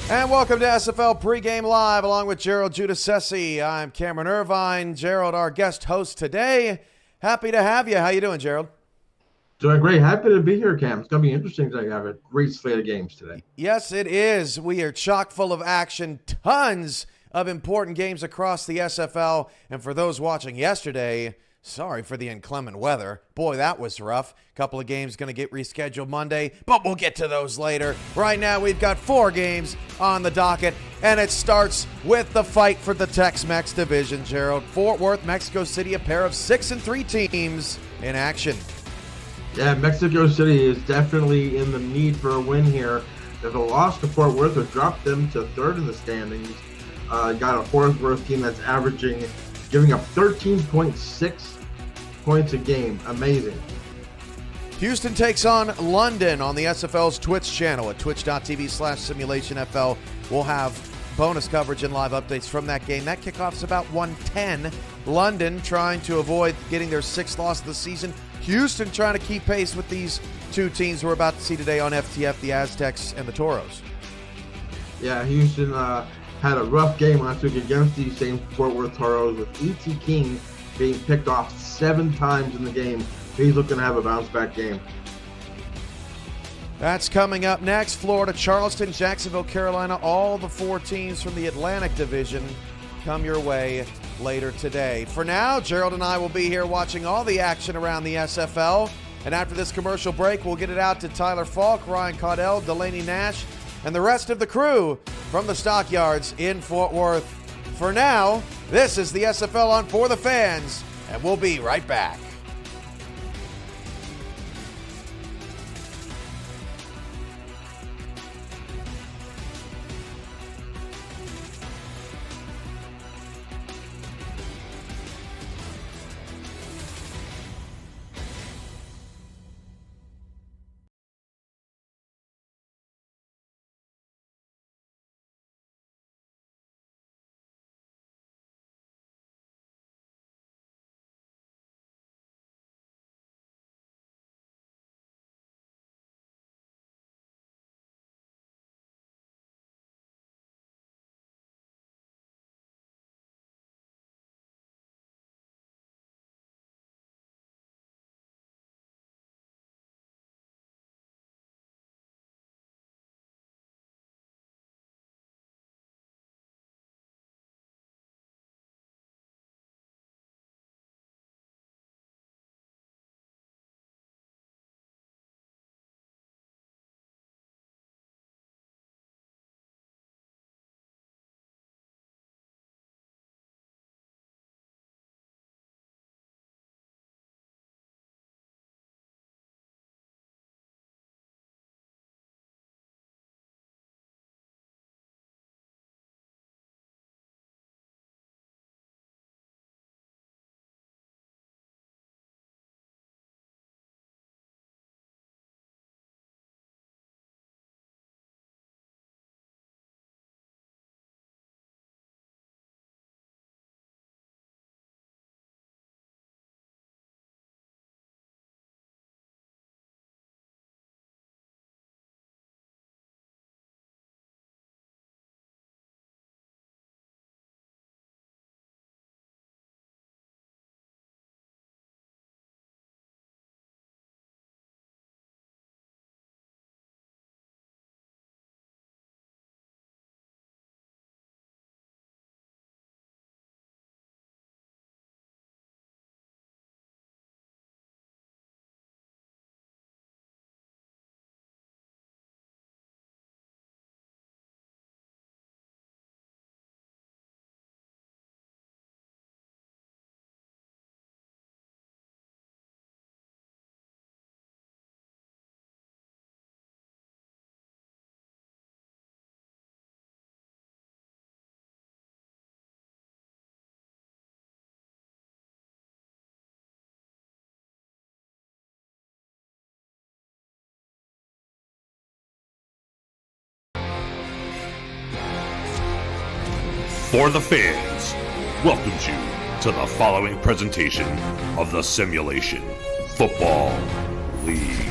And welcome to SFL Pregame Live along with Gerald Giudice. I'm Cameron Irvine. Gerald, our guest host today. Happy to have you. How you doing, Gerald? Doing great. Happy to be here, Cam. It's going to be interesting today. I have a great slate of games today. Yes, it is. We are chock full of action. Tons of important games across the SFL. And for those watching yesterday, sorry for the inclement weather. Boy, that was rough. Couple of games going to get rescheduled Monday, but we'll get to those later. Right now, we've got 4 games on the docket, and it starts with the fight for the Tex-Mex division, Gerald. Fort Worth, Mexico City, a pair of 6-3 teams in action. Yeah, Mexico City is definitely in the need for a win here. There's a loss to Fort Worth that dropped them to 3rd in the standings. Got a Fort Worth team that's giving up 13.6 points a game. Amazing. Houston takes on London on the SFL's Twitch channel at twitch.tv/SimulationFL. We'll have bonus coverage and live updates from that game. That kickoff's about 1:10. London trying to avoid getting their 6th loss of the season. Houston trying to keep pace with these two teams we're about to see today on FTF, the Aztecs and the Toros. Yeah, Houston had a rough game last week against these same Fort Worth Toros, with E.T. King being picked off 7 times in the game. He's looking to have a bounce-back game. That's coming up next. Florida, Charleston, Jacksonville, Carolina, all the 4 teams from the Atlantic Division come your way later today. For now, Gerald and I will be here watching all the action around the SFL. And after this commercial break, we'll get it out to Tyler Falk, Ryan Caudell, Delaney Nash, and the rest of the crew from the Stockyards in Fort Worth. For now, this is the SFL on For the Fans, and we'll be right back. For the fans, welcomes you to the following presentation of the Simulation Football League.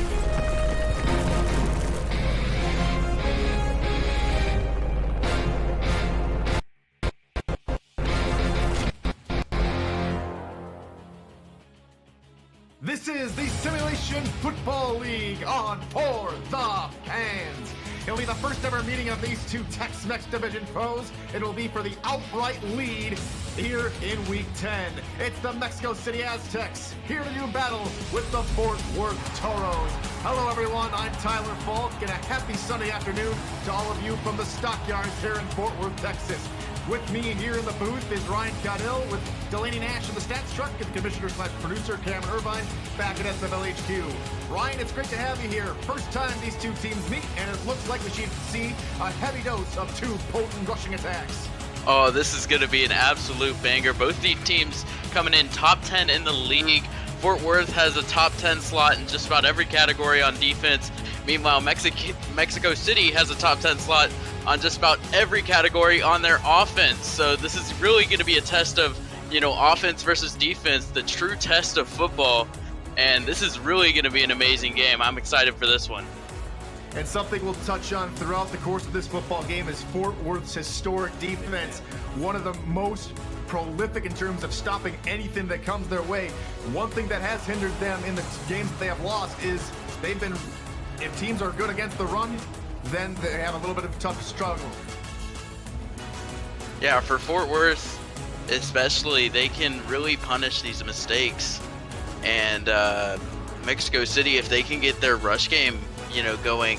This is the Simulation Football League on For the Fans. It'll be the first ever meeting of these two Tex-Mex division foes. It'll be for the outright lead here in Week 10. It's the Mexico City Aztecs here to do battle with the Fort Worth Toros. Hello everyone, I'm Tyler Falk, and a happy Sunday afternoon to all of you from the stockyards here in Fort Worth, Texas. With me here in the booth is Ryan Caudill with Delaney Nash in the stats truck and commissioner/producer Cameron Irvine back at SFL HQ. Ryan, it's great to have you here. First time these two teams meet, and it looks like we should see a heavy dose of two potent rushing attacks. Oh, this is going to be an absolute banger. Both these teams coming in top 10 in the league. Fort Worth has a top 10 slot in just about every category on defense. Meanwhile, Mexico City has a top 10 slot on just about every category on their offense. So this is really going to be a test of, offense versus defense, the true test of football. And this is really going to be an amazing game. I'm excited for this one. And something we'll touch on throughout the course of this football game is Fort Worth's historic defense. One of the most prolific in terms of stopping anything that comes their way. One thing that has hindered them in the games that they have lost is if teams are good against the run, then they have a little bit of a tough struggle. Yeah, for Fort Worth especially, they can really punish these mistakes. And Mexico City, if they can get their rush game, going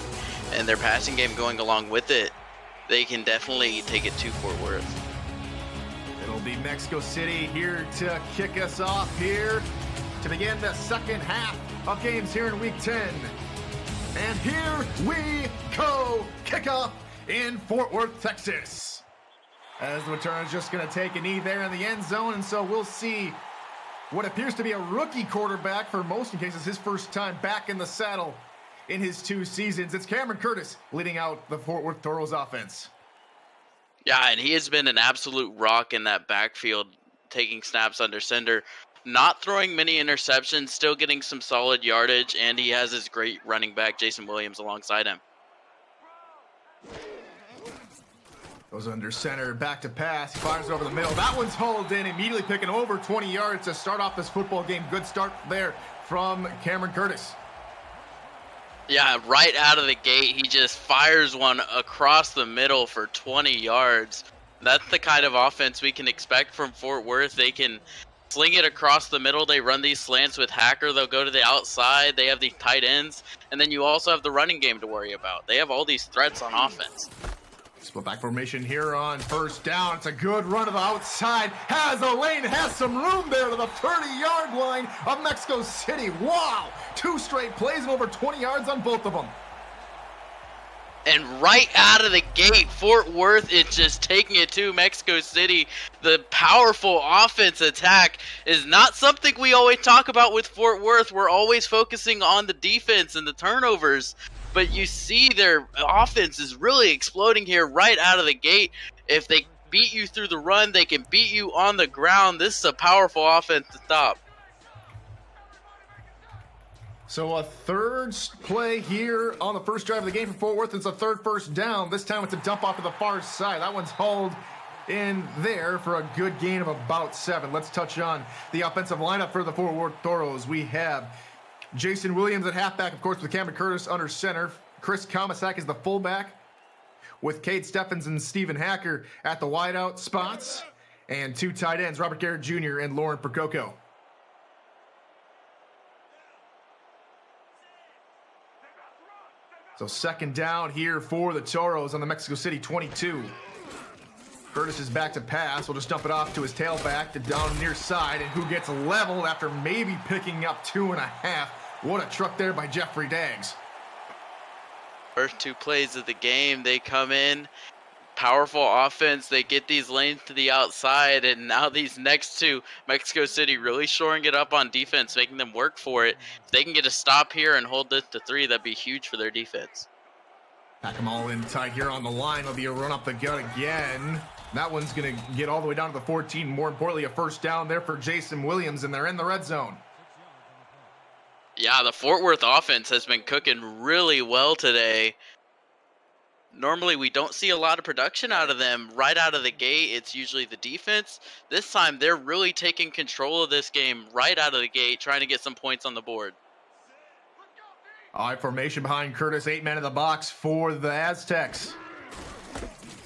and their passing game going along with it, they can definitely take it to Fort Worth. It'll be Mexico City here to kick us off here to begin the second half of games here in Week 10. And here we go, kickoff in Fort Worth, Texas. As the return is just going to take a knee there in the end zone, and so we'll see what appears to be a rookie quarterback for most cases, his first time back in the saddle in his 2 seasons. It's Cameron Curtis leading out the Fort Worth Toros offense. Yeah, and he has been an absolute rock in that backfield, taking snaps under center, not throwing many interceptions, still getting some solid yardage, and he has his great running back, Jason Williams, alongside him. Goes under center, back to pass, he fires it over the middle. That one's hauled in, immediately picking over 20 yards to start off this football game. Good start there from Cameron Curtis. Yeah, right out of the gate, he just fires one across the middle for 20 yards. That's the kind of offense we can expect from Fort Worth. They can sling it across the middle. They run these slants with Hacker. They'll go to the outside. They have the tight ends. And then you also have the running game to worry about. They have all these threats on offense. Split back formation here on first down. It's a good run to the outside. Has a lane, has some room there to the 30-yard line of Mexico City. Wow! 2 straight plays and over 20 yards on both of them. And right out of the gate, Fort Worth is just taking it to Mexico City. The powerful offense attack is not something we always talk about with Fort Worth. We're always focusing on the defense and the turnovers. But you see their offense is really exploding here right out of the gate. If they beat you through the run, they can beat you on the ground. This is a powerful offense to stop. So a third play here on the first drive of the game for Fort Worth. It's a third first down. This time it's a dump off to the far side. That one's hauled in there for a good gain of about 7. Let's touch on the offensive lineup for the Fort Worth Toros. We have Jason Williams at halfback, of course, with Cameron Curtis under center. Chris Komisak is the fullback, with Cade Steffens and Stephen Hacker at the wideout spots. And 2 tight ends, Robert Garrett Jr. and Lauren Percoco. So second down here for the Toros on the Mexico City 22. Curtis is back to pass. We'll just dump it off to his tailback to down near side, and who gets leveled after maybe picking up 2.5. What a truck there by Jeffrey Daggs. First 2 plays of the game, they come in, powerful offense, they get these lanes to the outside, and now these next 2, Mexico City really shoring it up on defense, making them work for it. If they can get a stop here and hold this to 3, that'd be huge for their defense. Pack them all in tight here on the line. There'll be a run up the gut again. That one's going to get all the way down to the 14. More importantly, a first down there for Jason Williams, and they're in the red zone. Yeah, the Fort Worth offense has been cooking really well today. Normally, we don't see a lot of production out of them right out of the gate. It's usually the defense. This time, they're really taking control of this game right out of the gate, trying to get some points on the board. All right, formation behind Curtis, 8 men in the box for the Aztecs.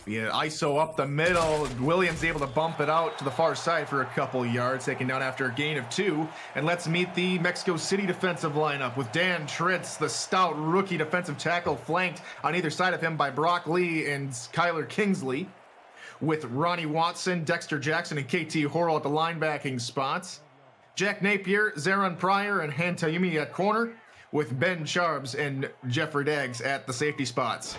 Yeah, ISO up the middle. Williams able to bump it out to the far side for a couple yards, taken down after a gain of 2. And let's meet the Mexico City defensive lineup with Dan Tritz, the stout rookie defensive tackle, flanked on either side of him by Brock Lee and Kyler Kingsley, with Ronnie Watson, Dexter Jackson, and KT Horrell at the linebacking spots. Jack Napier, Zaron Pryor, and Hantayumi at corner, with Ben Charbs and Jeffrey Daggs at the safety spots.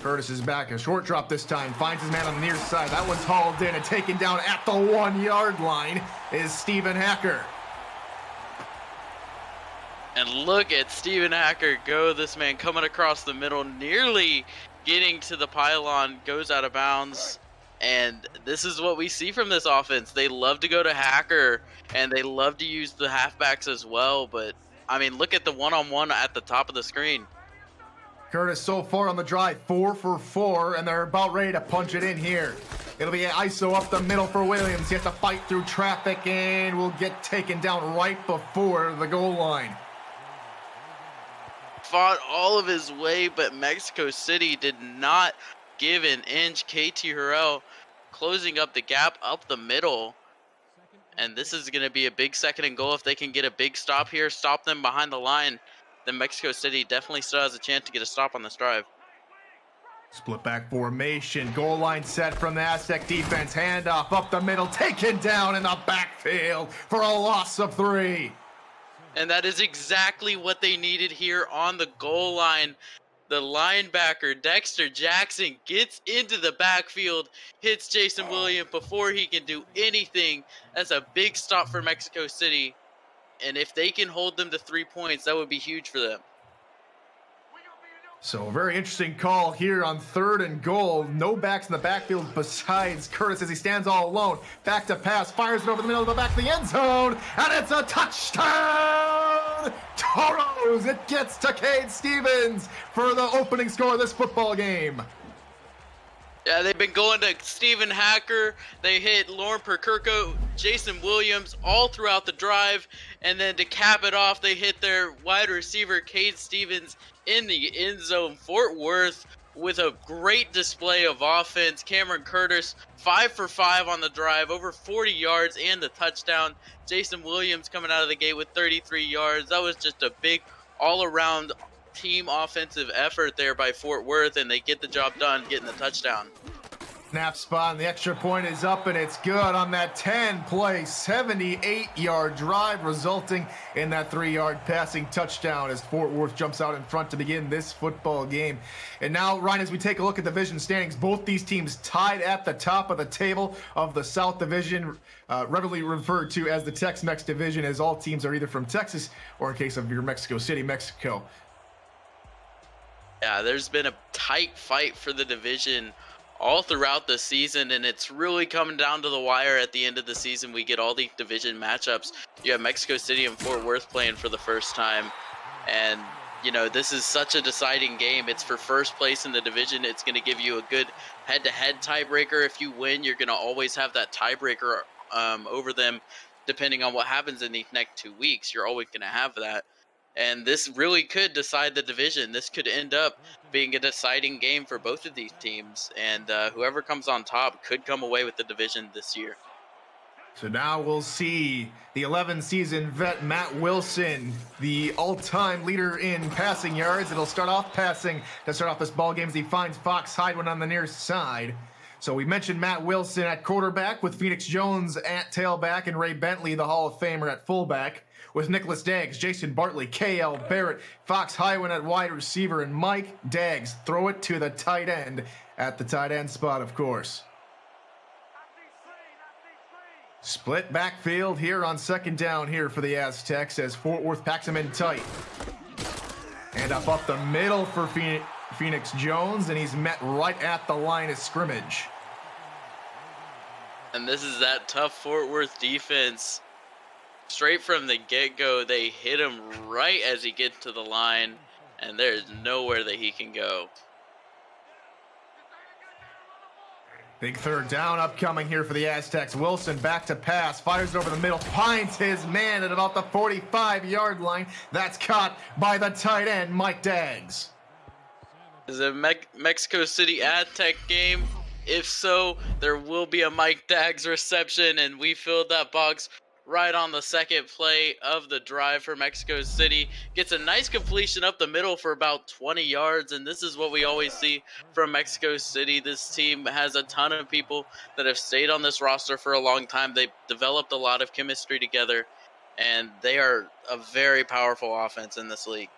Curtis is back. A short drop this time. Finds his man on the near side. That one's hauled in and taken down at the 1-yard line is Stephen Hacker. And look at Stephen Hacker go. This man coming across the middle, nearly getting to the pylon, goes out of bounds. And this is what we see from this offense. They love to go to Hacker, and they love to use the halfbacks as well. But, I mean, look at the one-on-one at the top of the screen. Curtis so far on the drive, 4 for 4, and they're about ready to punch it in here. It'll be an ISO up the middle for Williams. He has to fight through traffic and will get taken down right before the goal line. Fought all of his way, but Mexico City did not give an inch. KT Horrell closing up the gap up the middle. And this is going to be a big 2nd and goal. If they can get a big stop here, stop them behind the line, then Mexico City definitely still has a chance to get a stop on this drive. Split back formation, goal line set from the Aztec defense, handoff up the middle, taken down in the backfield for a loss of 3. And that is exactly what they needed here on the goal line. The linebacker, Dexter Jackson, gets into the backfield, hits Jason Williams before he can do anything. That's a big stop for Mexico City. And if they can hold them to 3 points, that would be huge for them. So a very interesting call here on 3rd and goal. No backs in the backfield besides Curtis as he stands all alone. Back to pass, fires it over the middle of the back of the end zone, and it's a touchdown! Toros! It gets to Cade Stevens for the opening score of this football game. Yeah, they've been going to Stephen Hacker. They hit Lauren Perkirko, Jason Williams all throughout the drive. And then to cap it off, they hit their wide receiver, Cade Stevens, in the end zone. Fort Worth with a great display of offense. Cameron Curtis, 5 for 5 on the drive, over 40 yards and the touchdown. Jason Williams coming out of the gate with 33 yards. That was just a big all-around team offensive effort there by Fort Worth, and they get the job done getting the touchdown. Snap spot, and the extra point is up, and it's good on that 10-play, 78-yard drive, resulting in that 3-yard passing touchdown as Fort Worth jumps out in front to begin this football game. And now, Ryan, as we take a look at division standings, both these teams tied at the top of the table of the South Division, regularly referred to as the Tex-Mex Division, as all teams are either from Texas or, in case of your Mexico City, Mexico. Yeah, there's been a tight fight for the division all throughout the season, and it's really coming down to the wire at the end of the season. We get all the division matchups. You have Mexico City and Fort Worth playing for the first time, and you know, this is such a deciding game. It's for first place in the division. It's going to give you a good head-to-head tiebreaker. If you win, you're going to always have that tiebreaker over them. Depending on what happens in these next 2 weeks, you're always going to have that. And this really could decide the division. This could end up being a deciding game for both of these teams. And whoever comes on top could come away with the division this year. So now we'll see the 11-season vet Matt Wilson, the all-time leader in passing yards. It'll start off passing to start off this ball game as he finds Fox Highland on the near side. So we mentioned Matt Wilson at quarterback with Phoenix Jones at tailback and Ray Bentley, the Hall of Famer, at fullback. With Nicholas Daggs, Jason Bartley, K.L. Barrett, Fox Highland at wide receiver, and Mike Daggs throw it to the tight end at the tight end spot, of course. Split backfield here on 2nd down here for the Aztecs as Fort Worth packs them in tight. And up the middle for Phoenix Jones, and he's met right at the line of scrimmage. And this is that tough Fort Worth defense. Straight from the get-go, they hit him right as he gets to the line, and there's nowhere that he can go. Big third down upcoming here for the Aztecs. Wilson back to pass, fires it over the middle, finds his man at about the 45-yard line. That's caught by the tight end, Mike Daggs. Is it a Mexico City Aztec game? If so, there will be a Mike Daggs reception, and we filled that box right on the second play of the drive for Mexico City. Gets a nice completion up the middle for about 20 yards, and this is what we always see from Mexico City. This team has a ton of people that have stayed on this roster for a long time. They've developed a lot of chemistry together, and they are a very powerful offense in this league.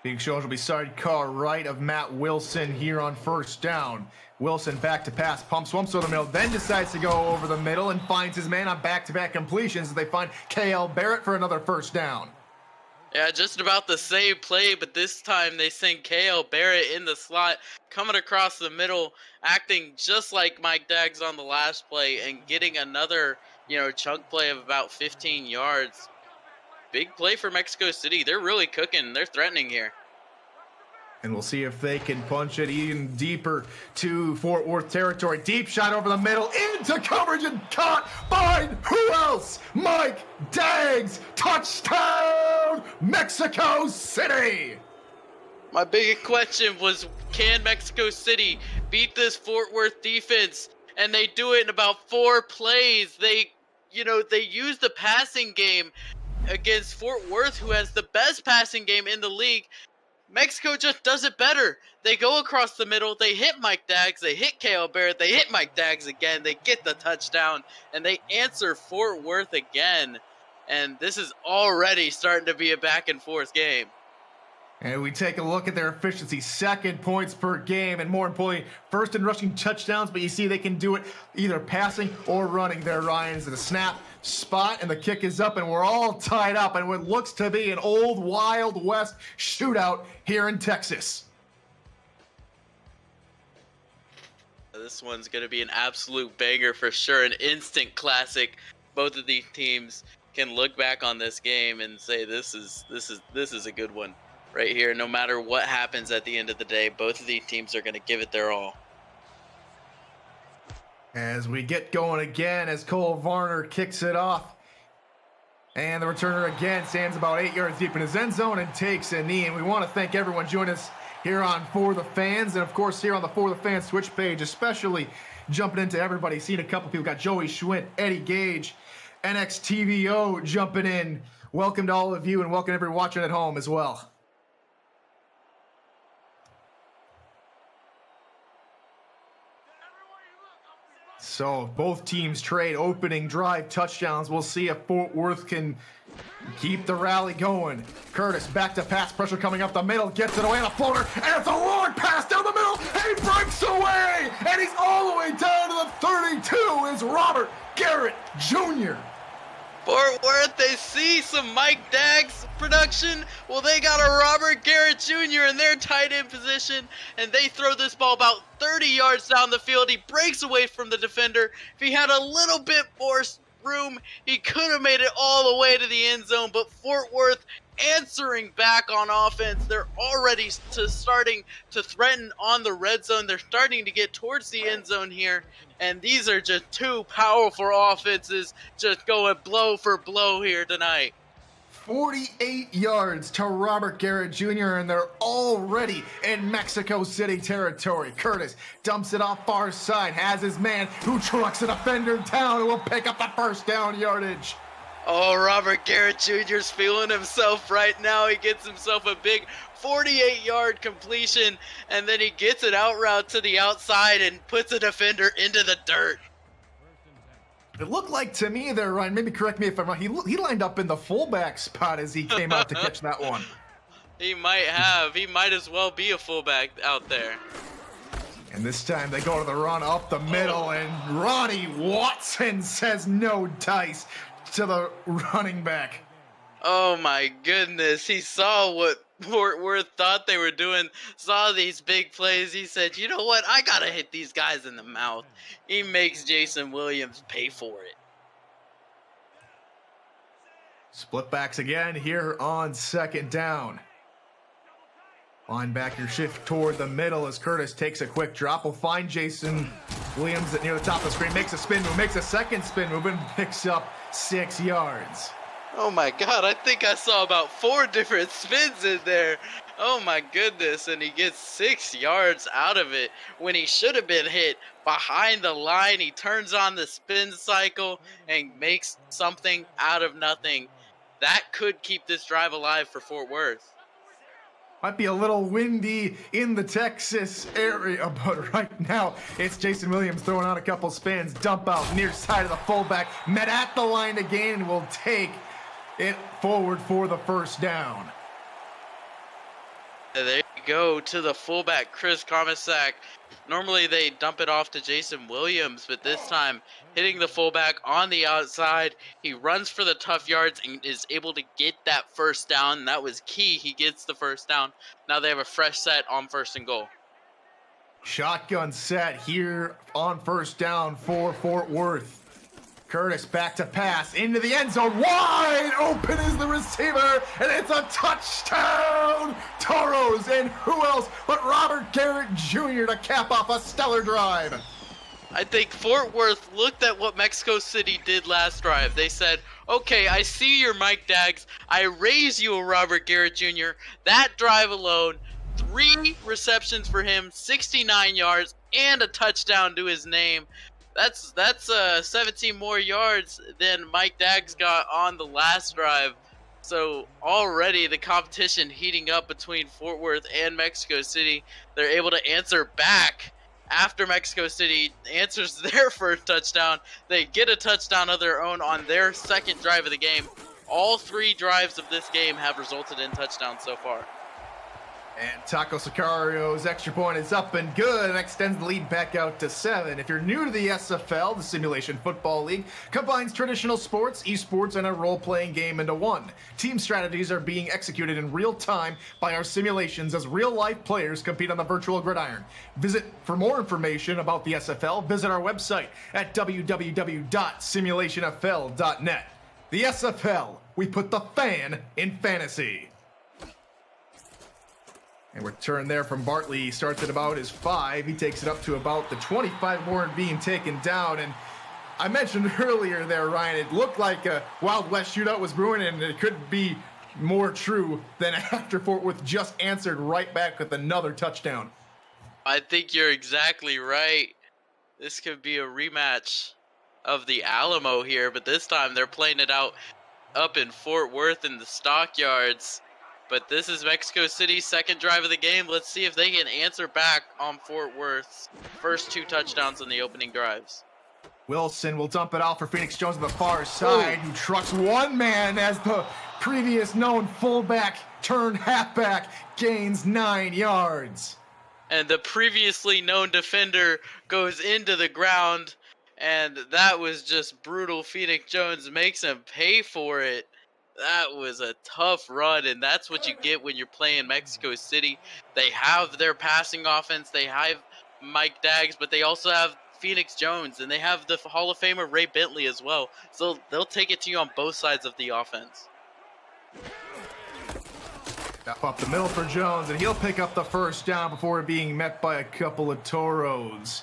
Big Shows will be sidecar right of Matt Wilson here on first down. Wilson back to pass, pumps once over the middle, then decides to go over the middle and finds his man on back-to-back completions as they find KL Barrett for another first down. Yeah, just about the same play, but this time they send KL Barrett in the slot, coming across the middle, acting just like Mike Daggs on the last play and getting another, chunk play of about 15 yards. Big play for Mexico City. They're really cooking. They're threatening here. And we'll see if they can punch it even deeper to Fort Worth territory. Deep shot over the middle, into coverage and caught by who else? Mike Daggs! Touchdown, Mexico City! My big question was, can Mexico City beat this Fort Worth defense? And they do it in about 4 plays. They use the passing game against Fort Worth, who has the best passing game in the league. Mexico just does it better. They go across the middle, they hit Mike Daggs, they hit KL Barrett, they hit Mike Daggs again, they get the touchdown, and they answer Fort Worth again. And this is already starting to be a back and forth game. And we take a look at their efficiency, 2nd points per game, and more importantly, 1st in rushing touchdowns, but you see they can do it either passing or running there, Ryan. Is it a snap, spot, and the kick is up, and we're all tied up in what looks to be an old Wild West shootout here in Texas. This one's going to be an absolute banger for sure, an instant classic. Both of these teams can look back on this game and say this is a good one. Right here, no matter what happens at the end of the day, both of these teams are going to give it their all. As we get going again, as Cole Varner kicks it off. And the returner again stands about 8 yards deep in his end zone and takes a knee. And we want to thank everyone joining us here on For the Fans. And of course, here on the For the Fans Twitch page, especially jumping into everybody. Seeing a couple people, got Joey Schwint, Eddie Gage, NXTVO jumping in. Welcome to all of you, and welcome everyone watching at home as well. So both teams trade opening drive touchdowns. We'll see if Fort Worth can keep the rally going. Curtis back to pass, pressure coming up the middle, gets it away on a floater, and it's a long pass down the middle. He breaks away, and he's all the way down to the 32. Is Robert Garrett Jr. Fort Worth, they see some Mike Daggs production. Well, they got a Robert Garrett Jr. in their tight end position, and they throw this ball about 30 yards down the field. He breaks away from the defender. If he had a little bit more room, he could have made it all the way to the end zone, but Fort Worth answering back on offense. They're already starting to threaten on the red zone. They're starting to get towards the end zone here, and these are just 2 powerful offenses just going blow for blow here tonight. 48 yards to Robert Garrett Jr., and they're already in Mexico City territory. Curtis dumps it off far side, has his man who trucks a defender down and will pick up the first down yardage. Oh, Robert Garrett Jr.'s feeling himself right now. He gets himself a big 48-yard completion, and then he gets it out route to the outside and puts a defender into the dirt. It looked like to me there, Ryan, maybe correct me if I'm wrong, he lined up in the fullback spot as he came out to catch that one. He might have. He might as well be a fullback out there. And this time they go to the run up the middle, and Ronnie Watson says no dice to the running back. Oh my goodness. He saw what Fort Worth thought they were doing, saw these big plays. He said, you know what? I gotta hit these guys in the mouth. He makes Jason Williams pay for it. Split backs again here on 2nd down. Linebacker shift toward the middle as Curtis takes a quick drop. Will find Jason Williams at near the top of the screen, makes a spin move, makes a second spin move, and picks up 6 yards. Oh my god, I think I saw about 4 different spins in there. Oh my goodness, and he gets 6 yards out of it when he should have been hit behind the line. He turns on the spin cycle and makes something out of nothing. That could keep this drive alive for Fort Worth. Might be a little windy in the Texas area, but right now it's Jason Williams throwing out a couple spins. Dump out near side of the fullback. Met at the line again and will take it forward for the first down. There you go to the fullback, Chris Komisak. Normally they dump it off to Jason Williams, but this time hitting the fullback on the outside. He runs for the tough yards and is able to get that first down. That was key. He gets the first down. Now they have a fresh set on 1st and goal. Shotgun set here on first down for Fort Worth. Curtis back to pass into the end zone. Wide open is the receiver, and it's a touchdown! Toros, and who else but Robert Garrett Jr. to cap off a stellar drive. I think Fort Worth looked at what Mexico City did last drive. They said, okay, I see your Mike Daggs. I raise you a Robert Garrett Jr. That drive alone, 3 receptions for him, 69 yards, and a touchdown to his name. That's 17 more yards than Mike Daggs got on the last drive. So already the competition heating up between Fort Worth and Mexico City. They're able to answer back after Mexico City answers their first touchdown. They get a touchdown of their own on their second drive of the game. All 3 drives of this game have resulted in touchdowns so far. And Taco Sicario's extra point is up and good and extends the lead back out to 7. If you're new to the SFL, the Simulation Football League combines traditional sports, esports, and a role-playing game into one. Team strategies are being executed in real time by our simulations as real-life players compete on the virtual gridiron. For more information about the SFL, visit our website at www.simulationfl.net. The SFL, we put the fan in fantasy. And return there from Bartley. He starts at about his 5. He takes it up to about the 25 more being taken down. And I mentioned earlier there, Ryan, it looked like a Wild West shootout was brewing, and it could be more true than after Fort Worth just answered right back with another touchdown. I think you're exactly right. This could be a rematch of the Alamo here, but this time they're playing it out up in Fort Worth in the stockyards. But this is Mexico City's second drive of the game. Let's see if they can answer back on Fort Worth's first 2 touchdowns in the opening drives. Wilson will dump it out for Phoenix Jones on the far side, who trucks one man as the previous known fullback turned halfback gains 9 yards. And the previously known defender goes into the ground, and that was just brutal. Phoenix Jones makes him pay for it. That was a tough run, and that's what you get when you're playing Mexico City. They have their passing offense. They have Mike Daggs, but they also have Phoenix Jones, and they have the Hall of Famer Ray Bentley as well. So they'll take it to you on both sides of the offense. Up the middle for Jones, and he'll pick up the first down before being met by a couple of Toros.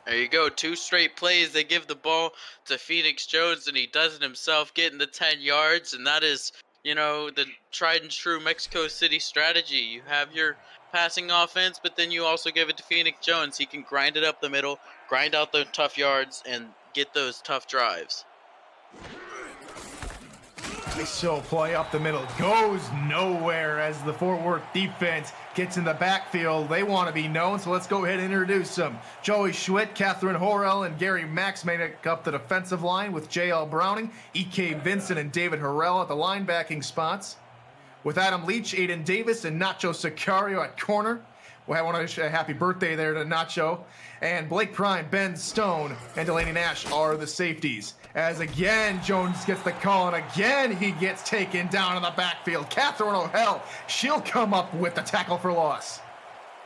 There you go, 2 straight plays. They give the ball to Phoenix Jones, and he does it himself, getting the 10 yards. And that is, the tried and true Mexico City strategy. You have your passing offense, but then you also give it to Phoenix Jones. He can grind it up the middle, grind out the tough yards, and get those tough drives. So play up the middle goes nowhere as the Fort Worth defense gets in the backfield. They want to be known, so let's go ahead and introduce them. Joey Schwitt, Catherine Horrell, and Gary Max make up the defensive line with J.L. Browning, E.K. Vincent, and David Harrell at the linebacking spots. With Adam Leach, Aiden Davis, and Nacho Sicario at corner. Well, I want to wish a happy birthday there to Nacho. And Blake Prime, Ben Stone, and Delaney Nash are the safeties. As again, Jones gets the call, and again he gets taken down in the backfield. Catherine O'Hell, she'll come up with the tackle for loss.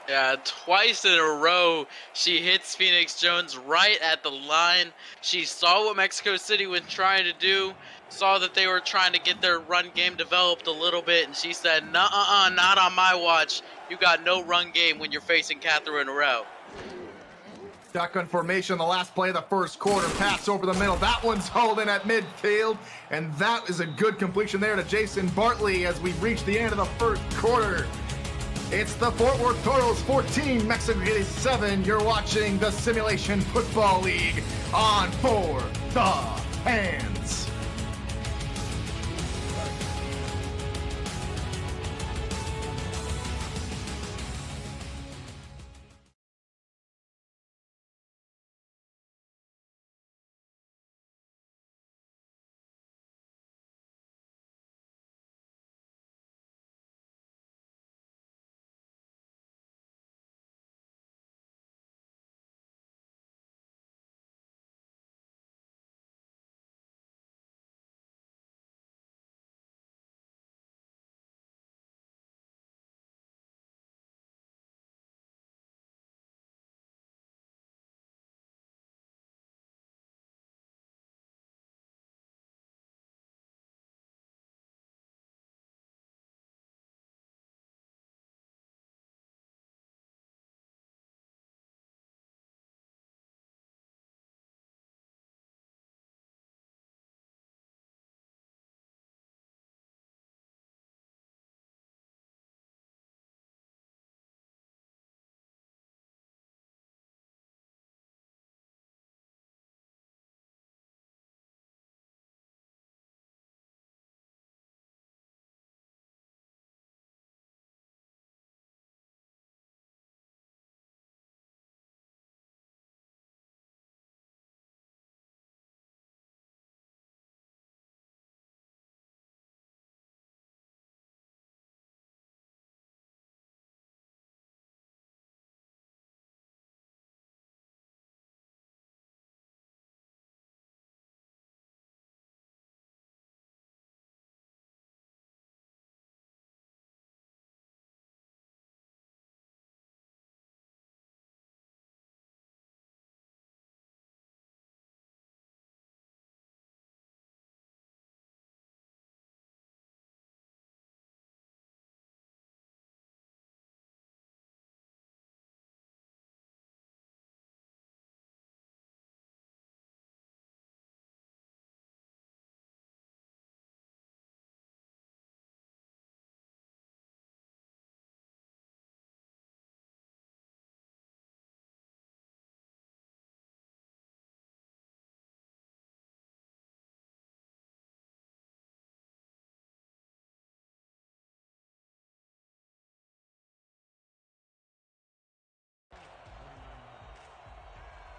Yeah, twice in a row, she hits Phoenix Jones right at the line. She saw what Mexico City was trying to do, saw that they were trying to get their run game developed a little bit, and she said, "Nuh-uh, not on my watch. You got no run game when you're facing Catherine Rowe." Shotgun formation, the last play of the first quarter, pass over the middle. That one's hauled in at midfield, and that is a good completion there to Jason Bartley as we reach the end of the first quarter. It's the Fort Worth Toros 14, Mexico City 7. You're watching the Simulation Football League on For the Fans.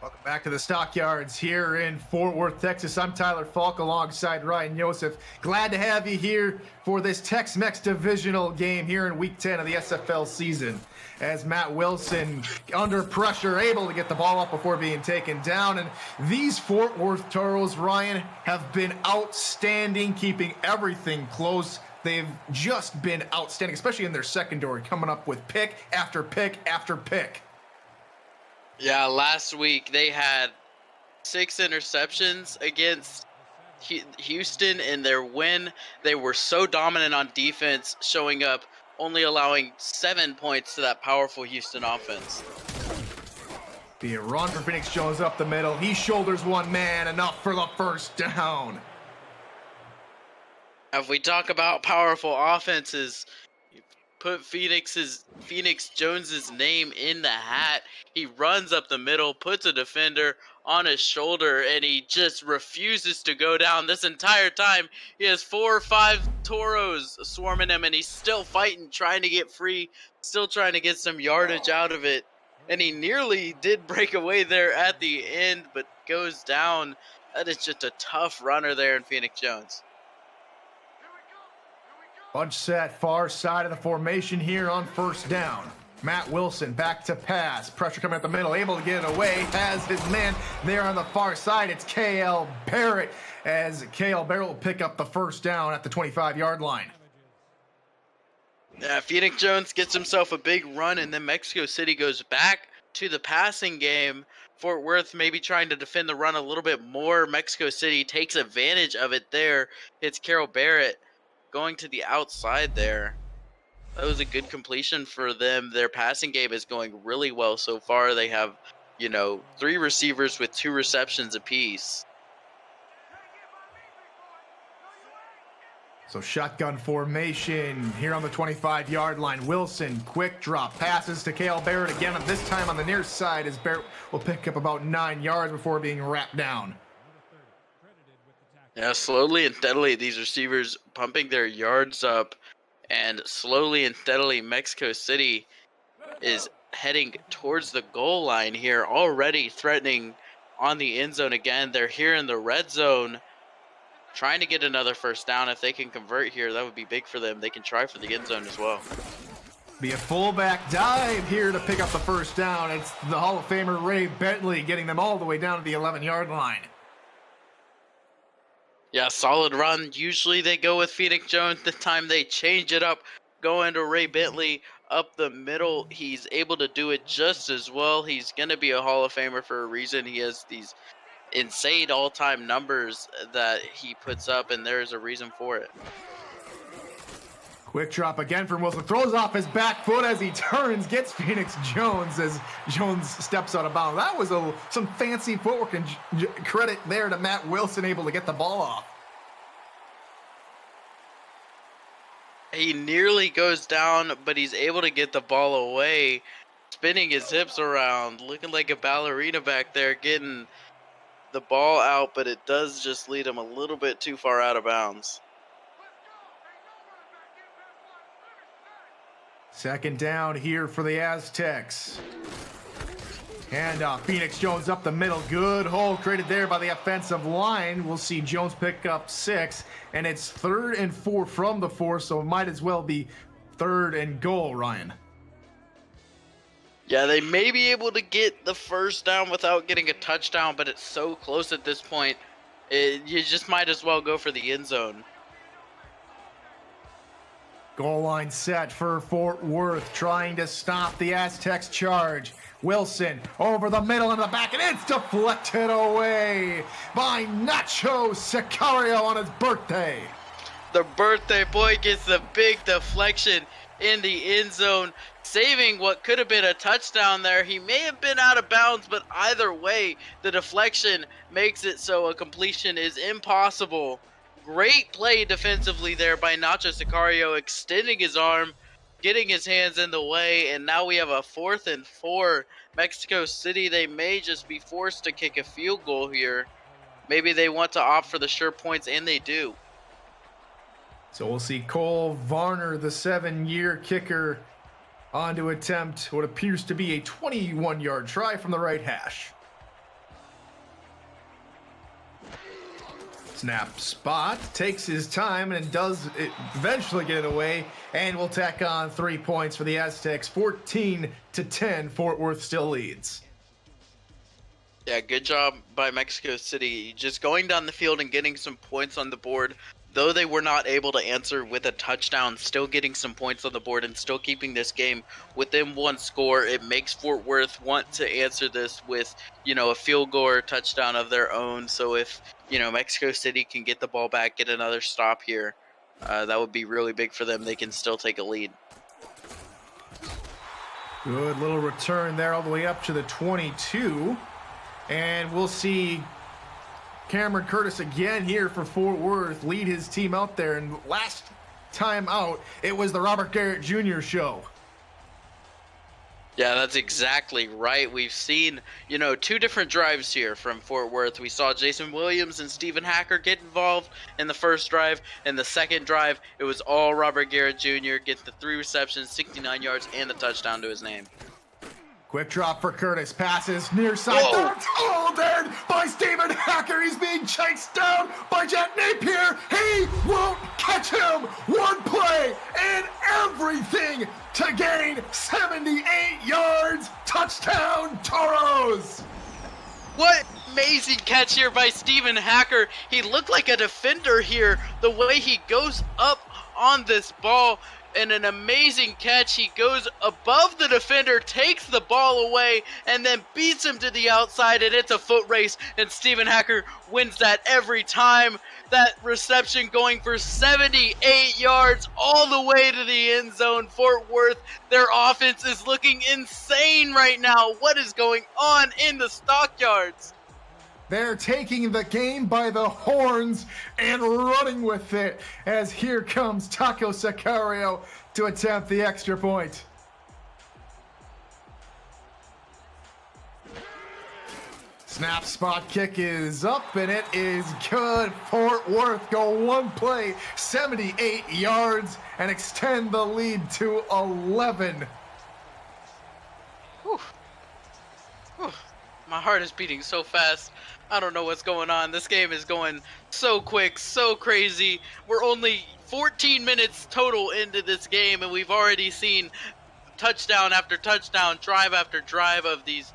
Welcome back to the Stockyards here in Fort Worth, Texas. I'm Tyler Falk alongside Ryan Joseph. Glad to have you here for this Tex-Mex divisional game here in Week 10 of the SFL season. As Matt Wilson, under pressure, able to get the ball up before being taken down. And these Fort Worth Toros, Ryan, have been outstanding, keeping everything close. They've just been outstanding, especially in their secondary, coming up with pick after pick after pick. Yeah, last week they had 6 interceptions against Houston in their win. They were so dominant on defense, showing up, only allowing 7 points to that powerful Houston offense. Be a run for Phoenix Jones up the middle. He shoulders one man, enough for the first down. If we talk about powerful offenses, put Phoenix Jones's name in the hat. He runs up the middle, puts a defender on his shoulder, and he just refuses to go down. This entire time, he has 4 or 5 Toros swarming him, and he's still fighting, trying to get free, still trying to get some yardage out of it. And he nearly did break away there at the end, but goes down. That is just a tough runner there in Phoenix Jones. Bunch set far side of the formation here on first down. Matt Wilson back to pass. Pressure coming at the middle, able to get it away. Has his man there on the far side. It's K.L. Barrett, as K.L. Barrett will pick up the first down at the 25-yard line. Yeah, Phoenix Jones gets himself a big run, and then Mexico City goes back to the passing game. Fort Worth maybe trying to defend the run a little bit more. Mexico City takes advantage of it there. Hits Carol Barrett going to the outside there. That was a good completion for them. Their passing game is going really well so far. They have, 3 receivers with 2 receptions apiece. So shotgun formation here on the 25-yard line. Wilson, quick drop, passes to Cale Barrett again, and this time on the near side as Barrett will pick up about 9 yards before being wrapped down. Yeah, slowly and steadily, these receivers pumping their yards up, and slowly and steadily, Mexico City is heading towards the goal line here, already threatening on the end zone again. They're here in the red zone, trying to get another first down. If they can convert here, that would be big for them. They can try for the end zone as well. Be a fullback dive here to pick up the first down. It's the Hall of Famer Ray Bentley getting them all the way down to the 11-yard line. Yeah, solid run. Usually they go with Phoenix Jones. This time they change it up, go into Ray Bentley up the middle. He's able to do it just as well. He's going to be a Hall of Famer for a reason. He has these insane all-time numbers that he puts up, and there is a reason for it. Quick drop again from Wilson. Throws off his back foot as he turns, gets Phoenix Jones as Jones steps out of bounds. That was some fancy footwork, and credit there to Matt Wilson, able to get the ball off. He nearly goes down, but he's able to get the ball away, spinning his hips around, looking like a ballerina back there, getting the ball out, but it does just lead him a little bit too far out of bounds. Second down here for the Aztecs. Handoff, Phoenix Jones up the middle. Good hole created there by the offensive line. We'll see Jones pick up 6, and it's 3rd and 4 from the 4, so it might as well be 3rd and goal, Ryan. Yeah, they may be able to get the first down without getting a touchdown, but it's so close at this point, you just might as well go for the end zone. Goal line set for Fort Worth, trying to stop the Aztecs charge. Wilson over the middle and the back, and it's deflected away by Nacho Sicario on his birthday. The birthday boy gets the big deflection in the end zone, saving what could have been a touchdown there. He may have been out of bounds, but either way, the deflection makes it so a completion is impossible. Great play defensively there by Nacho Sicario, extending his arm, getting his hands in the way, and now we have a 4th and 4. Mexico City, they may just be forced to kick a field goal here. Maybe they want to opt for the sure points, and they do. So we'll see Cole Varner, the 7-year kicker, on to attempt what appears to be a 21-yard try from the right hash. Snap spot, takes his time and does eventually get it away, and will tack on 3 points for the Aztecs. 14-10, Fort Worth still leads. Yeah, good job by Mexico City, just going down the field and getting some points on the board. Though they were not able to answer with a touchdown, still getting some points on the board and still keeping this game within 1 score. It makes Fort Worth want to answer this with, a field goal or touchdown of their own. So if, Mexico City can get the ball back, get another stop here, that would be really big for them. They can still take a lead. Good little return there all the way up to the 22. And we'll see Cameron Curtis again here for Fort Worth lead his team out there, and last time out it was the Robert Garrett Jr. show. Yeah, that's exactly right. We've seen, 2 different drives here from Fort Worth. We saw Jason Williams and Stephen Hacker get involved in the first drive. In the second drive, it was all Robert Garrett Jr. Get the 3 receptions, 69 yards, and the touchdown to his name. Quick drop for Curtis, passes near side. Holded by Stephen Hacker. He's being chased down by Jack Napier. He won't catch him. 1 play and everything to gain 78 yards. Touchdown, Toros. What amazing catch here by Stephen Hacker. He looked like a defender here. The way he goes up on this ball, and an amazing catch. He goes above the defender, takes the ball away, and then beats him to the outside, and it's a foot race, and Steven Hacker wins that every time. That reception going for 78 yards all the way to the end zone. Fort Worth, their offense is looking insane right now. What is going on in the stockyards? They're taking the game by the horns and running with it, as here comes Taco Sicario to attempt the extra point. Snap, spot kick is up, and it is good. Fort Worth go one play, 78 yards, and extend the lead to 11. Whew. Whew. My heart is beating so fast. I don't know what's going on. This game is going so quick, so crazy. We're only 14 minutes total into this game, and we've already seen touchdown after touchdown, drive after drive of these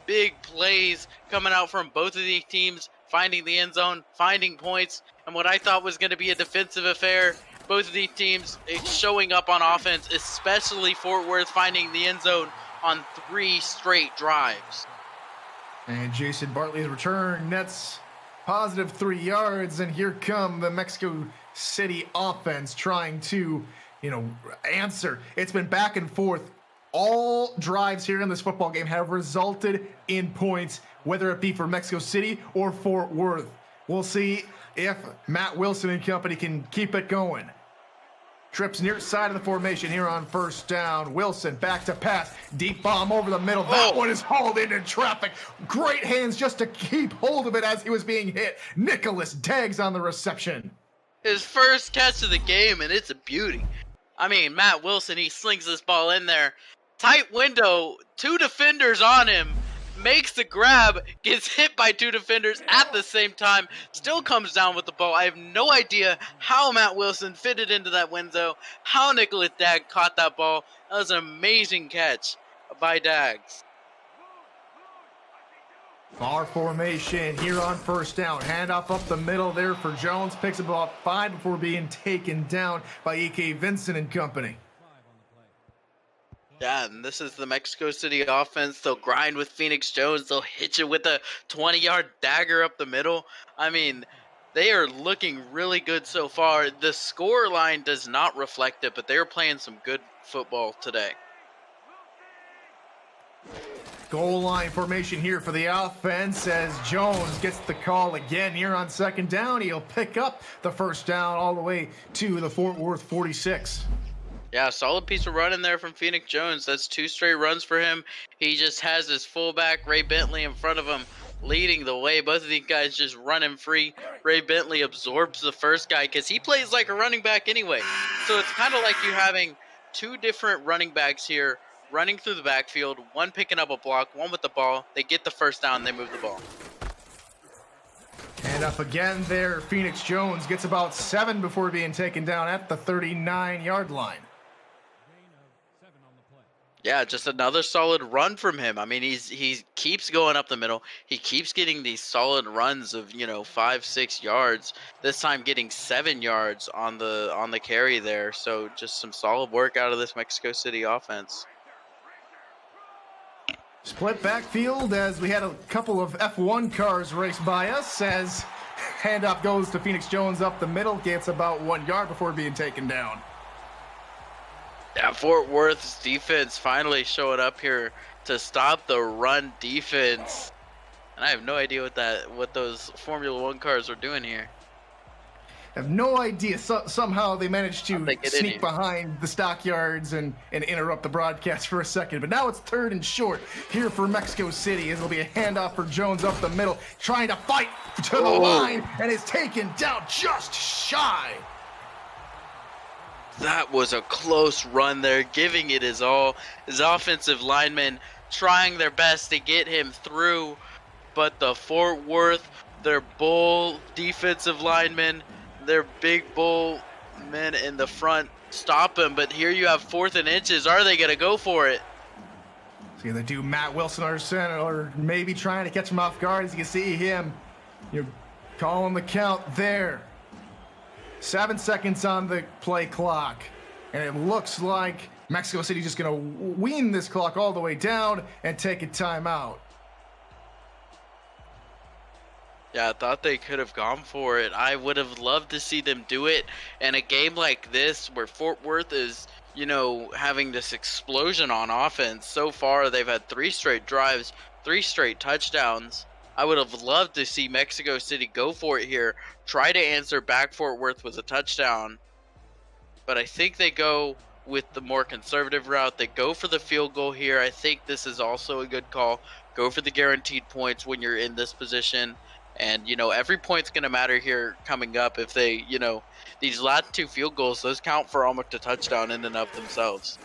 big plays coming out from both of these teams, finding the end zone, finding points, and what I thought was going to be a defensive affair, both of these teams showing up on offense, especially Fort Worth finding the end zone on 3 straight drives. And Jason Bartley's return nets positive 3 yards, and here come the Mexico City offense trying to, answer. It's been back and forth. All drives here in this football game have resulted in points, whether it be for Mexico City or Fort Worth. We'll see if Matt Wilson and company can keep it going. Trips near side of the formation here on first down. Wilson back to pass. Deep bomb over the middle. That one is hauled into traffic. Great hands just to keep hold of it as he was being hit. Nicholas Deggs on the reception. His first catch of the game, and it's a beauty. I mean, Matt Wilson, he slings this ball in there. Tight window, 2 defenders on him, makes the grab, gets hit by 2 defenders at the same time, still comes down with the ball. I have no idea how Matt Wilson fitted into that window, how Nicholas Dagg caught that ball. That was an amazing catch by Daggs. Our formation here on first down. Handoff up the middle there for Jones. Picks about 5 before being taken down by E.K. Vincent and company. Yeah, and this is the Mexico City offense. They'll grind with Phoenix Jones. They'll hit you with a 20-yard dagger up the middle. I mean, they are looking really good so far. The score line does not reflect it, but they're playing some good football today. Goal line formation here for the offense as Jones gets the call again here on second down. He'll pick up the first down all the way to the Fort Worth 46. Yeah, solid piece of running there from Phoenix Jones. That's 2 straight runs for him. He just has his fullback, Ray Bentley, in front of him, leading the way. Both of these guys just running free. Ray Bentley absorbs the first guy because he plays like a running back anyway. So it's kind of like you having 2 different running backs here running through the backfield, one picking up a block, one with the ball. They get the first down, they move the ball. And up again there, Phoenix Jones gets about 7 before being taken down at the 39-yard line. Yeah, just another solid run from him. I mean, he keeps going up the middle. He keeps getting these solid runs of 5-6 yards. This time getting 7 yards on the carry there. So just some solid work out of this Mexico City offense. Split backfield as we had a couple of F1 cars race by us as handoff goes to Phoenix Jones up the middle, gets about 1 yard before being taken down. Yeah, Fort Worth's defense finally showing up here to stop the run defense. And I have no idea what those Formula 1 cars are doing here. I have no idea. Somehow they managed to sneak behind the stockyards and interrupt the broadcast for a second. But now it's 3rd and short here for Mexico City. It'll be a handoff for Jones up the middle, trying to fight to the line, and is taken down just shy. That was a close run there, giving it his all. His offensive linemen trying their best to get him through, but the Fort Worth, their bull defensive linemen, their big bull men in the front stop him. But here you have 4th and inches. Are they going to go for it? So they do Matt Wilson or maybe trying to catch him off guard. As you can see him, calling the count there. 7 seconds on the play clock. And it looks like Mexico City just going to wean this clock all the way down and take a timeout. Yeah, I thought they could have gone for it. I would have loved to see them do it. And a game like this where Fort Worth is, having this explosion on offense. So far, they've had 3 straight drives, 3 straight touchdowns. I would have loved to see Mexico City go for it here, try to answer back Fort Worth with a touchdown. But I think they go with the more conservative route. They go for the field goal here. I think this is also a good call. Go for the guaranteed points when you're in this position. And, every point's going to matter here coming up. If they, these last 2 field goals, those count for almost a touchdown in and of themselves.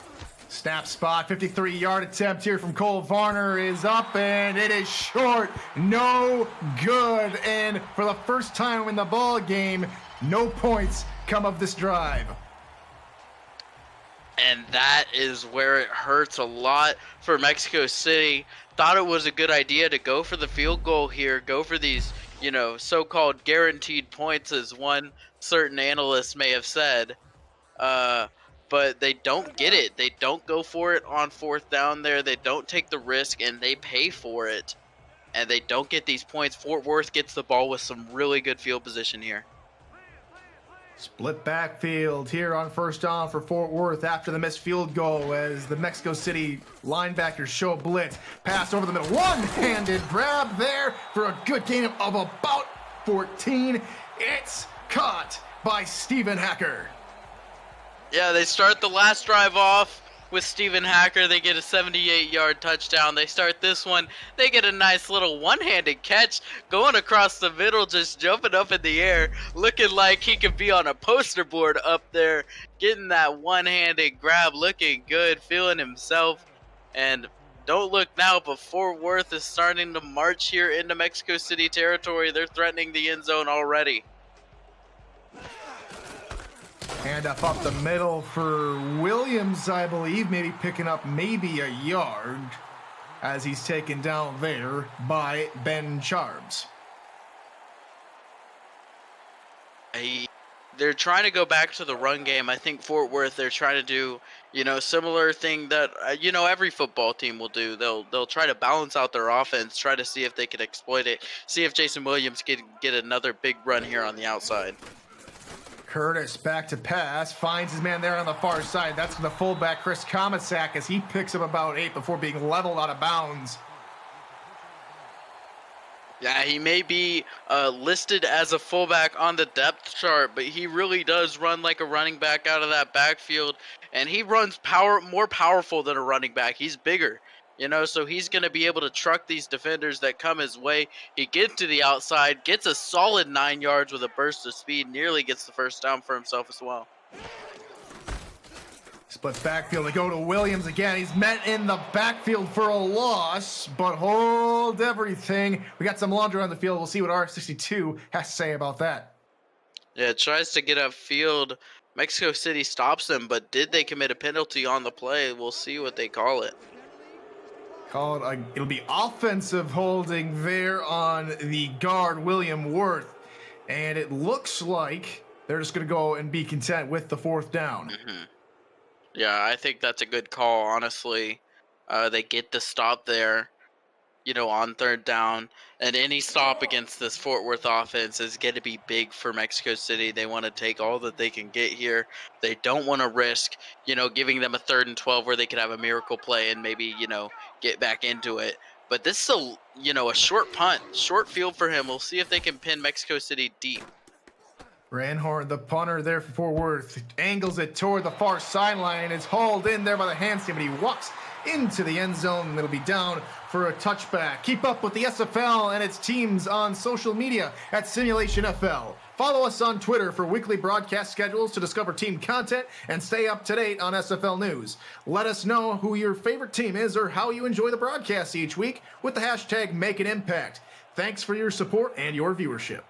Snap spot, 53-yard attempt here from Cole Varner is up, and it is short. No good. And for the first time in the ball game, no points come of this drive. And that is where it hurts a lot for Mexico City. Thought it was a good idea to go for the field goal here, go for these, so-called guaranteed points, as one certain analyst may have said. But they don't get it. They don't go for it on 4th down there. They don't take the risk, and they pay for it. And they don't get these points. Fort Worth gets the ball with some really good field position here. Split backfield here on 1st down for Fort Worth after the missed field goal as the Mexico City linebackers show a blitz. Pass over the middle. One-handed grab there for a good gain of about 14. It's caught by Stephen Hacker. Yeah, they start the last drive off with Stephen Hacker. They get a 78-yard touchdown. They start this one. They get a nice little one-handed catch going across the middle, just jumping up in the air, looking like he could be on a poster board up there, getting that one-handed grab, looking good, feeling himself. And don't look now, but Fort Worth is starting to march here into Mexico City territory. They're threatening the end zone already. Hand up the middle for Williams, I believe, maybe picking up maybe a yard as he's taken down there by Ben Charbs. They're trying to go back to the run game. I think Fort Worth, they're trying to do, similar thing that, every football team will do. They'll try to balance out their offense, try to see if they can exploit it, see if Jason Williams can get another big run here on the outside. Curtis back to pass, finds his man there on the far side. That's the fullback, Chris Komatsak, as he picks up about 8 before being leveled out of bounds. Yeah, he may be listed as a fullback on the depth chart, but he really does run like a running back out of that backfield, and he runs more powerful than a running back. He's bigger. So he's going to be able to truck these defenders that come his way. He gets to the outside, gets a solid 9 yards with a burst of speed, nearly gets the first down for himself as well. Split backfield, they go to Williams again. He's met in the backfield for a loss, but hold everything. We got some laundry on the field. We'll see what R62 has to say about that. Yeah, it tries to get upfield. Mexico City stops them, but did they commit a penalty on the play? We'll see what they call it. It'll be offensive holding there on the guard, William Worth. And it looks like they're just going to go and be content with the 4th down. Mm-hmm. Yeah, I think that's a good call, honestly. They get the stop there, on 3rd down. And any stop against this Fort Worth offense is going to be big for Mexico City. They want to take all that they can get here. They don't want to risk, giving them a 3rd and 12 where they could have a miracle play and maybe, get back into it. But this is a short punt, short field for him. We'll see if they can pin Mexico City deep. Ranhorn, the punter there for Fort Worth, angles it toward the far sideline. It's hauled in there by the hands team, but he walks into the end zone, and it'll be down for a touchback. Keep up with the SFL and its teams on social media at Simulationfl. Follow us on Twitter for weekly broadcast schedules to discover team content and stay up to date on SFL news. Let us know who your favorite team is or how you enjoy the broadcasts each week with the hashtag #MakeAnImpact. Thanks for your support and your viewership.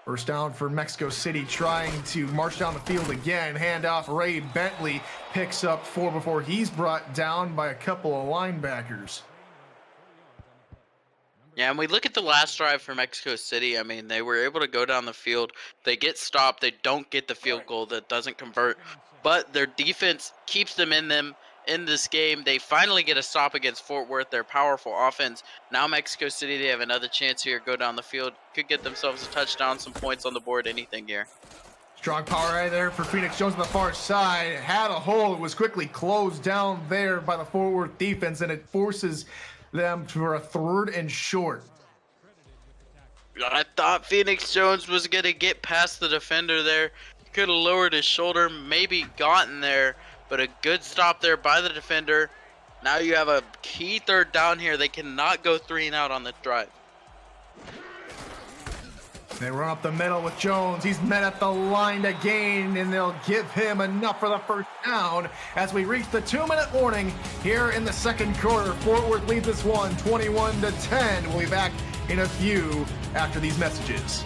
First down for Mexico City, trying to march down the field again. Handoff, Ray Bentley picks up 4 before he's brought down by a couple of linebackers. Yeah, and we look at the last drive for Mexico City. I mean, they were able to go down the field. They get stopped. They don't get the field goal that doesn't convert, but their defense keeps them in this game. They finally get a stop against Fort Worth, their powerful offense. Now Mexico City, they have another chance here. Go down the field, could get themselves a touchdown, some points on the board, anything here. Strong power right there for Phoenix Jones on the far side. Had a hole. It was quickly closed down there by the Fort Worth defense, and it forces them for a 3rd and short. I thought Phoenix Jones was going to get past the defender there. Could have lowered his shoulder, maybe gotten there, but a good stop there by the defender. Now you have a key 3rd down here. They cannot go 3 and out on the drive. They run up the middle with Jones. He's met at the line to gain, and they'll give him enough for the 1st down as we reach the 2-minute warning here in the 2nd quarter. Fort Worth leads this one 21-10. We'll be back in a few after these messages.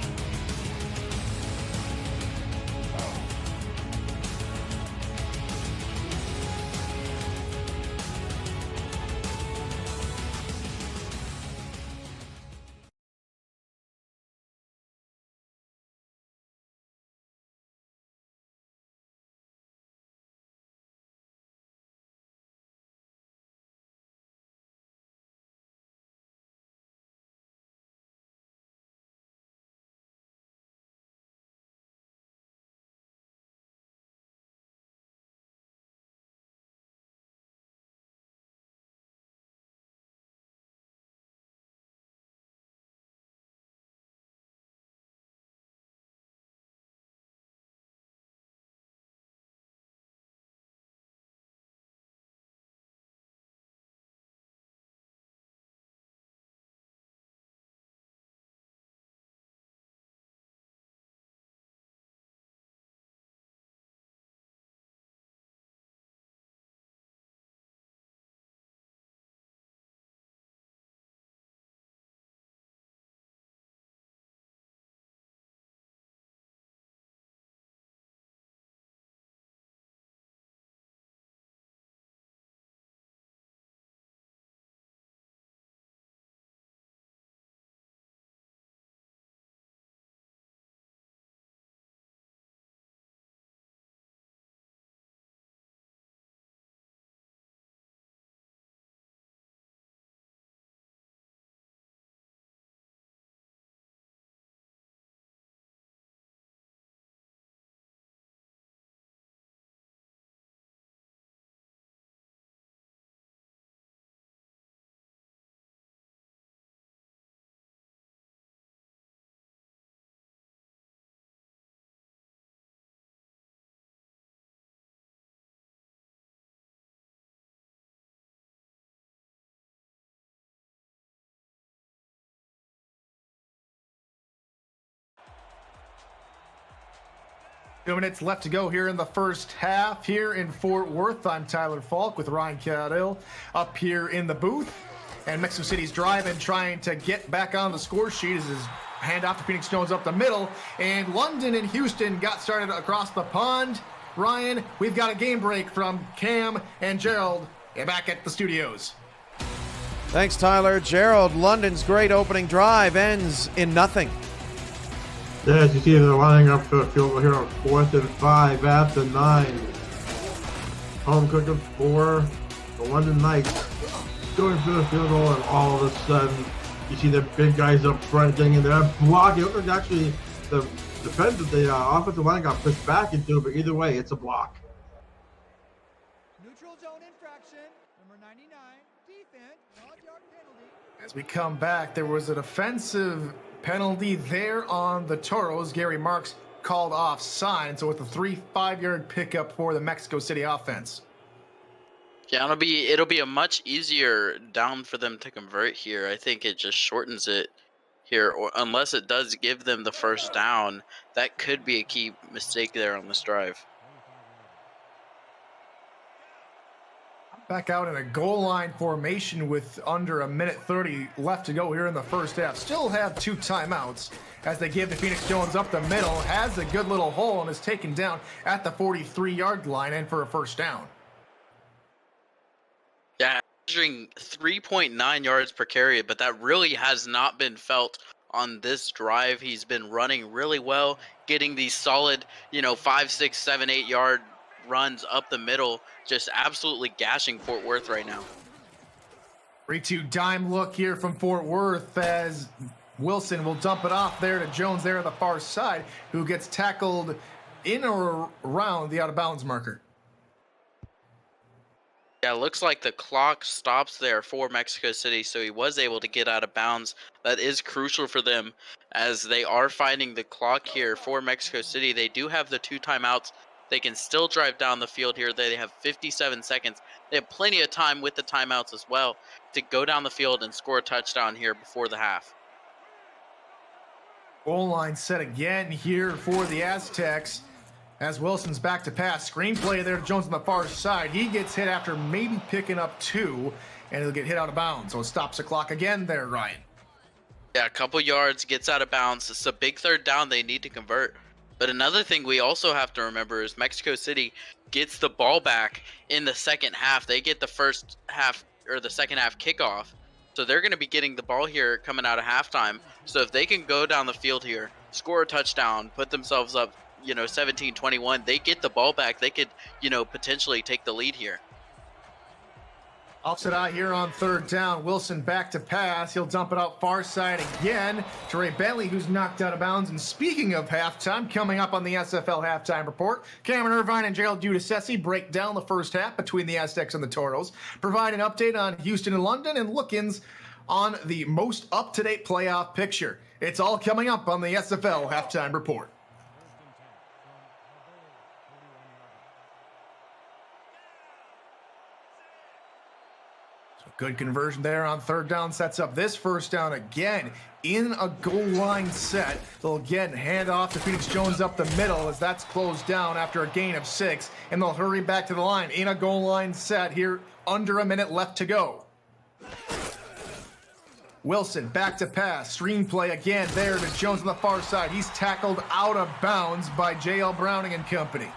Two minutes left to go here in the 1st half here in Fort Worth. I'm Tyler Falk with Ryan Cadill up here in the booth. And Mexico City's driving, trying to get back on the score sheet as his handoff to Phoenix Jones up the middle. And London and Houston got started across the pond. Ryan, we've got a game break from Cam and Gerald back at the studios. Thanks, Tyler. Gerald, London's great opening drive ends in nothing. Yeah, as you see, they're lining up for a field goal here on 4th and 5 at the 9. Home cooking for the London Knights. Going for the field goal, and all of a sudden, you see the big guys up front getting in there, blocking. It was actually the defense that the offensive line got pushed back into, but either way, it's a block. Neutral zone infraction, number 99, defense, 5-yard penalty. As we come back, there was a defensive penalty there on the Toros. Gary Marks called offside, so with a 5-yard pickup for the Mexico City offense. Yeah, it'll be a much easier down for them to convert here. I think it just shortens it here, or unless it does give them the 1st down, that could be a key mistake there on this drive. Back out in a goal line formation with under 1:30 left to go here in the 1st half. Still have 2 timeouts as they give to Phoenix Jones up the middle. Has a good little hole and is taken down at the 43-yard line and for a 1st down. Yeah, averaging 3.9 yards per carry, but that really has not been felt on this drive. He's been running really well, getting these solid, 5, 6, 7, 8 yard runs up the middle, just absolutely gashing Fort Worth right now. 3-2 dime look here from Fort Worth as Wilson will dump it off there to Jones there on the far side, who gets tackled in or around the out-of-bounds marker. Yeah, it looks like the clock stops there for Mexico City, so he was able to get out of bounds. That is crucial for them as they are fighting the clock here for Mexico City. They do have the 2 timeouts. They can still drive down the field here. They have 57 seconds. They have plenty of time with the timeouts as well to go down the field and score a touchdown here before the half. Goal line set again here for the Aztecs as Wilson's back to pass. Screenplay there to Jones on the far side. He gets hit after maybe picking up 2, and he'll get hit out of bounds. So it stops the clock again there, Ryan. Yeah, a couple yards, gets out of bounds. It's a big 3rd down they need to convert. But another thing we also have to remember is Mexico City gets the ball back in the second half. They get the first half or the second half kickoff. So they're going to be getting the ball here coming out of halftime. So if they can go down the field here, score a touchdown, put themselves up, 17-21, they get the ball back. They could, potentially take the lead here. Offset out here on 3rd down. Wilson back to pass. He'll dump it out far side again to Ray Bentley, who's knocked out of bounds. And speaking of halftime, coming up on the SFL Halftime Report, Cameron Irvine and Gerald Giudice break down the first half between the Aztecs and the Toros, provide an update on Houston and London, and look-ins on the most up-to-date playoff picture. It's all coming up on the SFL Halftime Report. Good conversion there on 3rd down, sets up this 1st down again in a goal line set. They'll again hand off to Phoenix Jones up the middle as that's closed down after a gain of 6, and they'll hurry back to the line in a goal line set here, under a minute left to go. Wilson back to pass, screenplay again there to Jones on the far side. He's tackled out of bounds by J.L. Browning and company.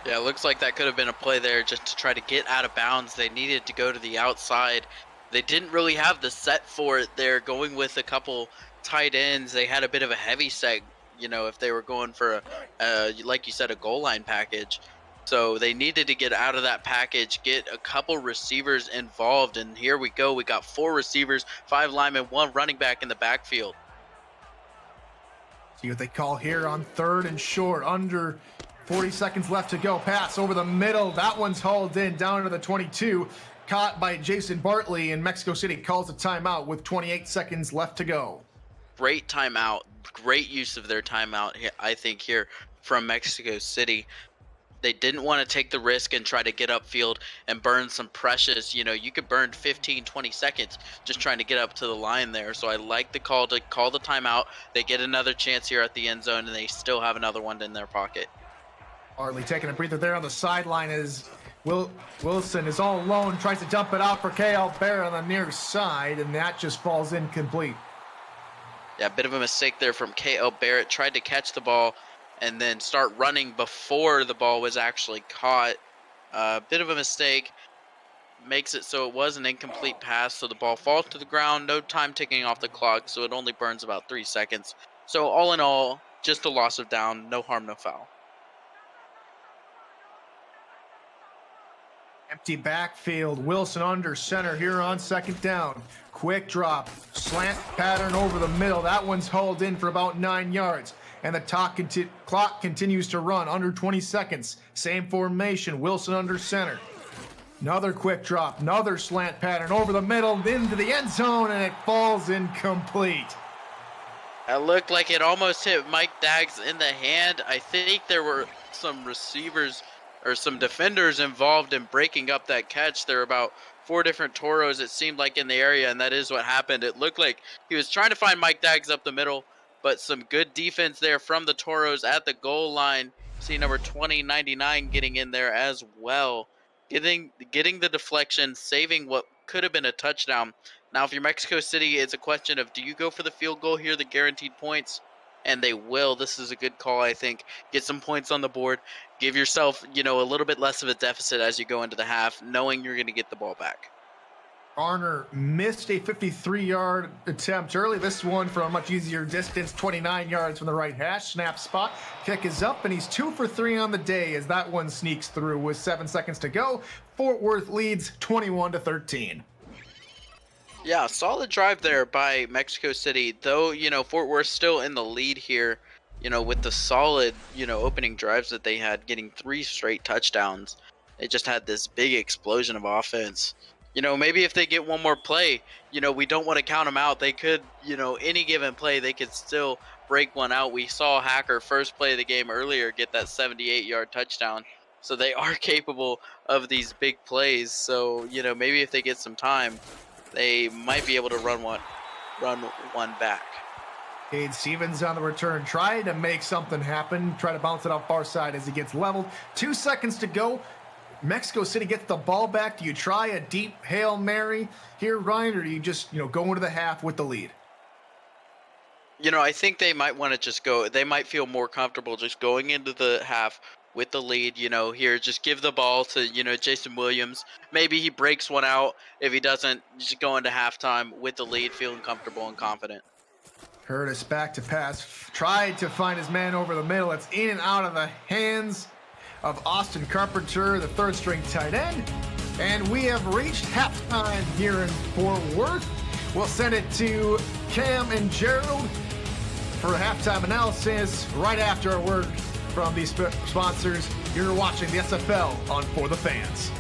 Yeah, it looks like that could have been a play there just to try to get out of bounds. They needed to go to the outside. They didn't really have the set for it. They're going with a couple tight ends. They had a bit of a heavy set, if they were going for, like you said, a goal line package. So they needed to get out of that package, get a couple receivers involved, and here we go. We got 4 receivers, 5 linemen, 1 running back in the backfield. See what they call here on 3rd and short, under 40 seconds left to go. Pass over the middle. That one's hauled in down to the 22. Caught by Jason Bartley, and Mexico City calls a timeout with 28 seconds left to go. Great timeout. Great use of their timeout, I think, here from Mexico City. They didn't want to take the risk and try to get upfield and burn some precious, you could burn 15, 20 seconds just trying to get up to the line there. So I like the call to call the timeout. They get another chance here at the end zone, and they still have another one in their pocket. Bartley taking a breather there on the sideline as Wilson is all alone, tries to dump it out for K.L. Barrett on the near side, and that just falls incomplete. Yeah, a bit of a mistake there from K.L. Barrett. Tried to catch the ball and then start running before the ball was actually caught. A bit of a mistake. Makes it so it was an incomplete pass, so the ball falls to the ground. No time ticking off the clock, so it only burns about 3 seconds. So all in all, just a loss of down. No harm, no foul. Empty backfield. Wilson under center here on 2nd down. Quick drop. Slant pattern over the middle. That one's hauled in for about 9 yards. And the clock continues to run under 20 seconds. Same formation. Wilson under center. Another quick drop. Another slant pattern over the middle into the end zone, and it falls incomplete. It looked like it almost hit Mike Daggs in the hand. I think there were some receivers or some defenders involved in breaking up that catch. There were about 4 different Toros, it seemed like, in the area, and that is what happened. It looked like he was trying to find Mike Daggs up the middle, but some good defense there from the Toros at the goal line. See number 2099 getting in there as well, getting the deflection, saving what could have been a touchdown. Now, if you're Mexico City, it's a question of, do you go for the field goal here, the guaranteed points? And they will. This is a good call, I think. Get some points on the board. Give yourself, a little bit less of a deficit as you go into the half, knowing you're going to get the ball back. Arner missed a 53-yard attempt early. This one from a much easier distance, 29 yards from the right hash. Snap spot. Kick is up, and he's 2 for 3 on the day as that one sneaks through with 7 seconds to go. Fort Worth leads 21-13. Yeah, solid drive there by Mexico City, though, Fort Worth still in the lead here, with the solid, opening drives that they had, getting 3 straight touchdowns. They just had this big explosion of offense. Maybe if they get one more play, we don't want to count them out. They could, any given play, they could still break one out. We saw Hacker first play of the game earlier get that 78-yard touchdown. So they are capable of these big plays. So, maybe if they get some time, they might be able to run one back. Cade Stevens on the return, trying to make something happen, try to bounce it off far side as he gets leveled. 2 seconds to go. Mexico City gets the ball back. Do you try a deep Hail Mary here, Ryan, or do you just, go into the half with the lead? I think they might want to just go. They might feel more comfortable just going into the half with the lead. Here, just give the ball to, Jason Williams. Maybe he breaks one out. If he doesn't, just go into halftime with the lead, feeling comfortable and confident. Curtis back to pass. Tried to find his man over the middle. It's in and out of the hands of Austin Carpenter, the third-string tight end. And we have reached halftime here in Fort Worth. We'll send it to Cam and Gerald for halftime analysis right after a word from these sponsors. You're watching the SFL on For the Fans.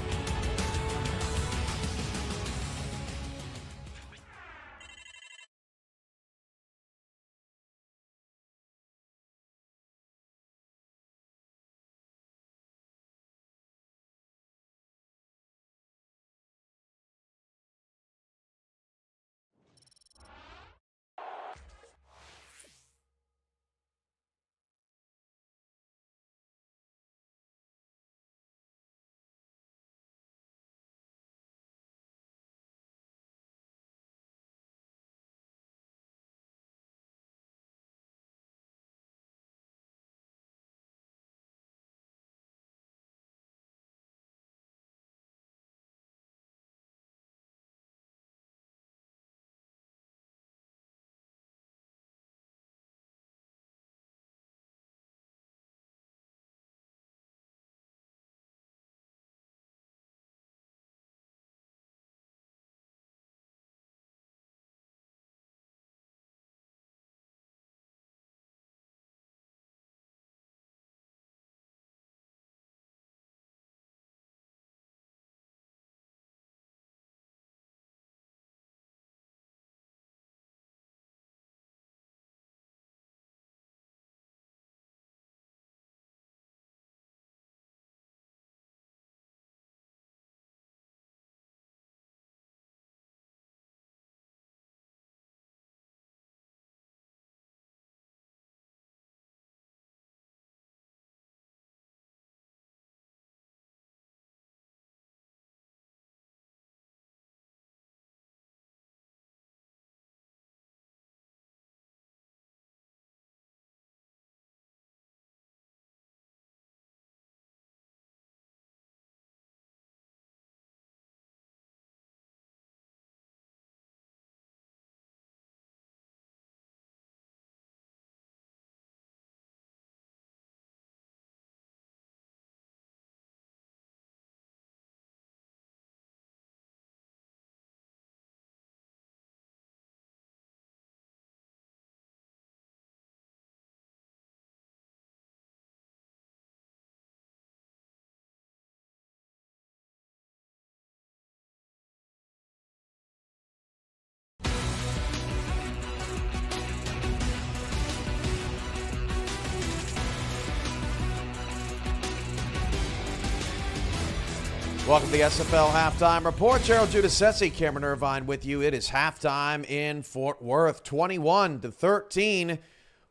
Welcome to the SFL Halftime Report. Gerald Giudice, Cameron Irvine with you. It is halftime in Fort Worth, 21-13.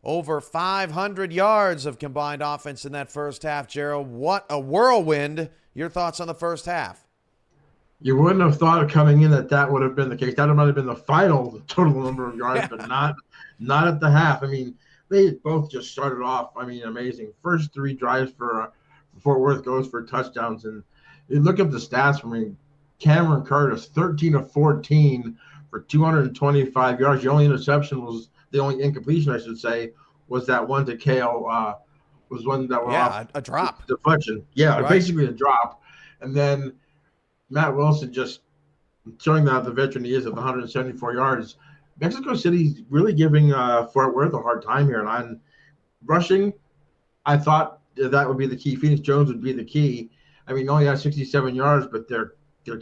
Over 500 yards of combined offense in that first half. Gerald, what a whirlwind. Your thoughts on the first half? You wouldn't have thought of coming in that would have been the case. That might have been the final total number of yards, but not at the half. I mean, they both just started off, amazing. First 3 drives for Fort Worth goes for touchdowns. And you look at the stats for me, Cameron Curtis, 13 of 14 for 225 yards. The only interception was the only incompletion, I should say, was that one to Kale. Was one that went off a drop deflection. Yeah, right. Basically a drop. And then Matt Wilson just showing that the veteran he is at 174 yards. Mexico City's really giving Fort Worth a hard time here. And on rushing, I thought that would be the key. Phoenix Jones would be the key. I mean, only has 67 yards, but they're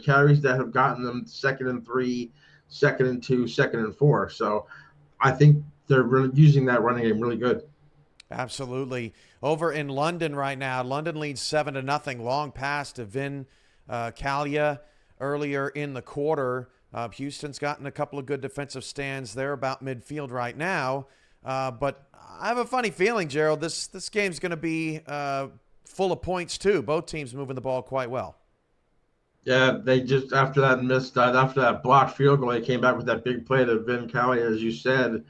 carries that have gotten them 2nd and 3, 2nd and 2, 2nd and 4. So I think they're really using that running game really good. Absolutely. Over in London right now, London leads 7-0. Long pass to Vin Kalia earlier in the quarter. Houston's gotten a couple of good defensive stands. They're about midfield right now. But I have a funny feeling, Gerald, this game's going to be full of points too. Both teams moving the ball quite well. Yeah, they just, after that blocked field goal, they came back with that big play to Vin Kalia, as you said.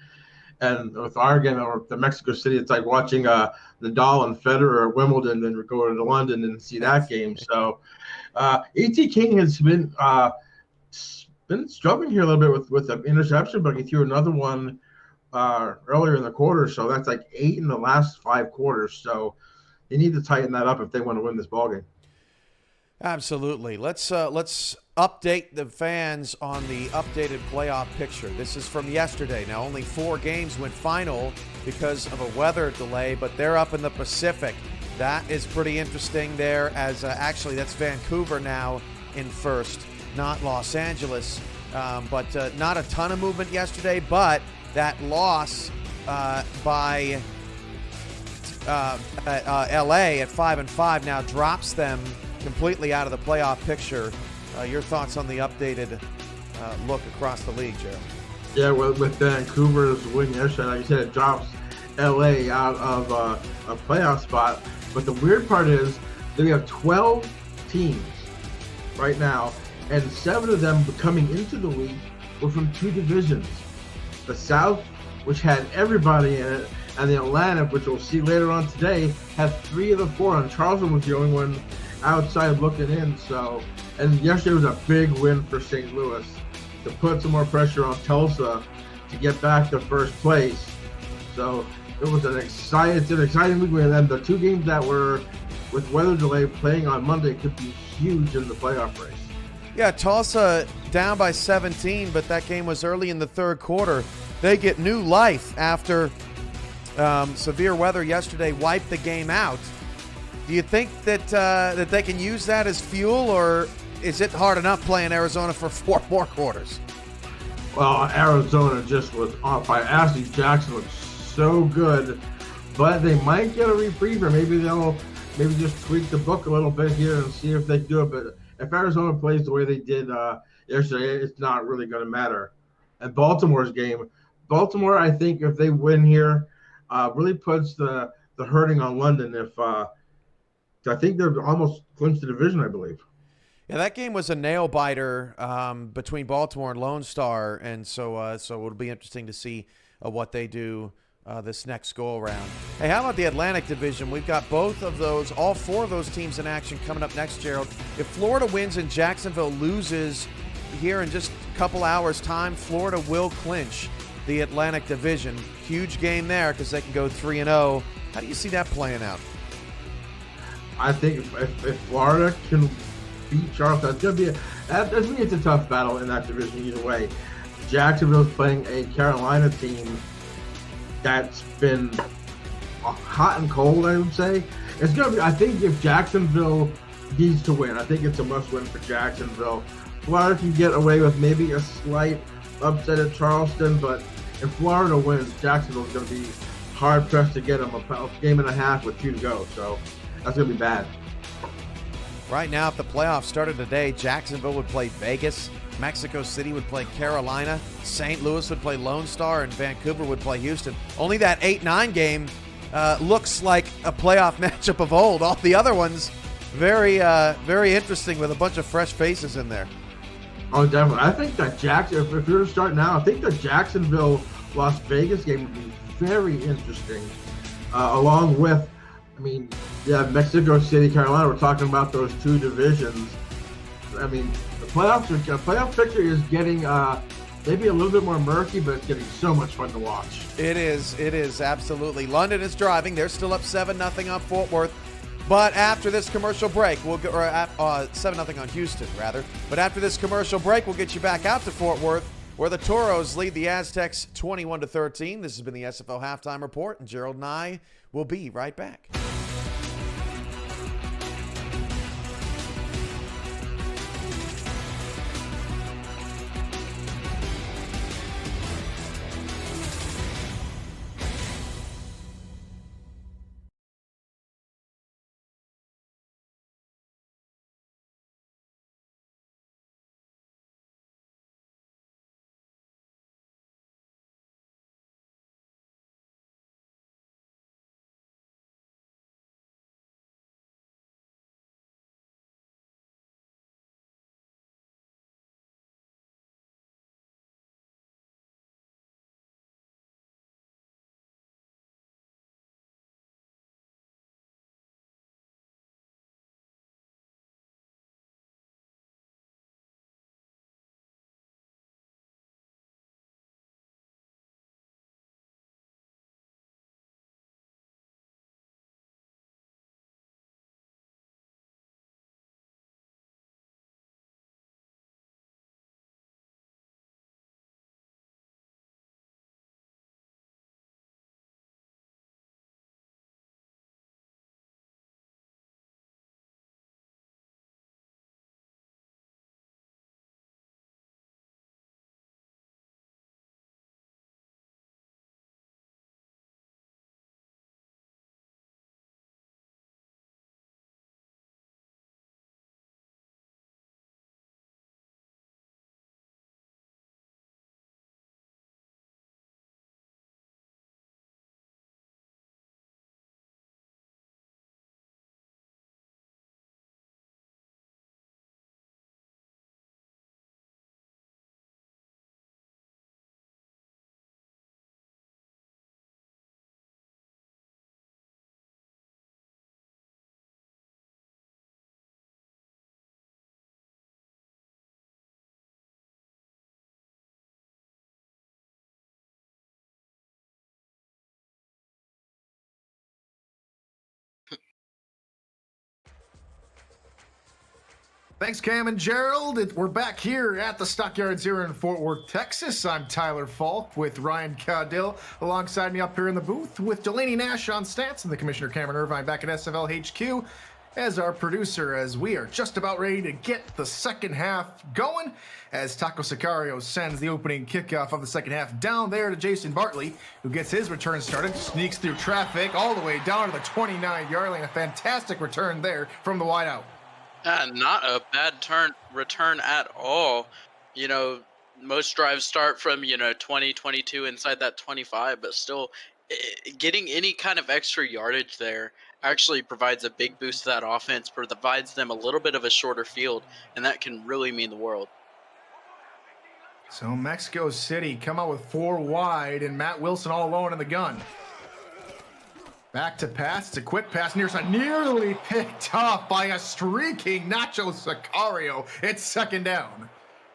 And with our game, or the Mexico City, it's like watching Nadal and Federer at Wimbledon, then go to London and see that game. So, A.T. King has been struggling here a little bit with the interception, but he threw another one earlier in the quarter. So that's like 8 in the last 5 quarters. So they need to tighten that up if they want to win this ballgame. Absolutely. Let's update the fans on the updated playoff picture. This is from yesterday. Now, only 4 games went final because of a weather delay, but they're up in the Pacific. That is pretty interesting there, as actually that's Vancouver now in first, not Los Angeles. But not a ton of movement yesterday, but that loss by LA at 5-5 now drops them completely out of the playoff picture. Your thoughts on the updated look across the league, Joe? Yeah, with Vancouver's win yesterday, like you said, it drops LA out of a playoff spot. But the weird part is that we have 12 teams right now, and 7 of them coming into the league were from 2 divisions. The South, which had everybody in it, and the Atlantic, which we'll see later on today, had 3 of the 4, and Charleston was the only one outside looking in. So, and yesterday was a big win for St. Louis to put some more pressure on Tulsa to get back to first place. So it was an exciting week. And then the 2 games that were with weather delay playing on Monday could be huge in the playoff race. Yeah, Tulsa down by 17, but that game was early in the 3rd quarter. They get new life after severe weather yesterday wiped the game out. Do you think that that they can use that as fuel, or is it hard enough playing Arizona for 4 more quarters? Well, Arizona just was off by Ashley Jackson looked so good, but they might get a reprieve, or maybe they'll just tweak the book a little bit here and see if they do it. But if Arizona plays the way they did yesterday, it's not really going to matter. And Baltimore's game, I think if they win here, really puts the hurting on London. If I think they're almost clinched the division, I believe. Yeah, that game was a nail biter between Baltimore and Lone Star, and so it'll be interesting to see what they do this next go around. Hey, how about the Atlantic Division? We've got both of those, all 4 of those teams in action coming up next, Gerald. If Florida wins and Jacksonville loses here in just a couple hours' time, Florida will clinch the Atlantic Division. Huge game there because they can go 3-0. How do you see that playing out? I think if Florida can beat Charleston, it's going to be it's a tough battle in that division either way. Jacksonville's playing a Carolina team that's been hot and cold, I would say. It's going to be, I think if Jacksonville needs to win, I think it's a must-win for Jacksonville. Florida can get away with maybe a slight upset at Charleston, but if Florida wins, Jacksonville's going to be hard-pressed to get them a game and a half with 2 to go. So that's going to be bad. Right now, if the playoffs started today, Jacksonville would play Vegas, Mexico City would play Carolina, St. Louis would play Lone Star, and Vancouver would play Houston. Only that 8-9 game looks like a playoff matchup of old. All the other ones, very interesting with a bunch of fresh faces in there. Oh, definitely. I think that if you're to start now, I think the Jacksonville-Las Vegas game would be very interesting, along with, Mexico City, Carolina. We're talking about those 2 divisions. I mean, the playoff picture is getting maybe a little bit more murky, but it's getting so much fun to watch. It is absolutely. London is driving. They're still up 7-0 on Fort Worth. But after this commercial break, we'll get 7-0 on Houston, rather. But after this commercial break, we'll get you back out to Fort Worth, where the Toros lead the Aztecs 21-13. This has been the SFL Halftime Report, and Gerald and I will be right back. Thanks, Cam and Gerald. We're back here at the Stockyards here in Fort Worth, Texas. I'm Tyler Falk with Ryan Caudill alongside me up here in the booth with Delaney Nash on stats and the Commissioner Cameron Irvine back at SFL HQ as our producer, as we are just about ready to get the second half going as Taco Sicario sends the opening kickoff of the second half down there to Jason Bartley, who gets his return started, sneaks through traffic all the way down to the 29-yard line. A fantastic return there from the wideout. Not a bad return at all. You know, most drives start from, 20, 22 inside that 25, but still getting any kind of extra yardage there actually provides a big boost to that offense, provides them a little bit of a shorter field, and that can really mean the world. So Mexico City come out with 4 wide and Matt Wilson all alone in the gun. Back to pass. It's a quick pass near side. Nearly picked off by a streaking Nacho Sicario. It's second down.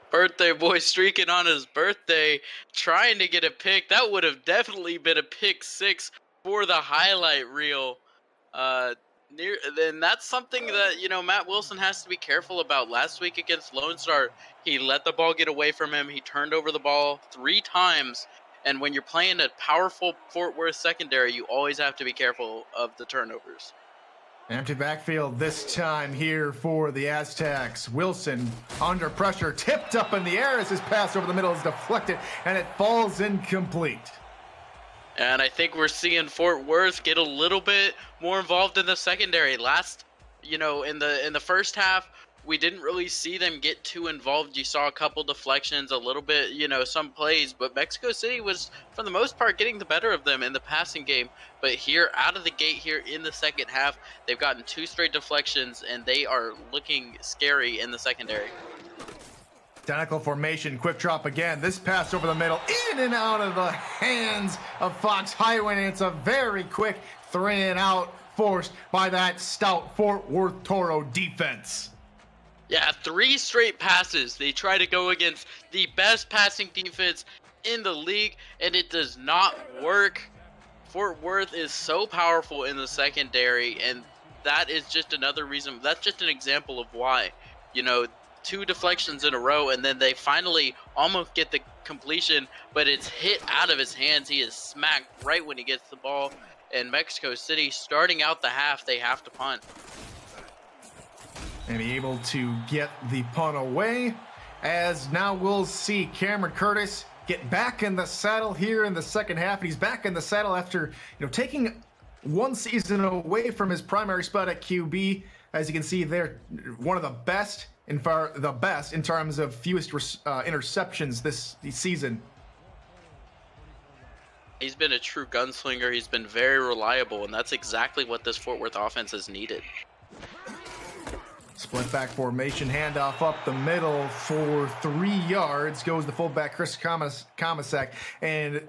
Birthday boy streaking on his birthday, trying to get a pick. That would have definitely been a pick 6 for the highlight reel. Then that's something that, Matt Wilson has to be careful about. Last week against Lone Star, he let the ball get away from him. He turned over the ball 3 times. And when you're playing a powerful Fort Worth secondary, you always have to be careful of the turnovers. Empty backfield this time here for the Aztecs. Wilson under pressure, tipped up in the air as his pass over the middle is deflected, and it falls incomplete. And I think we're seeing Fort Worth get a little bit more involved in the secondary. In the first half, we didn't really see them get too involved. You saw a couple deflections, a little bit, some plays, but Mexico City was, for the most part, getting the better of them in the passing game. But here, out of the gate here in the second half, they've gotten 2 straight deflections, and they are looking scary in the secondary. Identical formation, quick drop again. This pass over the middle, in and out of the hands of Fox Highway, and it's a very quick 3-and-out forced by that stout Fort Worth Toro defense. Yeah, 3 straight passes. They try to go against the best passing defense in the league, and it does not work. Fort Worth is so powerful in the secondary, and that is just another reason. That's just an example of why. You know, 2 deflections in a row, and then they finally almost get the completion, but it's hit out of his hands. He is smacked right when he gets the ball. And Mexico City, starting out the half, they have to punt. And be able to get the punt away, as now we'll see Cameron Curtis get back in the saddle here in the second half. And he's back in the saddle after taking one season away from his primary spot at QB. As you can see, they're one of the best in terms of fewest interceptions this season. He's been a true gunslinger. He's been very reliable, and that's exactly what this Fort Worth offense has needed. Split back formation, handoff up the middle for 3 yards. Goes the fullback Chris Komisak, and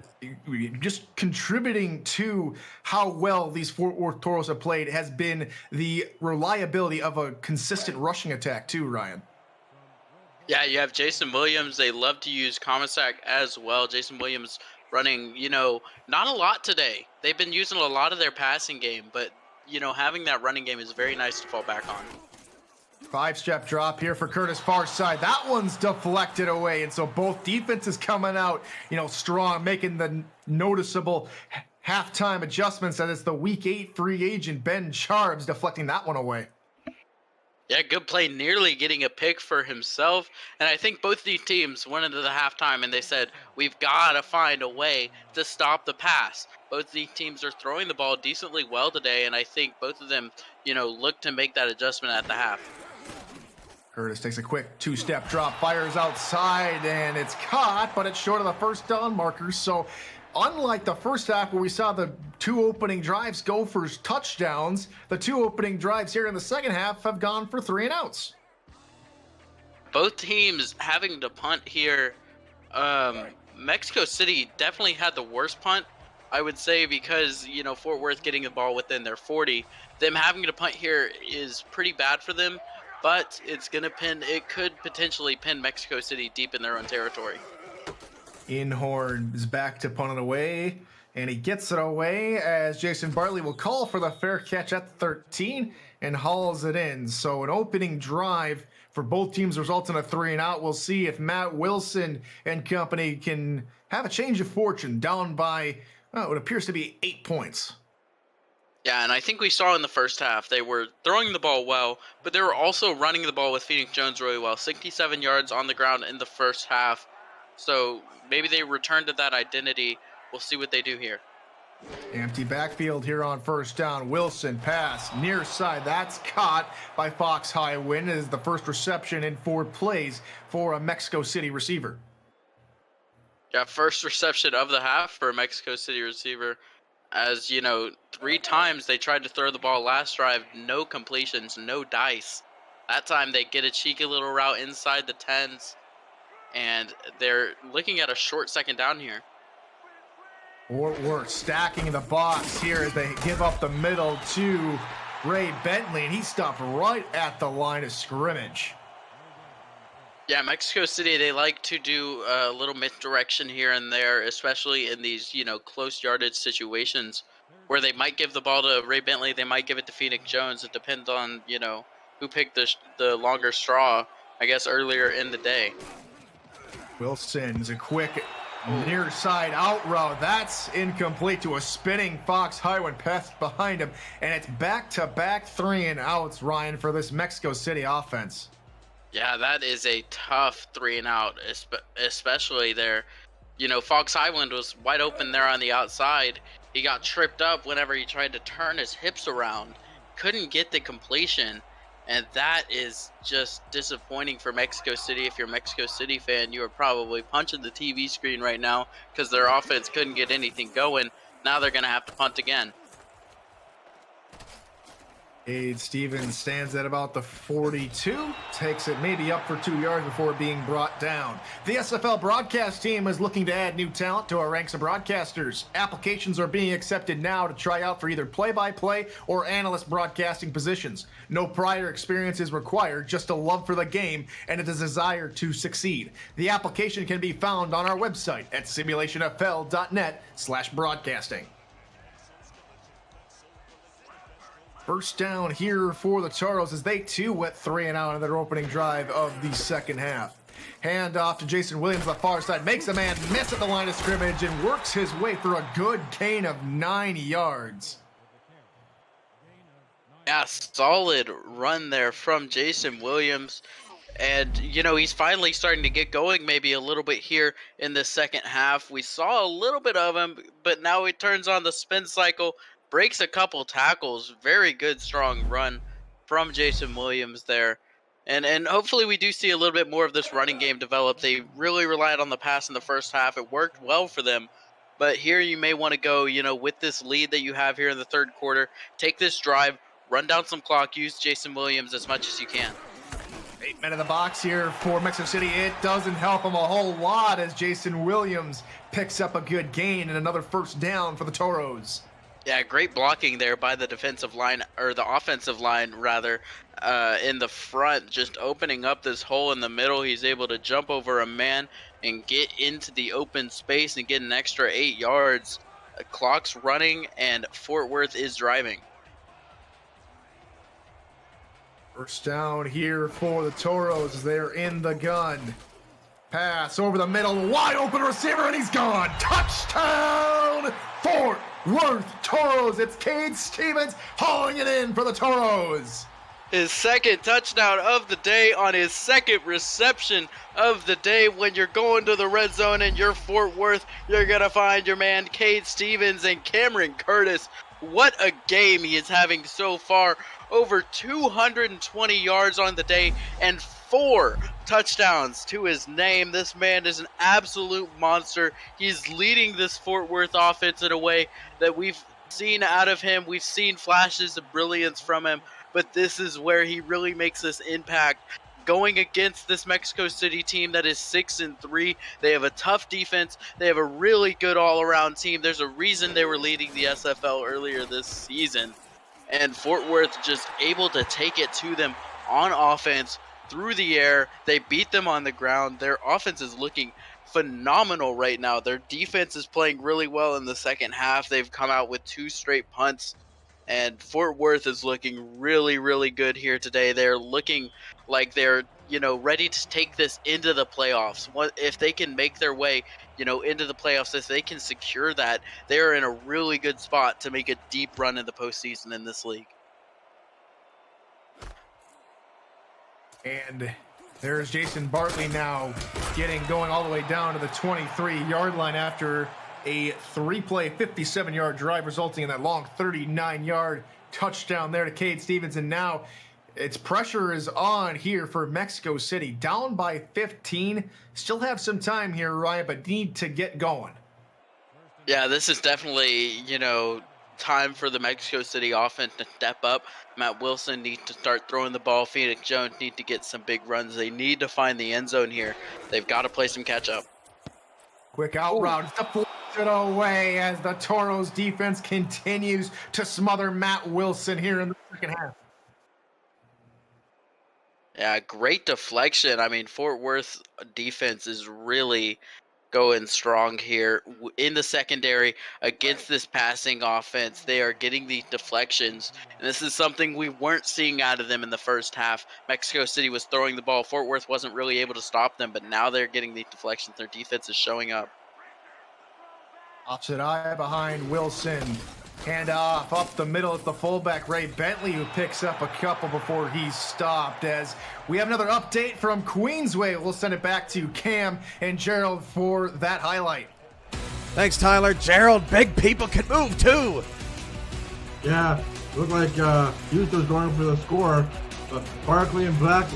just contributing to how well these Fort Worth Toros have played has been the reliability of a consistent rushing attack too, Ryan. Yeah, you have Jason Williams. They love to use Komisak as well. Jason Williams running, not a lot today. They've been using a lot of their passing game, but, having that running game is very nice to fall back on. 5-step drop here for Curtis far side. That one's deflected away, and so both defenses coming out, strong, making the noticeable halftime adjustments. That it's the Week 8 free agent Ben Charbs deflecting that one away. Yeah, good play, nearly getting a pick for himself. And I think both these teams went into the halftime and they said, we've got to find a way to stop the pass. Both these teams are throwing the ball decently well today, and I think both of them, look to make that adjustment at the half. Curtis takes a quick 2-step drop, fires outside, and it's caught, but it's short of the first down marker. So unlike the first half where we saw the 2 opening drives go for touchdowns, the 2 opening drives here in the second half have gone for 3 and outs. Both teams having to punt here. Mexico City definitely had the worst punt, I would say, because, Fort Worth getting the ball within their 40. Them having to punt here is pretty bad for them, but it could potentially pin Mexico City deep in their own territory. Inhorn is back to punt it away, and he gets it away as Jason Bartley will call for the fair catch at 13 and hauls it in. So an opening drive for both teams results in a 3 and out. We'll see if Matt Wilson and company can have a change of fortune, down by what appears to be 8 points. Yeah, and I think we saw in the first half they were throwing the ball well, but they were also running the ball with Phoenix Jones really well. 67 yards on the ground in the first half. So maybe they return to that identity. We'll see what they do here. Empty backfield here on first down. Wilson pass near side. That's caught by Fox Highwind. It is the first reception in 4 plays for a Mexico City receiver. Yeah, first reception of the half for a Mexico City receiver. As 3 times they tried to throw the ball last drive. No completions, no dice. That time they get a cheeky little route inside the 10s. And they're looking at a short second down here. Fort Worth stacking the box here as they give up the middle to Ray Bentley, and he stopped right at the line of scrimmage. Yeah, Mexico City, they like to do a little misdirection here and there, especially in these, close yardage situations where they might give the ball to Ray Bentley, they might give it to Phoenix Jones. It depends on, who picked the longer straw, I guess, earlier in the day. Wilson's a quick near side out route. That's incomplete to a spinning Fox Highwind pass behind him. And it's back-to-back 3 and outs, Ryan, for this Mexico City offense. Yeah, that is a tough 3 and out, especially there. Fox Highwind was wide open there on the outside. He got tripped up whenever he tried to turn his hips around. Couldn't get the completion. And that is just disappointing for Mexico City. If you're a Mexico City fan, you are probably punching the TV screen right now because their offense couldn't get anything going. Now they're going to have to punt again. Cade Stevens stands at about the 42, takes it maybe up for 2 yards before being brought down. The SFL broadcast team is looking to add new talent to our ranks of broadcasters. Applications are being accepted now to try out for either play-by-play or analyst broadcasting positions. No prior experience is required, just a love for the game and a desire to succeed. The application can be found on our website at simulationfl.net/broadcasting. First down here for the Charles as they too went 3 and out on their opening drive of the second half. Hand off to Jason Williams on the far side, makes a man miss at the line of scrimmage and works his way for a good gain of 9 yards. Yeah, solid run there from Jason Williams. And, you know, he's finally starting to get going maybe a little bit here in the second half. We saw a little bit of him, but now he turns on the spin cycle, breaks a couple tackles. Very good, strong run from Jason Williams there. And hopefully we do see a little bit more of this running game develop. They really relied on the pass in the first half. It worked well for them. But here you may want to go, you know, with this lead that you have here in the third quarter, take this drive, run down some clock, use Jason Williams as much as you can. 8 men in the box here for Mexico City. It doesn't help him a whole lot as Jason Williams picks up a good gain and another first down for the Toros. Yeah, great blocking there by the defensive line, or the offensive line rather, in the front, just opening up this hole in the middle. He's able to jump over a man and get into the open space and get an extra 8 yards. The clock's running and Fort Worth is driving. First down here for the Toros. They're in the gun. Pass over the middle, wide open receiver, and he's gone. Touchdown, Fort Worth Toros. It's Cade Stevens hauling it in for the Toros. His second touchdown of the day on his second reception of the day. When you're going to the red zone and you're Fort Worth, you're going to find your man Cade Stevens and Cameron Curtis. What a game he is having so far. Over 220 yards on the day and 4 touchdowns to his name. This man is an absolute monster. He's leading this Fort Worth offense in a way that we've seen out of him. We've seen flashes of brilliance from him, but this is where he really makes this impact. Going against this Mexico City team that is 6-3. They have a tough defense. They have a really good all-around team. There's a reason they were leading the SFL earlier this season. And Fort Worth just able to take it to them on offense through the air. They beat them on the ground. Their offense is looking phenomenal right now. Their defense is playing really well in the second half. They've come out with 2 straight punts. And Fort Worth is looking really, really good here today. They're looking like they're, you know, ready to take this into the playoffs. If they can make their way, you know, into the playoffs, if they can secure that, they're in a really good spot to make a deep run in the postseason in this league. And there's Jason Bartley now going all the way down to the 23-yard line after a 3-play, 57-yard drive, resulting in that long 39-yard touchdown there to Cade Stevens. And now its pressure is on here for Mexico City. Down by 15. Still have some time here, Ryan, but need to get going. Yeah, this is definitely, you know, time for the Mexico City offense to step up. Matt Wilson needs to start throwing the ball. Phoenix Jones need to get some big runs. They need to find the end zone here. They've got to play some catch up. Quick out route, deflected away as the Toros defense continues to smother Matt Wilson here in the second half. Yeah, great deflection. I mean, Fort Worth defense is really going strong here in the secondary against this passing offense. They are getting these deflections, and this is something we weren't seeing out of them in the first half. Mexico City was throwing the ball. Fort Worth wasn't really able to stop them, but now they're getting these deflections. Their defense is showing up. Opposite eye behind Wilson. Hand off up the middle at the fullback, Ray Bentley, who picks up a couple before he's stopped. As we have another update from Queensway, we'll send it back to Cam and Gerald for that highlight. Thanks, Tyler. Gerald, big people can move too. Yeah, looked like Houston was going for the score, but Barkley and Black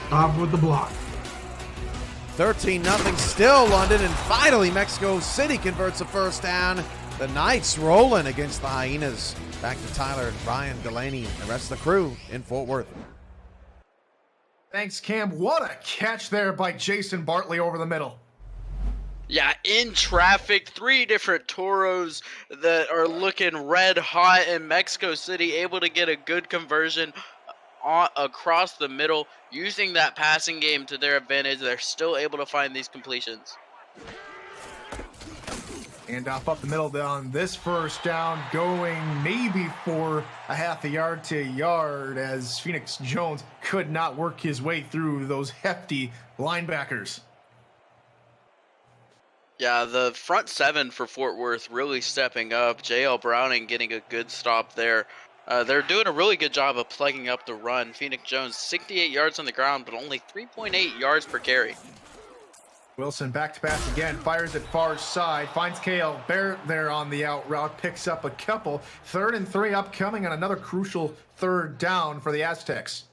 stopped with the block. 13-0 still London, and finally Mexico City converts a first down The Knights rolling against the Hyenas. Back to Tyler, Ryan, Delaney, and the rest of the crew in Fort Worth. Thanks, Cam. What a catch there by Jason Bartley over the middle. Yeah, in traffic, 3 different Toros that are looking red hot in Mexico City, able to get a good conversion across the middle, using that passing game to their advantage. They're still able to find these completions. And up the middle on this first down, going maybe for a half a yard to a yard, as Phoenix Jones could not work his way through those hefty linebackers. Yeah, the front 7 for Fort Worth really stepping up. JL Browning getting a good stop there. They're doing a really good job of plugging up the run. Phoenix Jones, 68 yards on the ground, but only 3.8 yards per carry. Wilson back to pass again, fires it far side, finds Kale Barrett there on the out route, picks up a couple. 3rd and 3 upcoming on another crucial 3rd down for the Aztecs.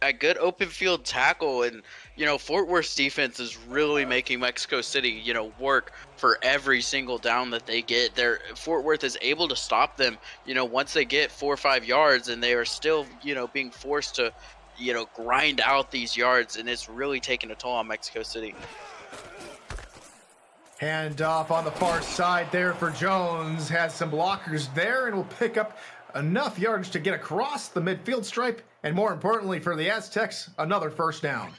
A good open field tackle, and Fort Worth's defense is really making Mexico City work for every single down that they get. Fort Worth is able to stop them once they get 4 or 5 yards, and they are still being forced to grind out these yards, and it's really taking a toll on Mexico City. Hand off on the far side there for Jones, has some blockers there and will pick up enough yardage to get across the midfield stripe, and more importantly for the Aztecs, another 1st down.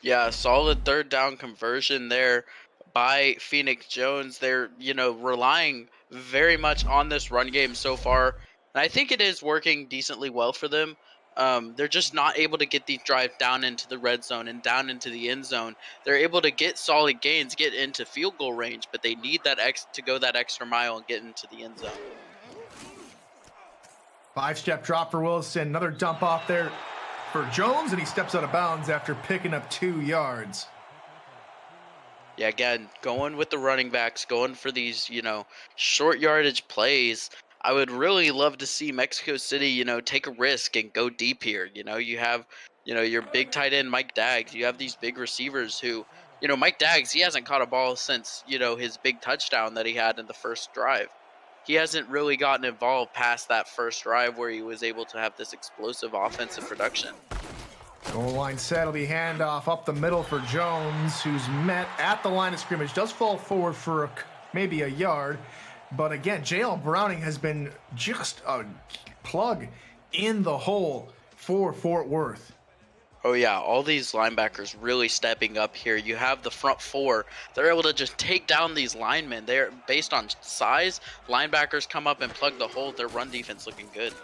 Yeah, solid 3rd down conversion there by Phoenix Jones. They're, relying very much on this run game so far, and I think it is working decently well for them. They're just not able to get these drives down into the red zone and down into the end zone. They're able to get solid gains, get into field goal range, but they need that to go that extra mile and get into the end zone. 5-step drop for Wilson, another dump off there for Jones, and he steps out of bounds after picking up 2 yards. Yeah, again, going with the running backs, going for these, short yardage plays. I would really love to see Mexico City, take a risk and go deep here. You have, your big tight end, Mike Daggs. You have these big receivers who, Mike Daggs, he hasn't caught a ball since, his big touchdown that he had in the first drive. He hasn't really gotten involved past that first drive where he was able to have this explosive offensive production. Goal line set will be handoff up the middle for Jones, who's met at the line of scrimmage. Does fall forward for maybe a yard. But again, JL Browning has been just a plug in the hole for Fort Worth. Oh yeah, all these linebackers really stepping up here. You have the front 4. They're able to just take down these linemen. They're based on size. Linebackers come up and plug the hole. Their run defense looking good.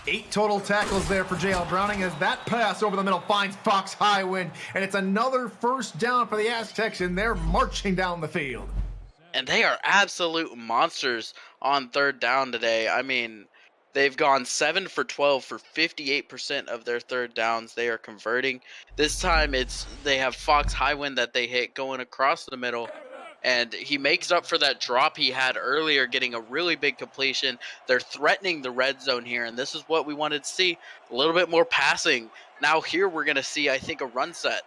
8 total tackles there for JL Browning as that pass over the middle finds Fox Highwind. And it's another 1st down for the Aztecs, and they're marching down the field. And they are absolute monsters on 3rd down today. I mean, they've gone 7 for 12 for 58% of their 3rd downs. They are converting. This time they have Fox Highwind that they hit going across the middle, and he makes up for that drop he had earlier, getting a really big completion. They're threatening the red zone here, and this is what we wanted to see, a little bit more passing. Now here we're going to see, I think, a run set.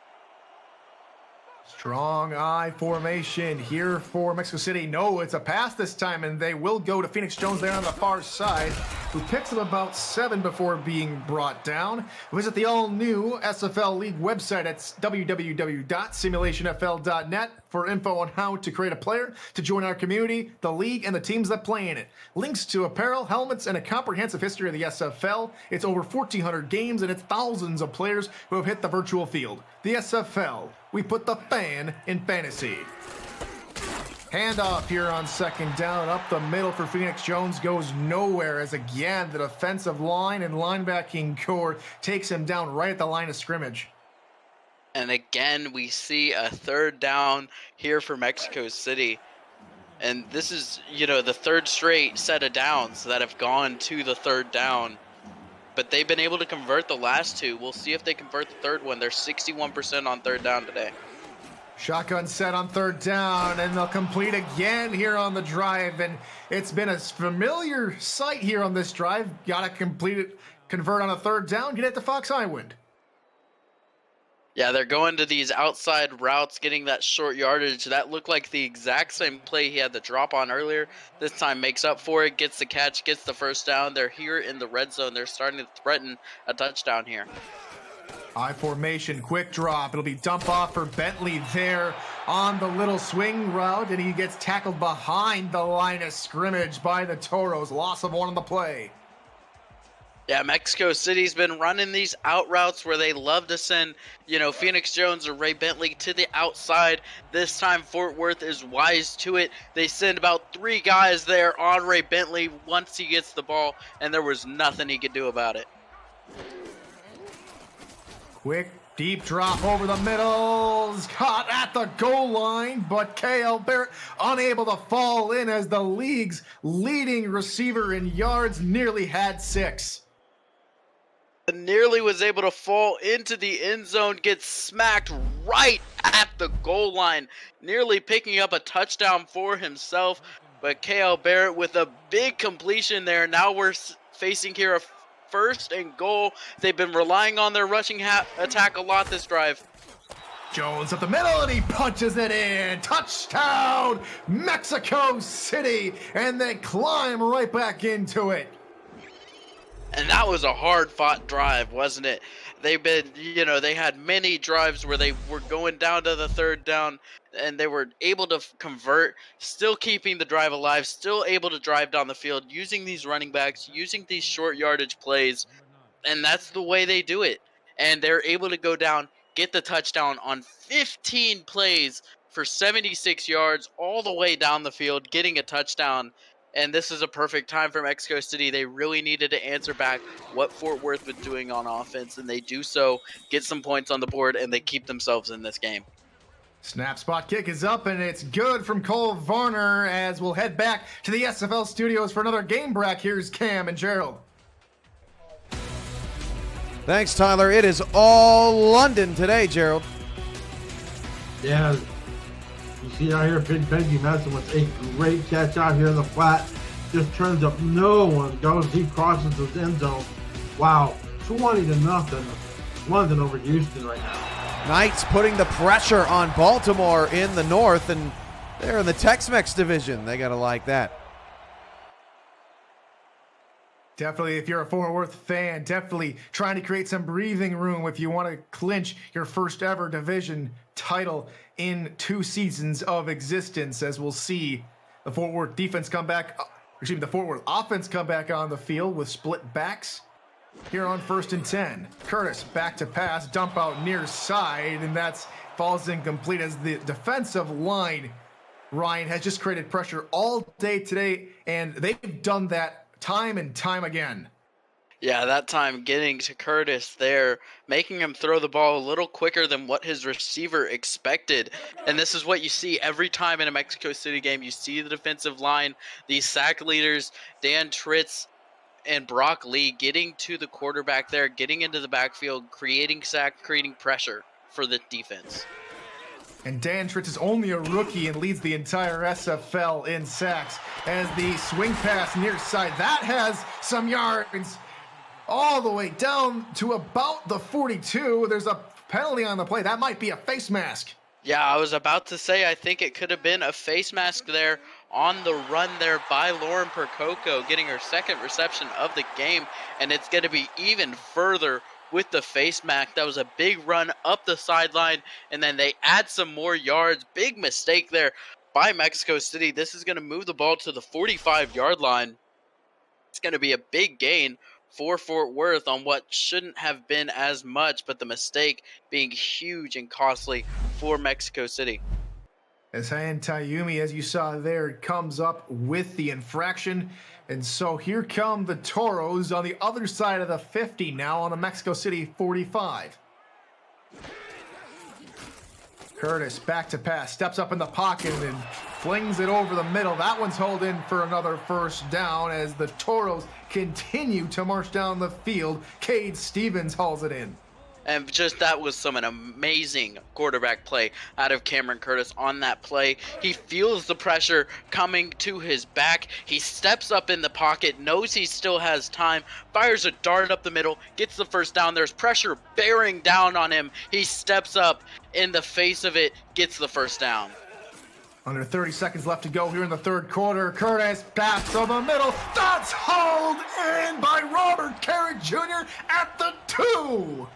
Strong I formation here for Mexico City. No, it's a pass this time, and they will go to Phoenix Jones there on the far side, who picks up about 7 before being brought down. Visit the all-new SFL League website at www.simulationfl.net for info on how to create a player to join our community, the league, and the teams that play in it. Links to apparel, helmets, and a comprehensive history of the SFL. It's over 1,400 games, and it's thousands of players who have hit the virtual field. The SFL. We put the fan in fantasy. Handoff here on 2nd down. Up the middle for Phoenix Jones goes nowhere, as again the defensive line and linebacking core takes him down right at the line of scrimmage. And again, we see a 3rd down here for Mexico City. And this is, the 3rd straight set of downs that have gone to the 3rd down. But they've been able to convert the last 2. We'll see if they convert the 3rd one. They're 61% on 3rd down today. Shotgun set on 3rd down, and they'll complete again here on the drive. And it's been a familiar sight here on this drive. Got to complete it, convert on a 3rd down, get it to Fox Highwind. Yeah, they're going to these outside routes, getting that short yardage. That looked like the exact same play he had the drop on earlier. This time makes up for it, gets the catch, gets the first down. They're here in the red zone. They're starting to threaten a touchdown here. I formation, quick drop. It'll be dump off for Bentley there on the little swing route, and he gets tackled behind the line of scrimmage by the Toros. Loss of 1 on the play. Yeah, Mexico City's been running these out routes where they love to send, Phoenix Jones or Ray Bentley to the outside. This time, Fort Worth is wise to it. They send about 3 guys there on Ray Bentley once he gets the ball, and there was nothing he could do about it. Quick, deep drop over the middle. Caught at the goal line, but K.L. Barrett unable to fall in as the league's leading receiver in yards nearly had 6. Nearly was able to fall into the end zone, gets smacked right at the goal line, nearly picking up a touchdown for himself. But K.L. Barrett with a big completion there. Now we're facing here a 1st and goal. They've been relying on their rushing attack a lot this drive. Jones up the middle, and he punches it in. Touchdown, Mexico City, and they climb right back into it. And that was a hard-fought drive, wasn't it? They've been, they had many drives where they were going down to the 3rd down, and they were able to convert, still keeping the drive alive, still able to drive down the field, using these running backs, using these short yardage plays, and that's the way they do it. And they're able to go down, get the touchdown on 15 plays for 76 yards all the way down the field, getting a touchdown. And this is a perfect time for Mexico City. They really needed to answer back what Fort Worth was doing on offense, and they do so, get some points on the board, and they keep themselves in this game. Snap spot kick is up, and it's good from Cole Varner as we'll head back to the SFL studios for another game break. Here's Cam and Gerald. Thanks, Tyler. It is all London today, Gerald. Yeah, you see out here, Big Benji Madison with a great catch out here in the flat. Just turns up no one, goes deep, crosses his end zone. Wow, 20-0. London over Houston right now. Knights putting the pressure on Baltimore in the north, and they're in the Tex-Mex division. They got to like that. Definitely, if you're a Fort Worth fan, definitely trying to create some breathing room if you want to clinch your first ever division title in 2 seasons of existence, as we'll see the Fort Worth defense come back, the Fort Worth offense come back on the field with split backs. Here on 1st and 10, Curtis back to pass, dump out near side, and that's falls incomplete as the defensive line, Ryan, has just created pressure all day today, and they've done that time and time again. Yeah, that time getting to Curtis there, making him throw the ball a little quicker than what his receiver expected. And this is what you see every time in a Mexico City game. You see the defensive line, these sack leaders, Dan Tritz and Brock Lee getting to the quarterback there, getting into the backfield, creating sack, creating pressure for the defense. And Dan Tritz is only a rookie and leads the entire SFL in sacks as the swing pass near side. That has some yards all the way down to about the 42. There's a penalty on the play. That might be a face mask. Yeah, I was about to say, I think it could have been a face mask there on the run there by Lauren Percoco, getting her 2nd reception of the game. And it's going to be even further with the face mask. That was a big run up the sideline, and then they add some more yards. Big mistake there by Mexico City. This is going to move the ball to the 45-yard line. It's going to be a big gain for Fort Worth on what shouldn't have been as much, but the mistake being huge and costly for Mexico City. As Hayan Tayumi, as you saw there, comes up with the infraction. And so here come the Toros on the other side of the 50 now on the Mexico City 45. Curtis back to pass, steps up in the pocket and flings it over the middle. That one's held in for another 1st down as the Toros continue to march down the field. Cade Stevens hauls it in. And just that was an amazing quarterback play out of Cameron Curtis on that play. He feels the pressure coming to his back. He steps up in the pocket, knows he still has time, fires a dart up the middle, gets the first down. There's pressure bearing down on him. He steps up in the face of it, gets the first down. Under 30 seconds left to go here in the third quarter. Curtis pass to the middle. That's hauled in by Robert Carrot Jr. at the 2.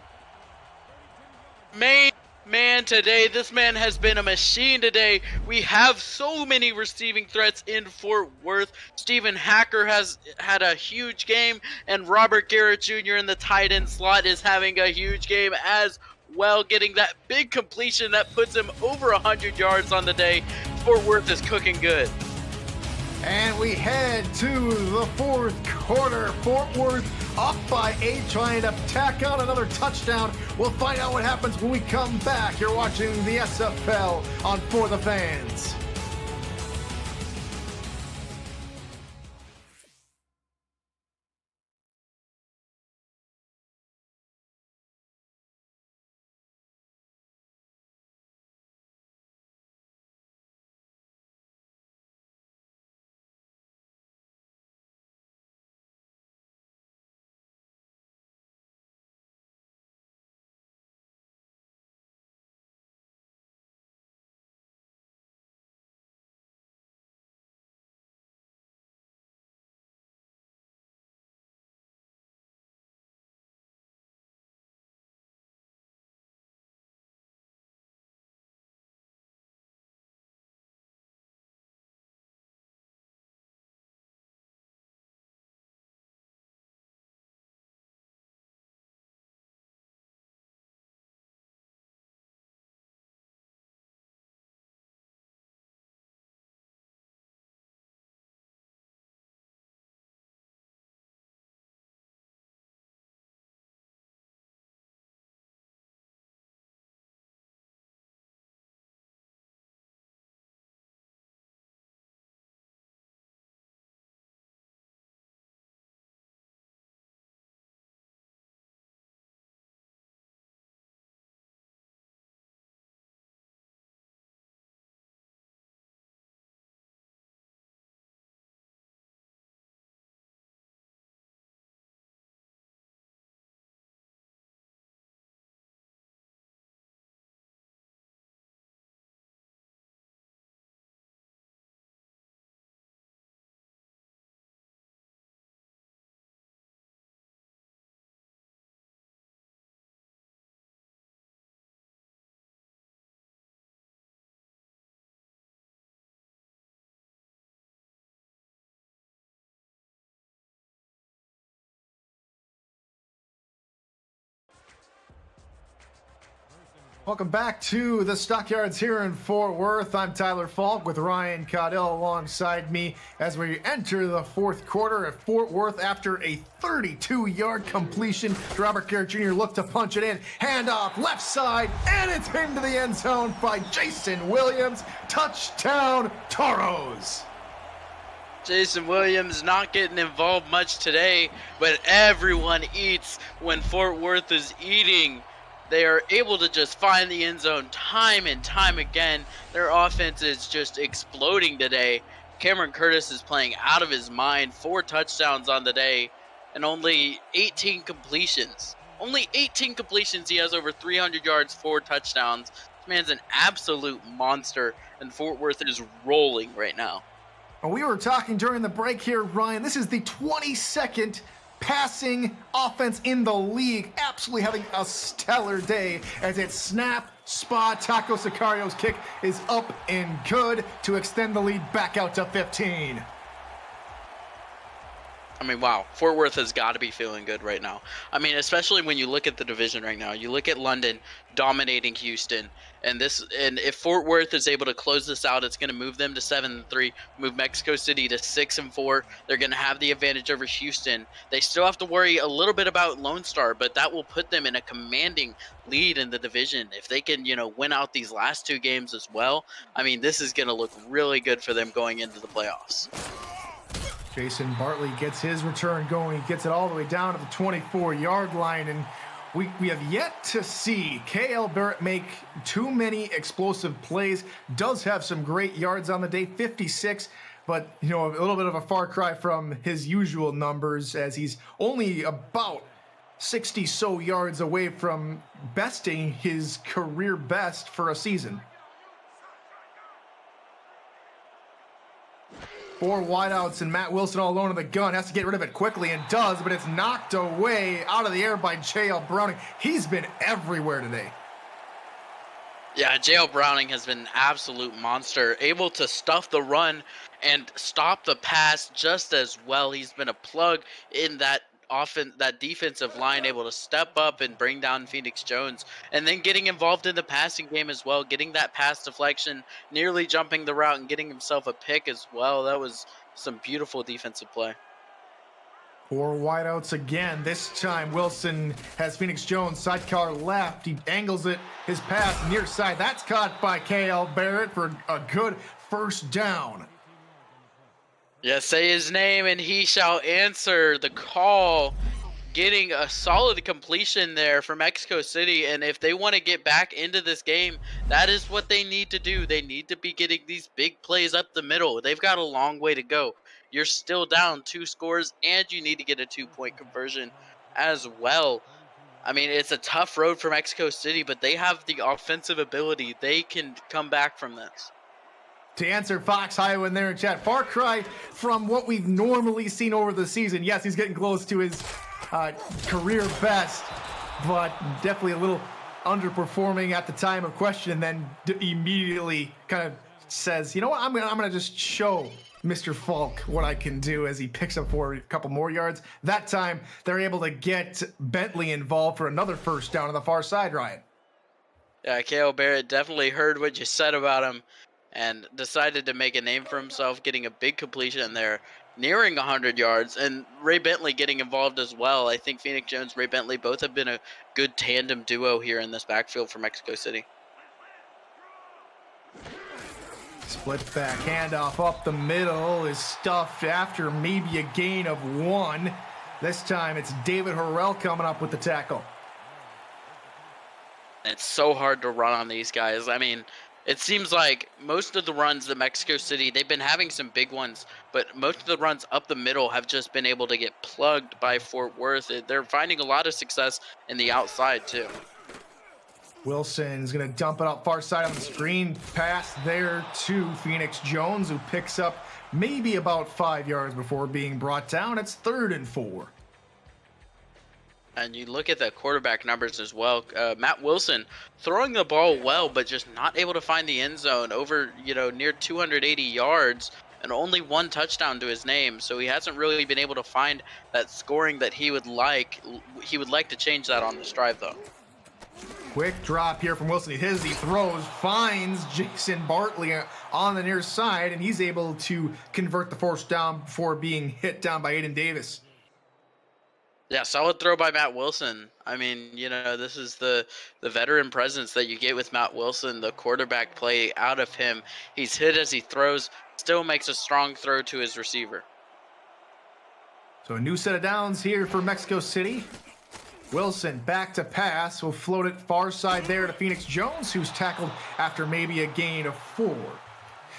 Man, today, this man has been a machine today. We have so many receiving threats in Fort Worth. Stephen Hacker has had a huge game, and Robert Garrett Jr. in the tight end slot is having a huge game as well, getting that big completion that puts him over 100 yards on the day. Fort Worth is cooking good. And we head to the fourth quarter. Fort Worth up by 8, trying to tack on another touchdown. We'll find out what happens when we come back. You're watching the SFL on For the Fans. Welcome back to the Stockyards here in Fort Worth. I'm Tyler Falk with Ryan Caudell alongside me as we enter the fourth quarter at Fort Worth after a 32-yard completion. Robert Garrett Jr. looked to punch it in. Handoff left side, and it's into the end zone by Jason Williams. Touchdown, Toros. Jason Williams not getting involved much today, but everyone eats when Fort Worth is eating. They are able to just find the end zone time and time again. Their offense is just exploding today. Cameron Curtis is playing out of his mind. 4 touchdowns on the day and only 18 completions. Only 18 completions. He has over 300 yards, 4 touchdowns. This man's an absolute monster, and Fort Worth is rolling right now. We were talking during the break here, Ryan. This is the 22nd passing offense in the league, absolutely having a stellar day as it's snap, spot. Taco Sicario's kick is up and good to extend the lead back out to 15. I mean, wow, Fort Worth has got to be feeling good right now. I mean, especially when you look at the division right now. You look at London dominating Houston, and if Fort Worth is able to close this out, it's going to move them to 7-3, move Mexico City to 6-4. They're going to have the advantage over Houston. They still have to worry a little bit about Lone Star, but that will put them in a commanding lead in the division. If they can, win out these last 2 games as well, I mean, this is going to look really good for them going into the playoffs. Jason Bartley gets his return going. He gets it all the way down to the 24-yard line. And we have yet to see KL Barrett make too many explosive plays. Does have some great yards on the day, 56, but a little bit of a far cry from his usual numbers, as he's only about 60 so yards away from besting his career best for a season. 4 wideouts and Matt Wilson all alone in the gun. Has to get rid of it quickly and does, but it's knocked away out of the air by J.L. Browning. He's been everywhere today. Yeah, J.L. Browning has been an absolute monster, able to stuff the run and stop the pass just as well. He's been a plug in that defensive line, able to step up and bring down Phoenix Jones, and then getting involved in the passing game as well, getting that pass deflection, nearly jumping the route and getting himself a pick as well. That was some beautiful defensive play. 4 wideouts again. This time Wilson has Phoenix Jones sidecar left. He angles it, his pass near side. That's caught by KL Barrett for a good first down. Yeah, say his name and he shall answer the call. Getting a solid completion there for Mexico City, and if they want to get back into this game, that is what they need to do. They need to be getting these big plays up the middle. They've got a long way to go. You're still down 2 scores, and you need to get a 2-point conversion as well. I mean, it's a tough road for Mexico City, but they have the offensive ability. They can come back from this. To answer Fox Highwind there in chat, far cry from what we've normally seen over the season. Yes, he's getting close to his career best, but definitely a little underperforming at the time of question, and then immediately kind of says, you know what, I'm gonna just show Mr. Falk what I can do, as he picks up for a couple more yards. That time, they're able to get Bentley involved for another first down on the far side, Ryan. Yeah, KL Barrett definitely heard what you said about him and decided to make a name for himself, getting a big completion there, nearing 100 yards, and Ray Bentley getting involved as well. I think Phoenix Jones, Ray Bentley, both have been a good tandem duo here in this backfield for Mexico City. Split back handoff up the middle is stuffed after maybe a gain of 1. This time it's David Harrell coming up with the tackle. It's so hard to run on these guys. I mean, it seems like most of the runs that Mexico City, they've been having some big ones, but most of the runs up the middle have just been able to get plugged by Fort Worth. They're finding a lot of success in the outside too. Wilson's going to dump it out far side on the screen. Pass there to Phoenix Jones, who picks up maybe about 5 yards before being brought down. It's 3rd and 4. And you look at the quarterback numbers as well. Matt Wilson throwing the ball well, but just not able to find the end zone over, near 280 yards and only 1 touchdown to his name. So he hasn't really been able to find that scoring that he would like. He would like to change that on this drive, though. Quick drop here from Wilson. He throws, finds Jason Bartley on the near side, and he's able to convert the first down before being hit down by Aiden Davis. Yeah, solid throw by Matt Wilson. I mean, this is the veteran presence that you get with Matt Wilson, the quarterback play out of him. He's hit as he throws, still makes a strong throw to his receiver. So a new set of downs here for Mexico City. Wilson back to pass, will float it far side there to Phoenix Jones, who's tackled after maybe a gain of 4.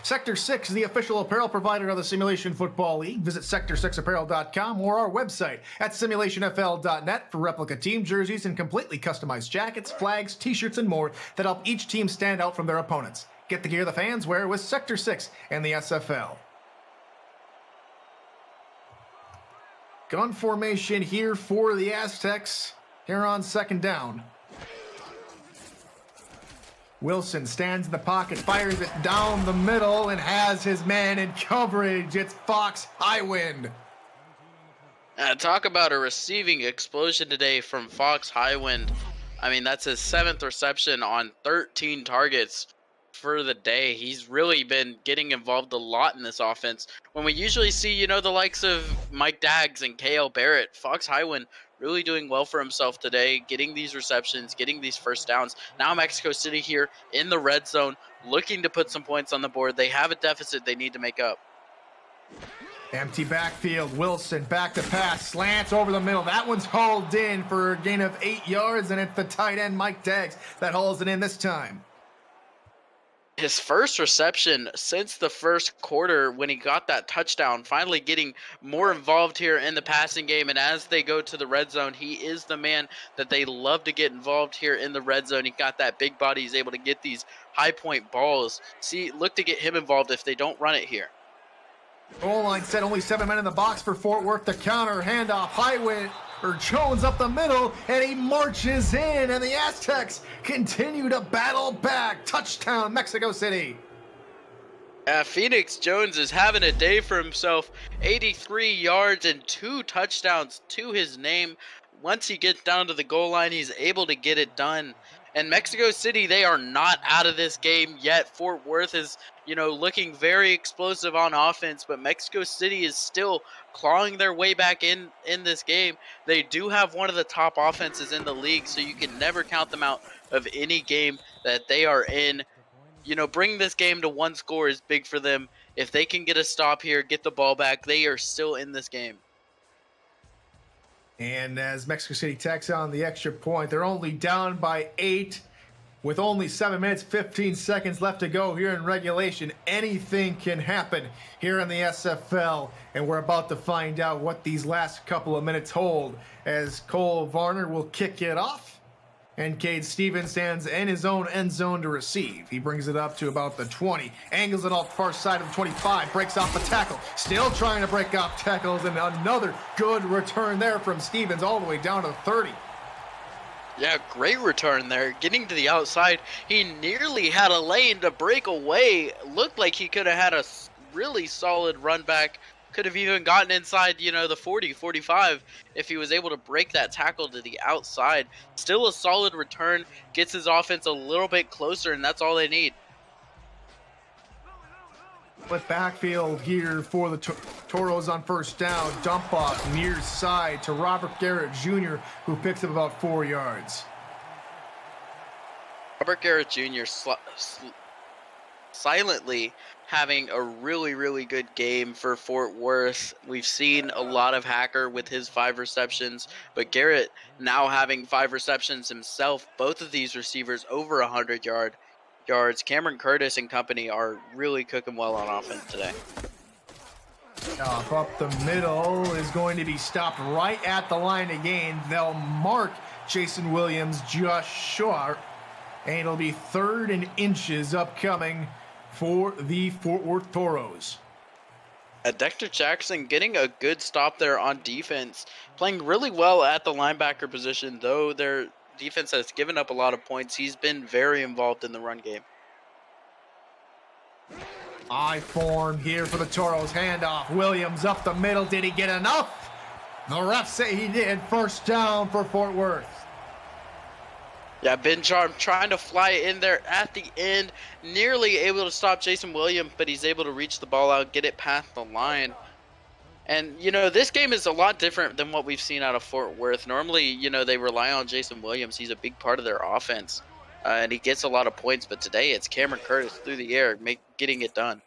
Sector 6 is the official apparel provider of the Simulation Football League. Visit sector6apparel.com or our website at simulationfl.net for replica team jerseys and completely customized jackets, flags, t-shirts, and more that help each team stand out from their opponents. Get the gear the fans wear with Sector 6 and the SFL. Gun formation here for the Aztecs here on 2nd down. Wilson stands in the pocket, fires it down the middle, and has his man in coverage. It's Fox Highwind. Talk about a receiving explosion today from Fox Highwind. I mean, that's his 7th reception on 13 targets for the day. He's really been getting involved a lot in this offense. When we usually see, the likes of Mike Daggs and KL Barrett, Fox Highwind really doing well for himself today, getting these receptions, getting these first downs. Now Mexico City here in the red zone, looking to put some points on the board. They have a deficit they need to make up. Empty backfield. Wilson back to pass. Slants over the middle. That one's hauled in for a gain of 8 yards, and it's the tight end, Mike Daggs, that hauls it in this time. His first reception since the first quarter when he got that touchdown, finally getting more involved here in the passing game. And as they go to the red zone, he is the man that they love to get involved here in the red zone. He got that big body. He's able to get these high point balls. See, look to get him involved if they don't run it here. Goal line set, only 7 men in the box for Fort Worth. The counter, handoff, Highway, or Jones up the middle, and he marches in, and the Aztecs continue to battle back. Touchdown, Mexico City. Phoenix Jones is having a day for himself. 83 yards and 2 touchdowns to his name. Once he gets down to the goal line, he's able to get it done. And Mexico City, they are not out of this game yet. Fort Worth is, looking very explosive on offense, but Mexico City is still clawing their way back in this game. They do have one of the top offenses in the league, so you can never count them out of any game that they are in. Bringing this game to 1 score is big for them. If they can get a stop here, get the ball back, they are still in this game. And as Mexico City tacks on the extra point, they're only down by 8 with only 7 minutes, 15 seconds left to go here in regulation. Anything can happen here in the SFL, and we're about to find out what these last couple of minutes hold as Cole Varner will kick it off. And Cade Stevens stands in his own end zone to receive. He brings it up to about the 20, angles it off the far side of the 25, breaks off a tackle, still trying to break off tackles, and another good return there from Stevens all the way down to the 30. Yeah, great return there. Getting to the outside, he nearly had a lane to break away. Looked like he could have had a really solid run back. Could have even gotten inside, the 40, 45 if he was able to break that tackle to the outside. Still a solid return, gets his offense a little bit closer, and that's all they need. But backfield here for the Toros on first down. Dump off near side to Robert Garrett Jr., who picks up about 4 yards. Robert Garrett Jr. silently having a really, really good game for Fort Worth. We've seen a lot of Hacker with his 5 receptions, but Garrett now having 5 receptions himself. Both of these receivers over 100 yards. Cameron Curtis and company are really cooking well on offense today. Up the middle is going to be stopped right at the line again. They'll mark Jason Williams just short, and it'll be 3rd and inches upcoming for the Fort Worth Toros. Dexter Jackson getting a good stop there on defense, playing really well at the linebacker position, though their defense has given up a lot of points. He's been very involved in the run game. I form here for the Toros. Handoff. Williams up the middle. Did he get enough? The refs say he did. First down for Fort Worth. Yeah, Ben Charm trying to fly in there at the end, nearly able to stop Jason Williams, but he's able to reach the ball out, get it past the line. And, this game is a lot different than what we've seen out of Fort Worth. Normally, they rely on Jason Williams. He's a big part of their offense, and he gets a lot of points. But today it's Cameron Curtis through the air, getting it done.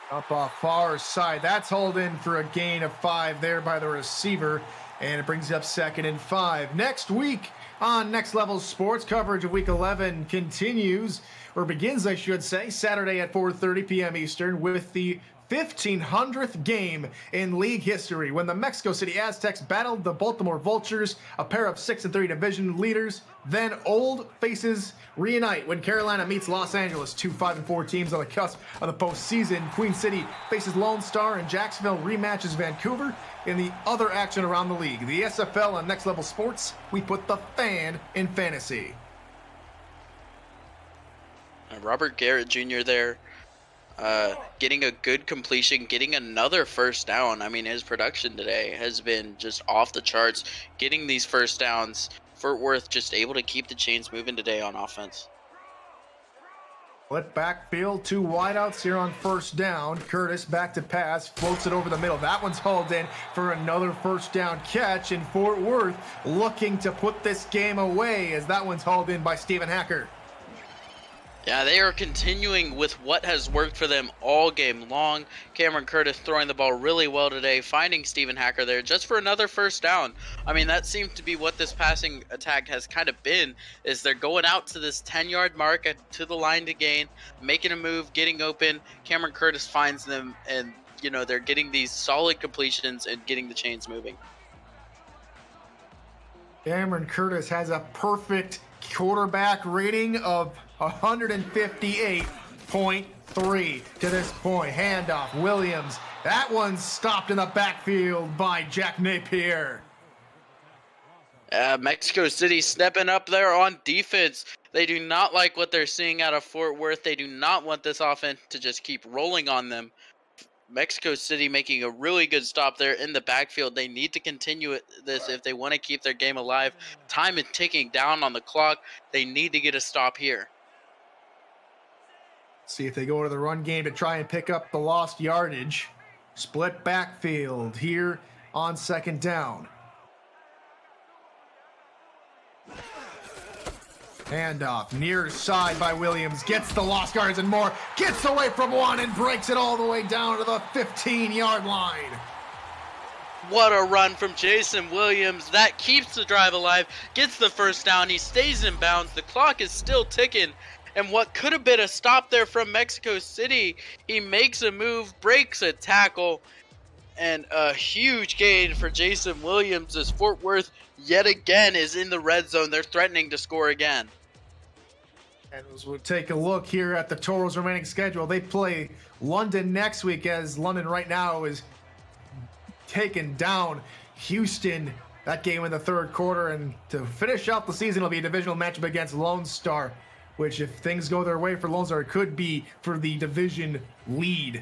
Up off far side. That's hauled in for a gain of 5 there by the receiver, and it brings up 2nd and 5. Next week on Next Level Sports, coverage of Week 11 continues, or begins, I should say, Saturday at 4:30 p.m. Eastern with the 1,500th game in league history when the Mexico City Aztecs battled the Baltimore Vultures, a pair of 6-3 division leaders. Then old faces reunite when Carolina meets Los Angeles, 2 5-4 teams on the cusp of the postseason. Queen City faces Lone Star, and Jacksonville rematches Vancouver. In the other action around the league, the SFL on Next Level Sports, we put the fan in fantasy. Robert Garrett Jr. there, getting a good completion, getting another first down. I mean, his production today has been just off the charts. Getting these first downs, Fort Worth just able to keep the chains moving today on offense. Split backfield, 2 wideouts here on first down. Curtis back to pass, floats it over the middle. That one's hauled in for another first down catch, and Fort Worth looking to put this game away as that one's hauled in by Stephen Hacker. Yeah, they are continuing with what has worked for them all game long. Cameron Curtis throwing the ball really well today, finding Steven Hacker there just for another first down. I mean, that seems to be what this passing attack has kind of been, is they're going out to this 10-yard mark to the line to gain, making a move, getting open. Cameron Curtis finds them, and, you know, they're getting these solid completions and getting the chains moving. Cameron Curtis has a perfect quarterback rating of 158.3 to this point. Handoff, Williams. That one's stopped in the backfield by Jack Napier. Mexico City stepping up there on defense. They do not like what they're seeing out of Fort Worth. They do not want this offense to just keep rolling on them. Mexico City making a really good stop there in the backfield. They need to continue this if they want to keep their game alive. Time is ticking down on the clock. They need to get a stop here. See if they go to the run game to try and pick up the lost yardage. Split backfield here on second down. Handoff, near side by Williams, gets the lost yards and more, gets away from one and breaks it all the way down to the 15-yard line. What a run from Jason Williams. That keeps the drive alive, gets the first down. He stays in bounds. The clock is still ticking. And what could have been a stop there from Mexico City, he makes a move, breaks a tackle, and a huge gain for Jason Williams as Fort Worth yet again is in the red zone. They're threatening to score again. And as we'll take a look here at the Toros' remaining schedule, they play London next week, as London right now is taking down Houston. That game in the third quarter, and to finish out the season, it'll be a divisional matchup against Lone Star, which, if things go their way for Lone Star, could be for the division lead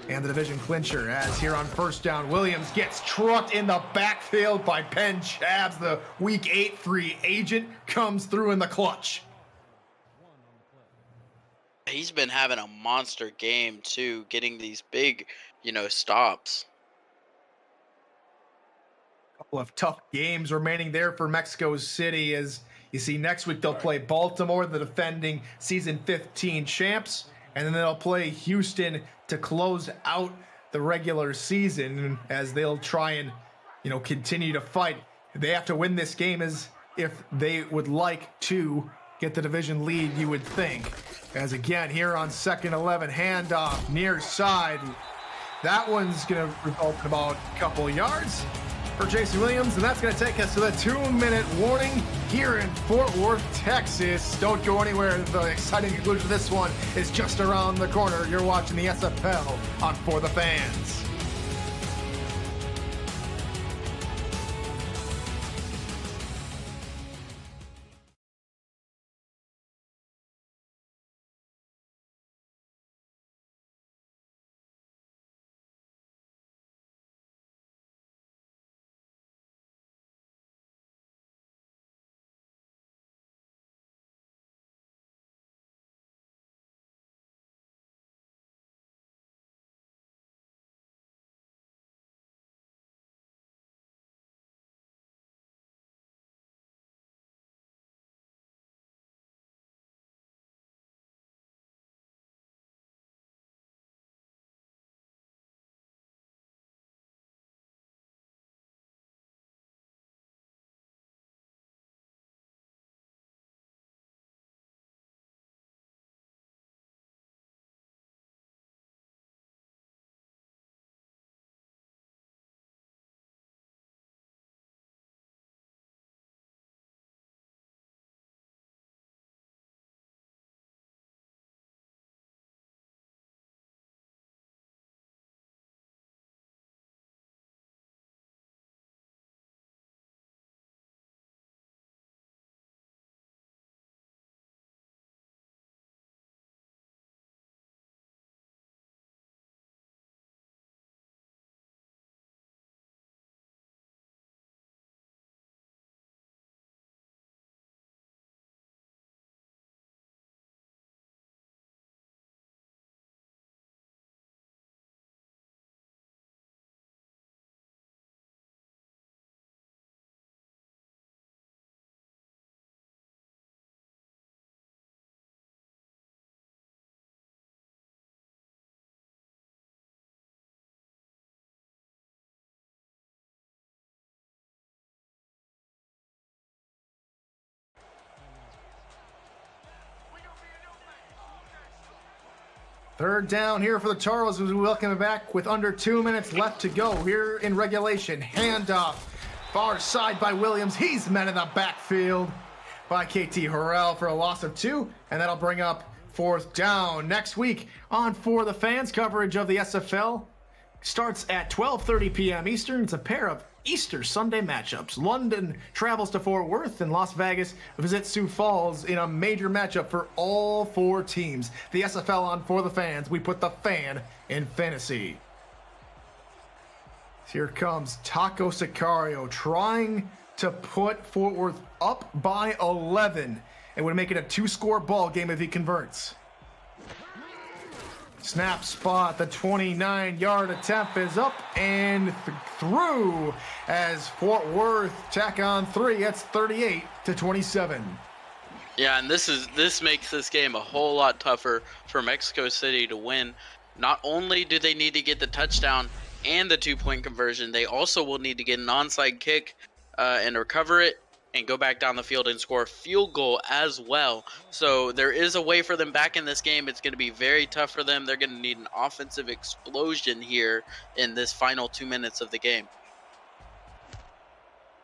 and the division clincher. As here on first down, Williams gets trucked in the backfield by Penn Chabs. The Week 8 free agent comes through in the clutch. He's been having a monster game too, getting these big, stops. Couple of tough games remaining there for Mexico City, as you see next week they'll play Baltimore, the defending season 15 champs, and then they'll play Houston to close out the regular season, as they'll try and continue to fight. They have to win this game as if they would like to get the division lead, you would think. As again, here on second 11, handoff, near side. That one's going to result in about a couple of yards for Jason Williams, and that's going to take us to the 2-minute warning here in Fort Worth, Texas. Don't go anywhere. The exciting conclusion of this one is just around the corner. You're watching the SFL on For the Fans. Third down here for the Toros as we welcome it back with under 2 minutes left to go here in regulation. Handoff, far side by Williams. He's met in the backfield by KT Harrell for a loss of 2, and that'll bring up fourth down. Next week on For the Fans, coverage of the SFL starts at 12:30 p.m. Eastern. It's a pair of Easter Sunday matchups. London travels to Fort Worth and Las Vegas visits Sioux Falls in a major matchup for all 4 teams. The SFL on For the Fans. We put the fan in fantasy. Here comes Taco Sicario trying to put Fort Worth up by 11. It would make it a 2-score ball game if he converts. Snap spot, the 29-yard attempt is up and through as Fort Worth tack on 3. It's 38-27. Yeah, and this makes this game a whole lot tougher for Mexico City to win. Not only do they need to get the touchdown and the 2-point conversion, they also will need to get an onside kick and recover it and go back down the field and score a field goal as well. So there is a way for them back in this game. It's going to be very tough for them. They're going to need an offensive explosion here in this final 2 minutes of the game.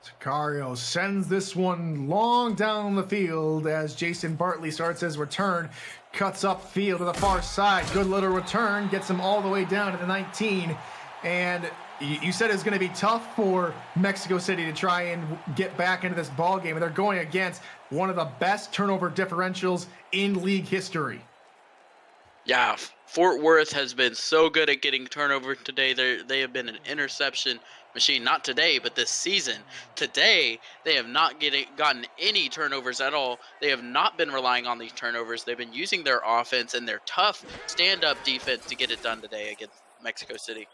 Sicario sends this one long down the field as Jason Bartley starts his return. Cuts up field to the far side. Good little return. Gets him all the way down to the 19. And you said it's going to be tough for Mexico City to try and get back into this ball game. And they're going against one of the best turnover differentials in league history. Yeah, Fort Worth has been so good at getting turnover today. They have been an interception machine. Not today, but this season. Today, they have not gotten any turnovers at all. They have not been relying on these turnovers. They've been using their offense and their tough stand-up defense to get it done today against Mexico City.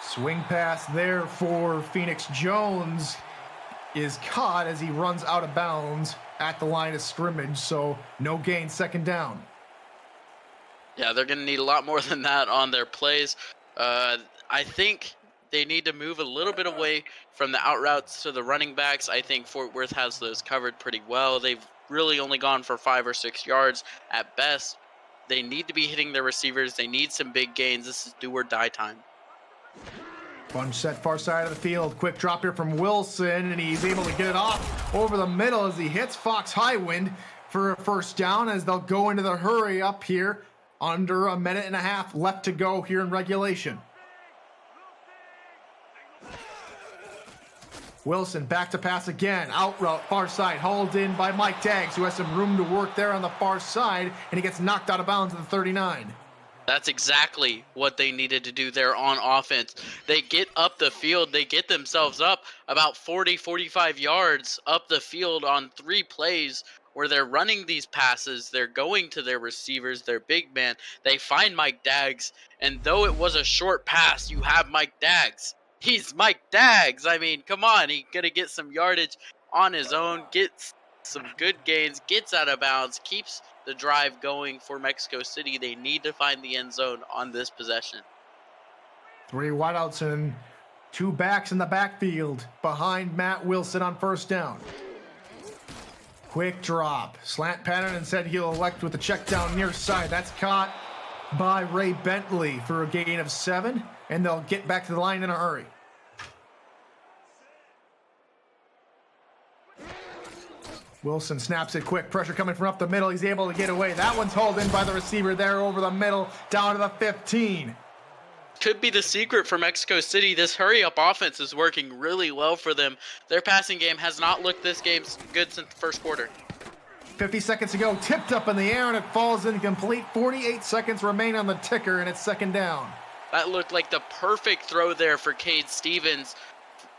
Swing pass there for Phoenix Jones is caught as he runs out of bounds at the line of scrimmage, so no gain, second down. Yeah, they're going to need a lot more than that on their plays. I think they need to move a little bit away from the out routes to the running backs. I think Fort Worth has those covered pretty well. They've really only gone for 5 or 6 yards at best. They need to be hitting their receivers. They need some big gains. This is do or die time. Bunch set far side of the field. Quick drop here from Wilson, and he's able to get it off over the middle as he hits Fox Highwind for a first down as they'll go into the hurry up here. Under a minute and a half left to go here in regulation. Wilson back to pass again. Out route, far side, hauled in by Mike Daggs, who has some room to work there on the far side, and he gets knocked out of bounds at the 39. That's exactly what they needed to do there on offense. They get up the field. They get themselves up about 40, 45 yards up the field on 3 plays where they're running these passes. They're going to their receivers, their big man. They find Mike Daggs, and though it was a short pass, you have Mike Daggs. He's Mike Daggs. I mean, come on. He's going to get some yardage on his own, gets some good gains, gets out of bounds, keeps the drive going for Mexico City. They need to find the end zone on this possession. 3 wideouts and 2 backs in the backfield behind Matt Wilson on first down. Quick drop, slant pattern, and said he'll elect with the check down near side. That's caught by Ray Bentley for a gain of 7, and they'll get back to the line in a hurry. Wilson snaps it quick. Pressure coming from up the middle. He's able to get away. That one's hauled in by the receiver there over the middle, down to the 15. Could be the secret for Mexico City. This hurry-up offense is working really well for them. Their passing game has not looked this game good since the first quarter. 50 seconds to go. Tipped up in the air, and it falls incomplete. 48 seconds remain on the ticker, and it's second down. That looked like the perfect throw there for Cade Stevens.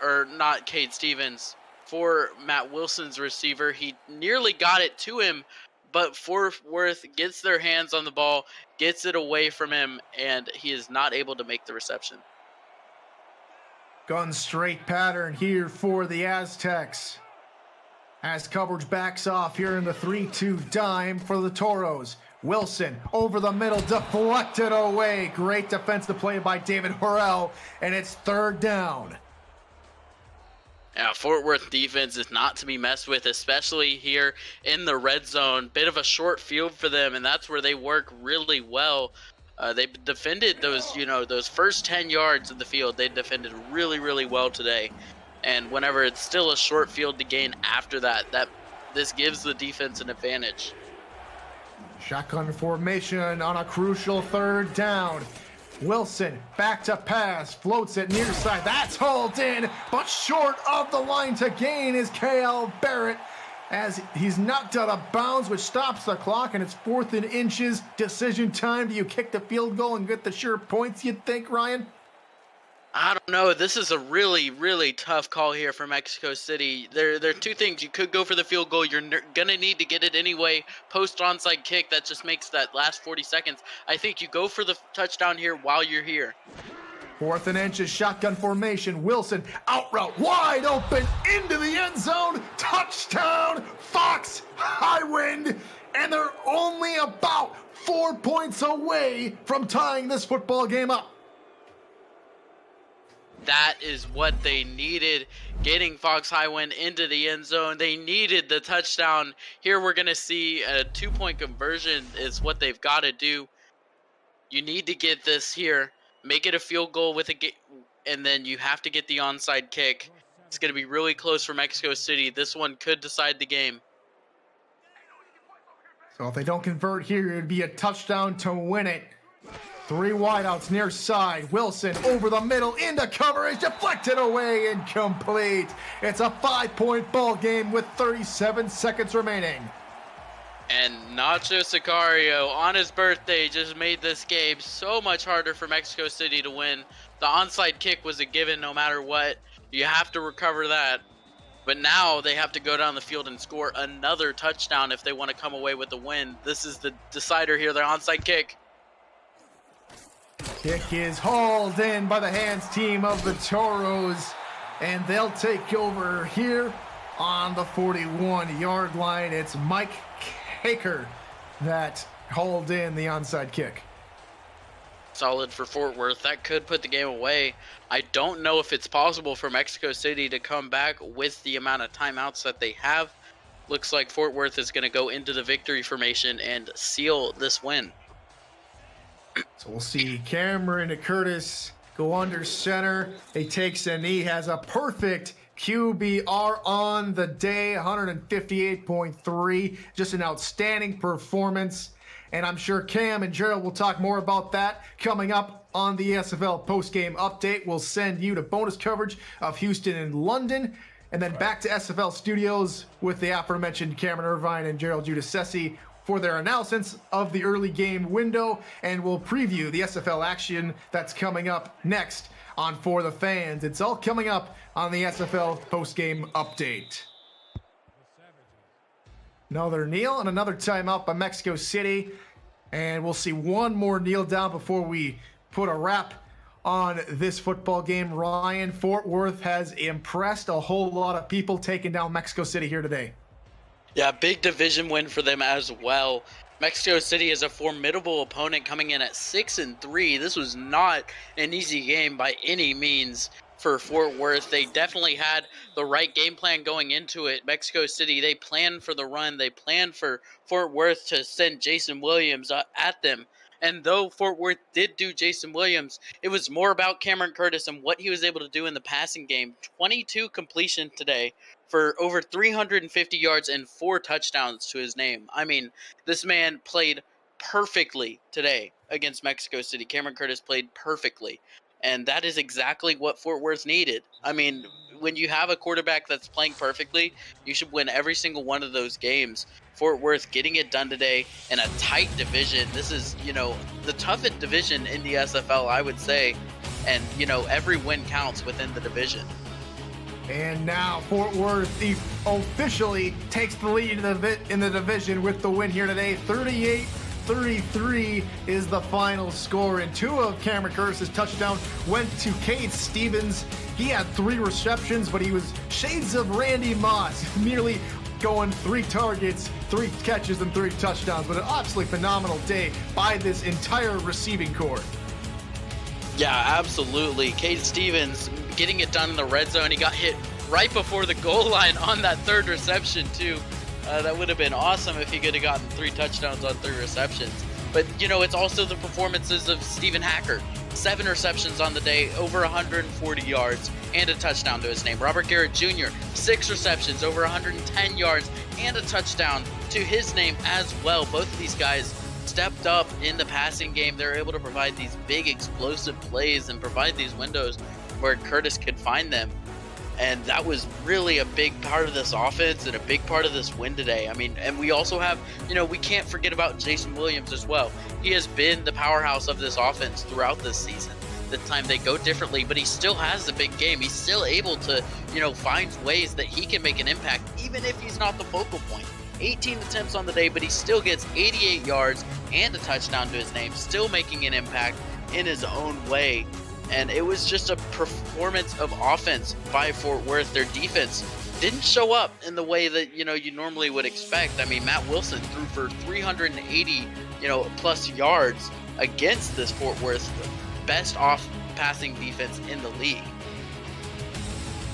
Or not Cade Stevens. For Matt Wilson's receiver. He nearly got it to him, but Fort Worth gets their hands on the ball, gets it away from him, and he is not able to make the reception. Gun straight pattern here for the Aztecs. As coverage backs off here in the 3-2 dime for the Toros. Wilson over the middle, deflected away. Great defensive play by David Horrell, and it's third down. Yeah, Fort Worth defense is not to be messed with, especially here in the red zone. Bit of a short field for them, and that's where they work really well. They defended those, those first 10 yards of the field. They defended really, really well today. And whenever it's still a short field to gain after that, this gives the defense an advantage. Shotgun formation on a crucial third down. Wilson back to pass, floats it near side. That's hauled in, but short of the line to gain is KL Barrett as he's knocked out of bounds, which stops the clock, and it's 4th and inches. Decision time. Do you kick the field goal and get the sure points, you'd think, Ryan? I don't know. This is a really, really tough call here for Mexico City. There are two things. You could go for the field goal. You're going to need to get it anyway. Post onside kick, that just makes that last 40 seconds. I think you go for the touchdown here while you're here. 4th and inches, shotgun formation. Wilson out route, wide open, into the end zone. Touchdown, Fox Highwind. And they're only about 4 points away from tying this football game up. That is what they needed, getting Fox Highwind into the end zone. They needed the touchdown. Here we're going to see a 2-point conversion is what they've got to do. You need to get this here. Make it a field goal and then you have to get the onside kick. It's going to be really close for Mexico City. This one could decide the game. So if they don't convert here, it would be a touchdown to win it. 3 wideouts near side. Wilson over the middle into coverage, deflected away, incomplete. It's a 5-point ball game with 37 seconds remaining. And Nacho Sicario on his birthday just made this game so much harder for Mexico City to win. The onside kick was a given no matter what. You have to recover that. But now they have to go down the field and score another touchdown if they want to come away with the win. This is the decider here, their onside kick. Kick is hauled in by the hands team of the Toros, and they'll take over here on the 41-yard line. It's Mike Caker that hauled in the onside kick. Solid for Fort Worth. That could put the game away. I don't know if it's possible for Mexico City to come back with the amount of timeouts that they have. Looks like Fort Worth is going to go into the victory formation and seal this win. So we'll see Cameron Curtis go under center. He takes a knee, has a perfect QBR on the day, 158.3. Just an outstanding performance. And I'm sure Cam and Gerald will talk more about that coming up on the SFL postgame update. We'll send you to bonus coverage of Houston and London. And then back to SFL studios with the aforementioned Cameron Irvine and Gerald Giudice for their analysis of the early game window, and we'll preview the SFL action that's coming up next on For the Fans. It's all coming up on the SFL postgame update. Another kneel and another timeout by Mexico City, and we'll see one more kneel down before we put a wrap on this football game. Ryan, Fort Worth has impressed a whole lot of people taking down Mexico City here today. Yeah, big division win for them as well. Mexico City is a formidable opponent coming in at 6-3. This was not an easy game by any means for Fort Worth. They definitely had the right game plan going into it. Mexico City, they planned for the run. They planned for Fort Worth to send Jason Williams at them. And though Fort Worth did do Jason Williams, it was more about Cameron Curtis and what he was able to do in the passing game. 22 completion today for over 350 yards and 4 touchdowns to his name. I mean, this man played perfectly today against Mexico City. Cameron Curtis played perfectly. And that is exactly what Fort Worth needed. I mean, when you have a quarterback that's playing perfectly, you should win every single one of those games. Fort Worth getting it done today in a tight division. This is, the toughest division in the SFL, I would say. And, every win counts within the division. And now Fort Worth officially takes the lead in the division with the win here today. 38-33 is the final score. And 2 of Cameron Curtis's touchdowns went to Cade Stevens. He had 3 receptions, but he was shades of Randy Moss, nearly going 3 targets, 3 catches, and 3 touchdowns. But an absolutely phenomenal day by this entire receiving corps. Yeah, absolutely. Cade Stevens getting it done in the red zone. He got hit right before the goal line on that 3rd reception, too. That would have been awesome if he could have gotten 3 touchdowns on 3 receptions. But, it's also the performances of Stephen Hacker. 7 receptions on the day, over 140 yards, and a touchdown to his name. Robert Garrett Jr., 6 receptions, over 110 yards, and a touchdown to his name as well. Both of these guys stepped up in the passing game. They're able to provide these big explosive plays and provide these windows where Curtis could find them. And that was really a big part of this offense and a big part of this win today. And we also have, we can't forget about Jason Williams as well. He has been the powerhouse of this offense throughout this season. This time they go differently, but he still has the big game. He's still able to, find ways that he can make an impact, even if he's not the focal point. 18 attempts on the day, but he still gets 88 yards and a touchdown to his name, still making an impact in his own way. And it was just a performance of offense by Fort Worth. Their defense didn't show up in the way that, you normally would expect. Matt Wilson threw for 380, plus yards against this Fort Worth best off-passing defense in the league.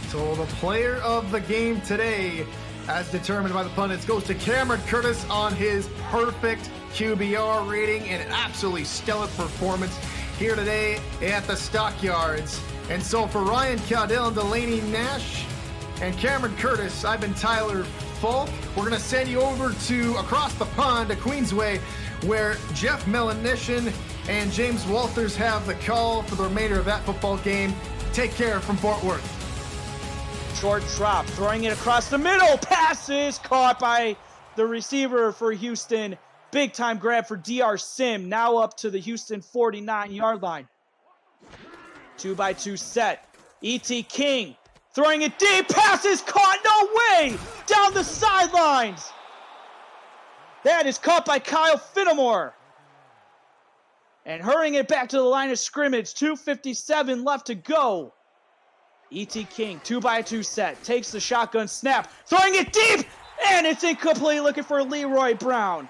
So the player of the game today, as determined by the pundits, goes to Cameron Curtis on his perfect QBR rating and an absolutely stellar performance here today at the Stockyards. And so for Ryan Cowdell and Delaney Nash and Cameron Curtis, I've been Tyler Falk. We're going to send you over to across the pond to Queensway, where Jeff Melanishin and James Walters have the call for the remainder of that football game. Take care from Fort Worth. Short drop, throwing it across the middle. Passes caught by the receiver for Houston. Big time grab for DR Sim, now up to the Houston 49-yard line. 2-by-2 set. E.T. King throwing it deep. Passes caught. No way! Down the sidelines. That is caught by Kyle Finnemore. And hurrying it back to the line of scrimmage. 2:57 left to go. E.T. King, 2-by-2 set. Takes the shotgun snap. Throwing it deep! And it's incomplete. Looking for Leroy Brown.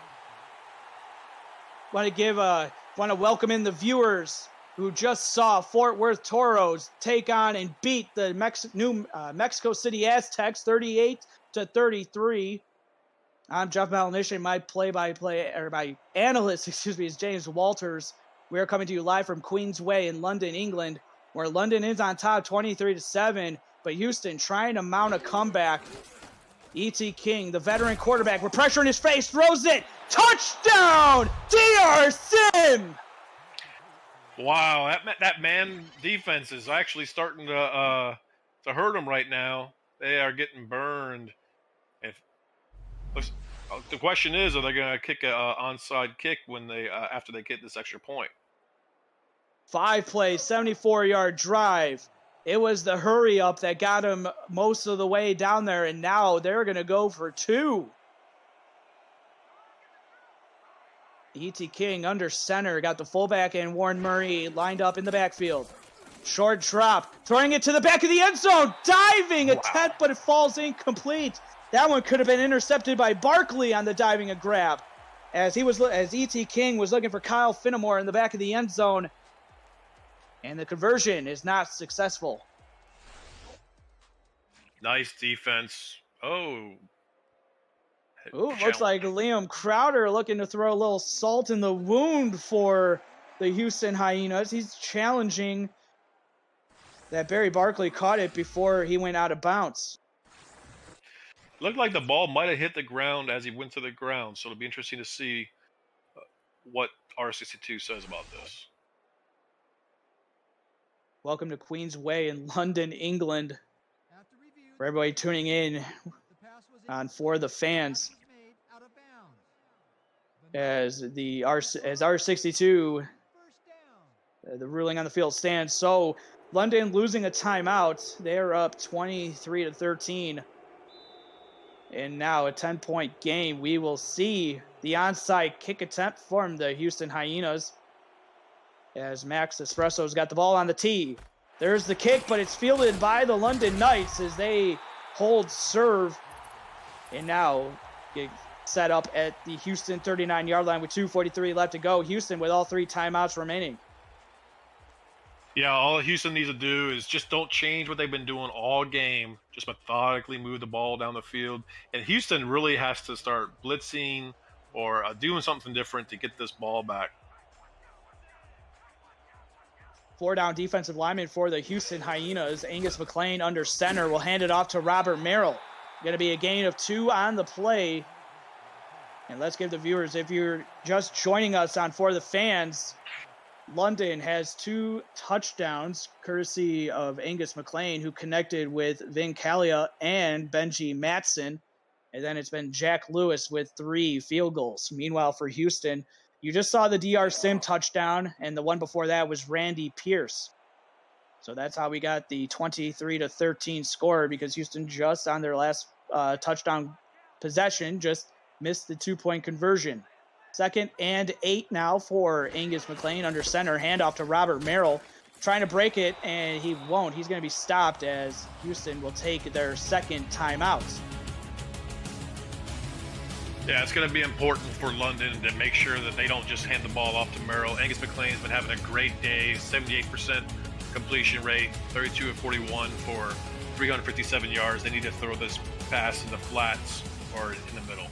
Want to welcome in the viewers who just saw Fort Worth Toros take on and beat the Mexico City Aztecs 38-33. I'm Jeff Melanishin. My my analyst, is James Walters. We are coming to you live from Queensway in London, England, where London is on top 23-7, but Houston trying to mount a comeback. E.T. King, the veteran quarterback, with pressure in his face, throws it. Touchdown! DR Sim! Wow, that man defense is actually starting to hurt them right now. They are getting burned. The question is, are they going to kick an onside kick when they after they get this extra point? 5-play, 74-yard drive. It was the hurry up that got him most of the way down there, and now they're going to go for 2. E.T. King under center, got the fullback and Warren Murray lined up in the backfield. Short drop, throwing it to the back of the end zone, diving attempt, but it falls incomplete. That one could have been intercepted by Barkley on the diving and grab, as E.T. King was looking for Kyle Finnemore in the back of the end zone. And the conversion is not successful. Nice defense. Oh. Ooh, looks like Liam Crowder looking to throw a little salt in the wound for the Houston Hyenas. He's challenging that Barry Barkley caught it before he went out of bounds. Looked like the ball might have hit the ground as he went to the ground, so it'll be interesting to see what R62 says about this. Welcome to Queensway in London, England. For everybody tuning in on For the Fans. As R62, the ruling on the field stands. So London losing a timeout. They're up 23-13. And now a 10-point game. We will see the onside kick attempt from the Houston Hyenas, as Max Espresso's got the ball on the tee. There's the kick, but it's fielded by the London Knights as they hold serve. And now get set up at the Houston 39-yard line with 2:43 left to go. Houston with all 3 timeouts remaining. Yeah, all Houston needs to do is just don't change what they've been doing all game. Just methodically move the ball down the field. And Houston really has to start blitzing or doing something different to get this ball back. 4-down defensive lineman for the Houston Hyenas. Angus McLean under center will hand it off to Robert Merrill. Going to be a gain of 2 on the play. And let's give the viewers, if you're just joining us on For the Fans, London has 2 touchdowns courtesy of Angus McLean, who connected with Vin Kalia and Benji Matson. And then it's been Jack Lewis with 3 field goals. Meanwhile, for Houston, you just saw the DR Sim touchdown, and the one before that was Randy Pierce. So that's how we got the 23-13 score, because Houston just on their last touchdown possession just missed the 2-point conversion. 2nd and 8 now for Angus McLean under center. Handoff to Robert Merrill, trying to break it, and he won't. He's going to be stopped as Houston will take their 2nd timeout. Yeah, it's going to be important for London to make sure that they don't just hand the ball off to Merrill. Angus McLean has been having a great day, 78% completion rate, 32 of 41 for 357 yards. They need to throw this pass in the flats or in the middle.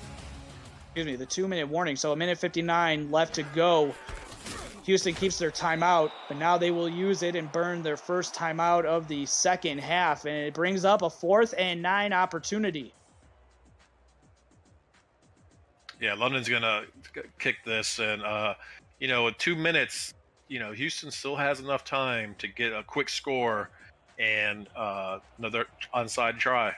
Excuse me, the 2-minute warning. So 1:59 left to go. Houston keeps their timeout, but now they will use it and burn their first timeout of the second half. And it brings up a 4th and 9 opportunity. Yeah, London's going to kick this. And, with 2 minutes, Houston still has enough time to get a quick score and another onside try.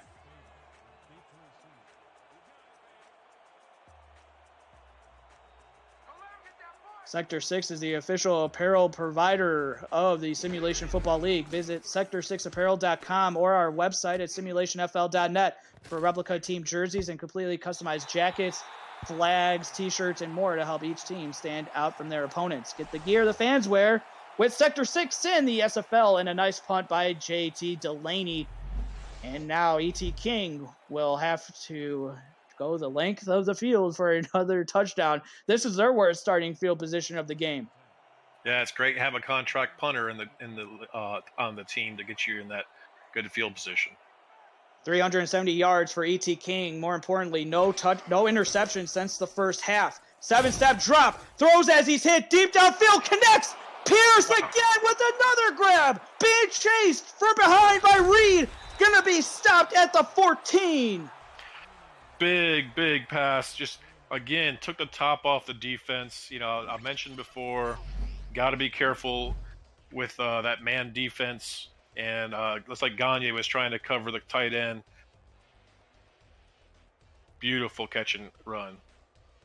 Sector 6 is the official apparel provider of the Simulation Football League. Visit sector6apparel.com or our website at simulationfl.net for replica team jerseys and completely customized jackets, flags, t-shirts, and more to help each team stand out from their opponents. Get the gear the fans wear with Sector 6 in the SFL, and a nice punt by JT Delaney. And now E.T. King will have to go the length of the field for another touchdown. This is their worst starting field position of the game. Yeah, it's great to have a contract punter on the team to get you in that good field position. 370 yards for E.T. King. More importantly, no interception since the first half. 7-step drop, throws as he's hit, deep downfield, connects. Pierce again with another grab. Being chased from behind by Reed. Gonna be stopped at the 14. Big pass. Just, again, took the top off the defense. I mentioned before, got to be careful with that man defense. And looks like Gagne was trying to cover the tight end. Beautiful catch and run.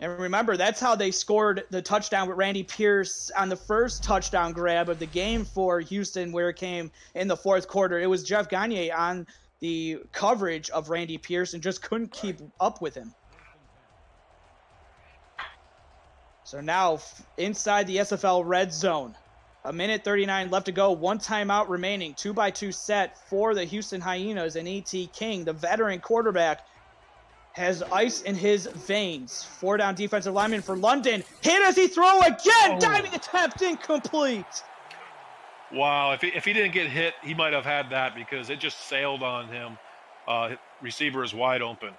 And remember, that's how they scored the touchdown with Randy Pierce on the first touchdown grab of the game for Houston, where it came in the 4th quarter. It was Jeff Gagne on the coverage of Randy Pierce and just couldn't keep up with him. So now inside the SFL red zone. 1:39 left to go. 1 timeout remaining. 2-by-2 set for the Houston Hyenas. And E.T. King, the veteran quarterback, has ice in his veins. 4-down defensive lineman for London. Hit as he throw again. Diving attempt incomplete. Wow, if he didn't get hit, he might have had that because it just sailed on him. Receiver is wide open.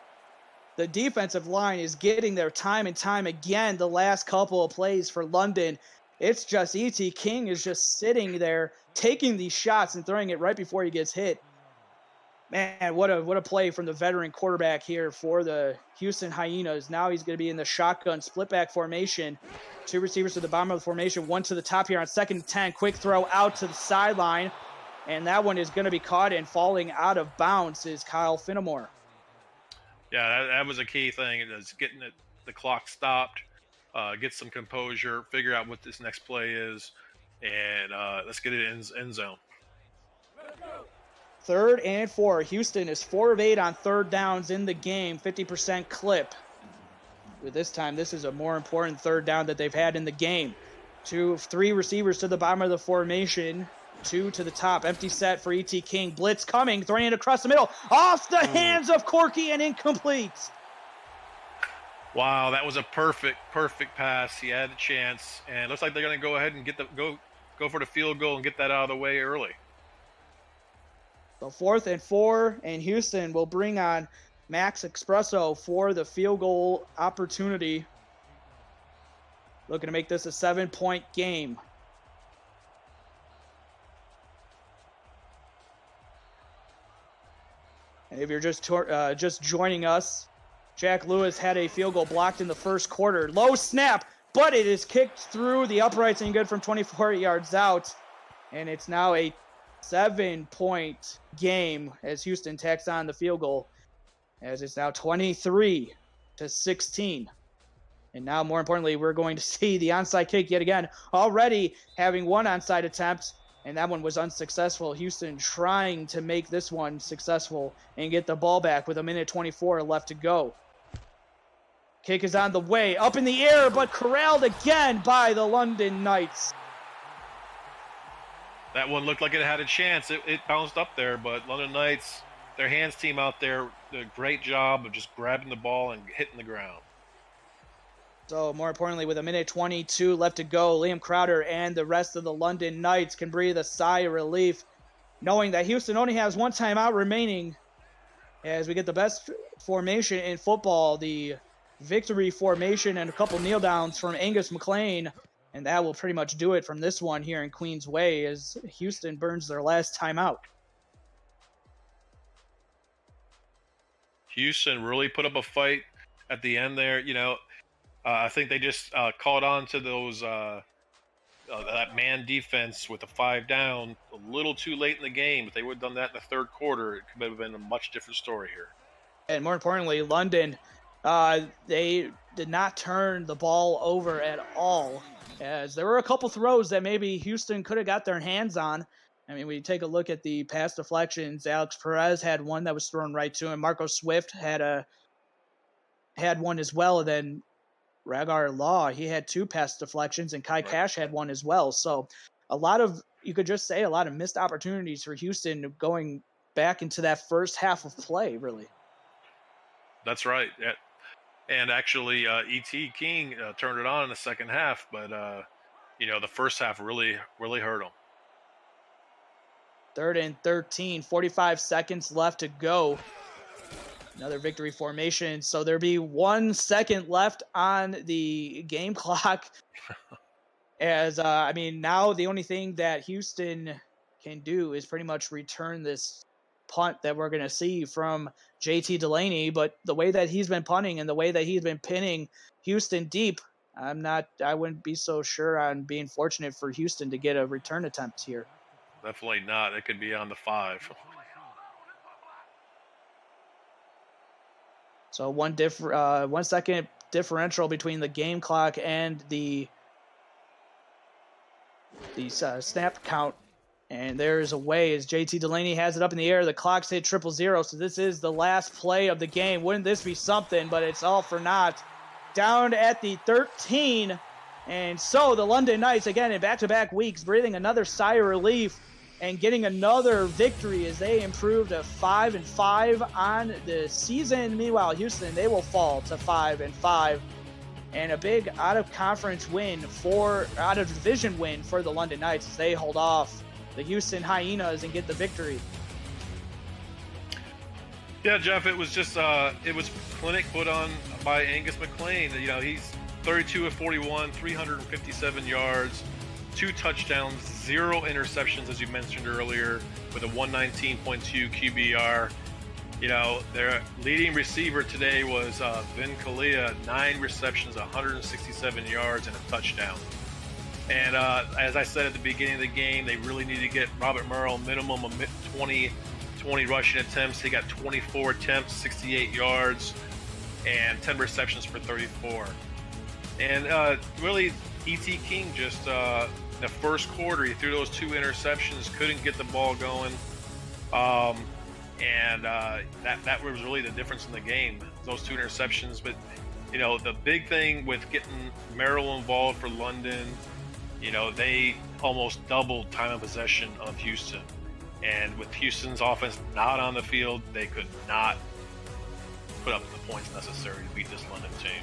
The defensive line is getting their time and time again the last couple of plays for London. It's just E.T. King is just sitting there taking these shots and throwing it right before he gets hit. Man, what a play from the veteran quarterback here for the Houston Hyenas. Now he's going to be in the shotgun split back formation. 2 receivers to the bottom of the formation, 1 to the top here on 2nd and 10. Quick throw out to the sideline. And that one is going to be caught and falling out of bounds is Kyle Finnemore. Yeah, that was a key thing, is getting the clock stopped, get some composure, figure out what this next play is, and let's get it in end zone. 3rd and 4. Houston is 4 of 8 on 3rd downs in the game, 50% clip. With this time, this is a more important 3rd down that they've had in the game. 2 of 3 receivers to the bottom of the formation, 2 to the top. Empty set for E.T. King. Blitz coming, throwing it across the middle, off the hands of Corky and incomplete. Wow, that was a perfect pass. He had a chance, and it looks like they're going to go ahead and get go for the field goal and get that out of the way early. So 4th and 4, and Houston will bring on Max Espresso for the field goal opportunity. looking to make this a 7-point game. And if you're just joining us, Jack Lewis had a field goal blocked in the first quarter. Low snap, but it is kicked through the uprights and good from 24 yards out. And it's now a 7-point game as Houston tacks on the field goal, as it's now 23-16. And now, more importantly, we're going to see the onside kick yet again, already having one onside attempt, and that one was unsuccessful. Houston trying to make this one successful and get the ball back with 1:24 left to go. Kick is on the way, up in the air, but corralled again by the London Knights. That one looked like it had a chance. It bounced up there, but London Knights, their hands team out there, did a great job of just grabbing the ball and hitting the ground. So, more importantly, with 1:22 left to go, Liam Crowder and the rest of the London Knights can breathe a sigh of relief, knowing that Houston only has one timeout remaining as we get the best formation in football, the victory formation, and a couple kneel downs from Angus McLean. And that will pretty much do it from this one here in Queens Way as Houston burns their last timeout. Houston really put up a fight at the end there. I think they just caught on to those that man defense with the 5 down a little too late in the game. If they would have done that in the third quarter, it could have been a much different story here. And more importantly, London, they did not turn the ball over at all, as there were a couple throws that maybe Houston could have got their hands on. I mean, we take a look at the pass deflections. Alex Perez had one that was thrown right to him. Marco Swift had one as well, and then Ragar Law, he had 2 pass deflections, and Kai Cash had one as well. So you could just say a lot of missed opportunities for Houston going back into that first half of play, really. That's right. Yeah. And actually, E.T. King turned it on in the second half, but, the first half really, really hurt him. 3rd and 13, 45 seconds left to go. Another victory formation. So there'll be 1 second left on the game clock. As, now the only thing that Houston can do is pretty much return this punt that we're going to see from JT Delaney. But the way that he's been punting and the way that he's been pinning Houston deep, I wouldn't be so sure on being fortunate for Houston to get a return attempt here. Definitely not. It could be on the 5. So 1 second differential between the game clock and the snap count. And there's a way as JT Delaney has it up in the air. The clock's hit 000. So this is the last play of the game. Wouldn't this be something? But it's all for naught. Down at the 13. And so the London Knights, again, in back-to-back weeks, breathing another sigh of relief and getting another victory as they improve to 5-5 on the season. Meanwhile, Houston, they will fall to 5-5. And a big out-of-division win for the London Knights as they hold off the Houston Hyenas and get the victory. Yeah, Jeff, it was just it was clinic put on by Angus McLean. He's 32 of 41, 357 yards, 2 touchdowns, 0 interceptions, as you mentioned earlier, with a 119.2 QBR. Their leading receiver today was Vin Kalia, 9 receptions, 167 yards, and a touchdown. And as I said at the beginning of the game, they really need to get Robert Merrill minimum of 20 rushing attempts. He got 24 attempts, 68 yards, and 10 receptions for 34. And really, E.T. King just the first quarter, he threw those 2 interceptions, couldn't get the ball going. That was really the difference in the game, those 2 interceptions. But, the big thing with getting Merrill involved for London, they almost doubled time of possession of Houston. And with Houston's offense not on the field, they could not put up the points necessary to beat this London team.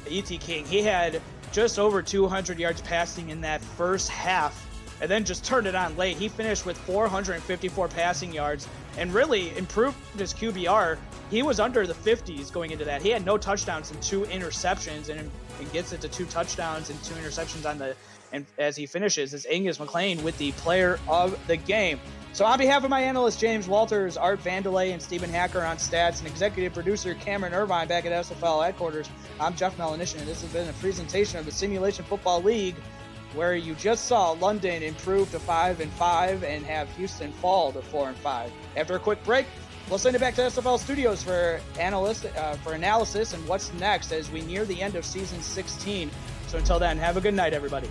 E.T. King, he had just over 200 yards passing in that first half and then just turned it on late. He finished with 454 passing yards and really improved his QBR. He was under the 50s going into that. He had no touchdowns and 2 interceptions, and gets it to 2 touchdowns and 2 interceptions and as he finishes, is Angus McLean with the player of the game. So on behalf of my analysts, James Walters, Art Vandelay, and Stephen Hacker on stats, and executive producer Cameron Irvine back at SFL headquarters, I'm Jeff Melanishin, and this has been a presentation of the Simulation Football League, where you just saw London improve to 5-5 and have Houston fall to 4-5. After a quick break, we'll send it back to SFL Studios for analysis and what's next as we near the end of season 16. So until then, have a good night, everybody.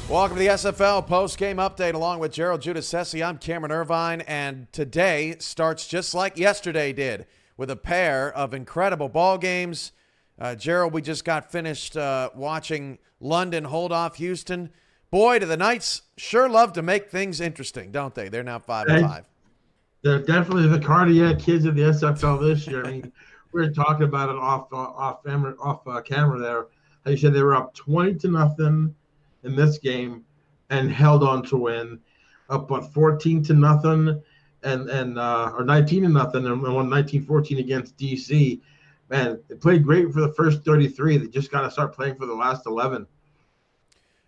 Welcome to the SFL post-game update along with Gerald Giudice. I'm Cameron Irvine, and today starts just like yesterday did with a pair of incredible ball games. Gerald, we just got finished watching London hold off Houston. Boy, do the Knights sure love to make things interesting, don't they? They're now 5-5. They're definitely the cardiac kids of the SFL this year. I mean, we were talking about it off camera there. How you said they were up 20-0 in this game and held on to win, up 14-0 and or 19-0 and won 19-14 against DC. Man, they played great for the first 33. They just got to start playing for the last 11.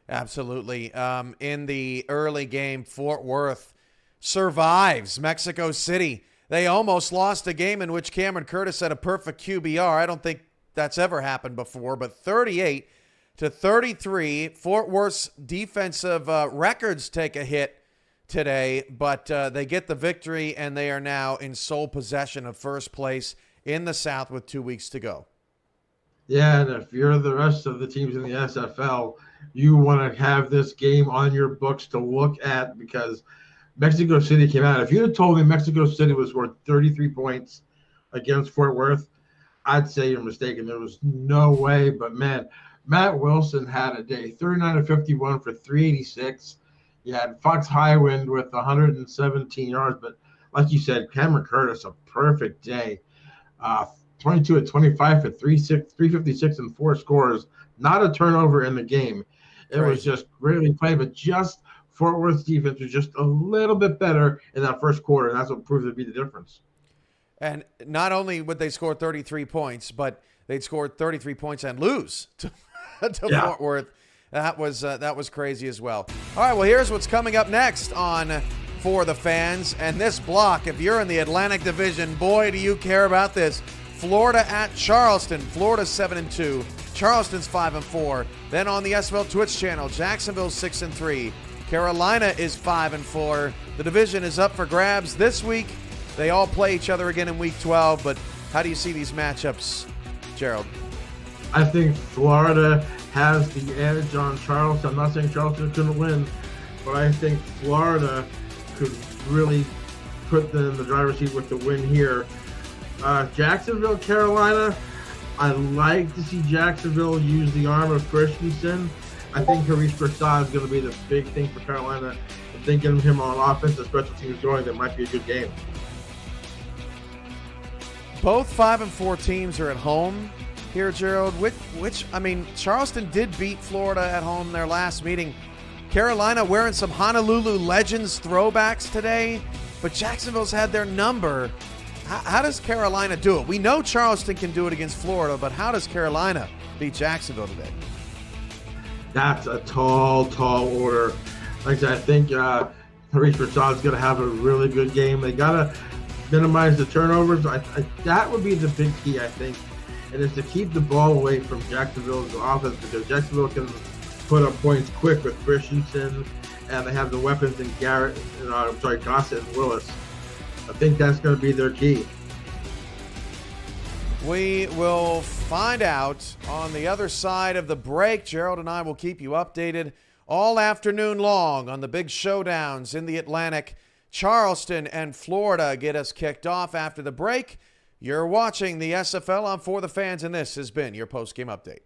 Absolutely. In the early game, Fort Worth survives Mexico City. They almost lost a game in which Cameron Curtis had a perfect QBR. I don't think that's ever happened before, but 38-33. Fort Worth's defensive records take a hit today, but they get the victory, and they are now in sole possession of first place in the South with 2 weeks to go. Yeah, and if you're the rest of the teams in the SFL, you want to have this game on your books to look at because Mexico City came out. If you had told me Mexico City was worth 33 points against Fort Worth, I'd say you're mistaken. There was no way, but man, Matt Wilson had a day, 39 of 51 for 386. You had Fox Highwind with 117 yards, but like you said, Cameron Curtis, a perfect day. 22 of 25 for 356 and 4 scores. Not a turnover in the game. It was just really played, but just Fort Worth's defense was just a little bit better in that first quarter, and that's what proved to be the difference. And not only would they score 33 points, but they'd score 33 points and lose to Fort Worth. That was crazy as well. All right, well, here's what's coming up next on For the Fans. And this block, if you're in the Atlantic Division, boy, do you care about this. Florida at Charleston. Florida's 7-2. Charleston's 5-4. Then on the SFL Twitch channel, Jacksonville's 6-3. Carolina is 5-4. The division is up for grabs this week. They all play each other again in Week 12, but how do you see these matchups, Gerald? I think Florida has the edge on Charleston. I'm not saying Charleston couldn't win, but I think Florida could really put them in the driver's seat with the win here. Jacksonville, Carolina, I like to see Jacksonville use the arm of Christensen. I think Harish Prasad is going to be the big thing for Carolina. I think getting him on offense and special teams going, that might be a good game. Both 5-4 teams are at home here, Gerald. Charleston did beat Florida at home in their last meeting. Carolina wearing some Honolulu Legends throwbacks today, but Jacksonville's had their number. How does Carolina do it? We know Charleston can do it against Florida, but how does Carolina beat Jacksonville today? That's a tall order. Like I said, I think Harish Prasad's going to have a really good game. They got to minimize the turnovers. That would be the big key, I think, and is to keep the ball away from Jacksonville's offense, because Jacksonville can put up points quick with Christensen, and they have the weapons in Gossett and Willis. I think that's going to be their key. We will find out on the other side of the break. Gerald and I will keep you updated all afternoon long on the big showdowns in the Atlantic. Charleston and Florida get us kicked off after the break. You're watching the SFL on For the Fans, and this has been your post-game update.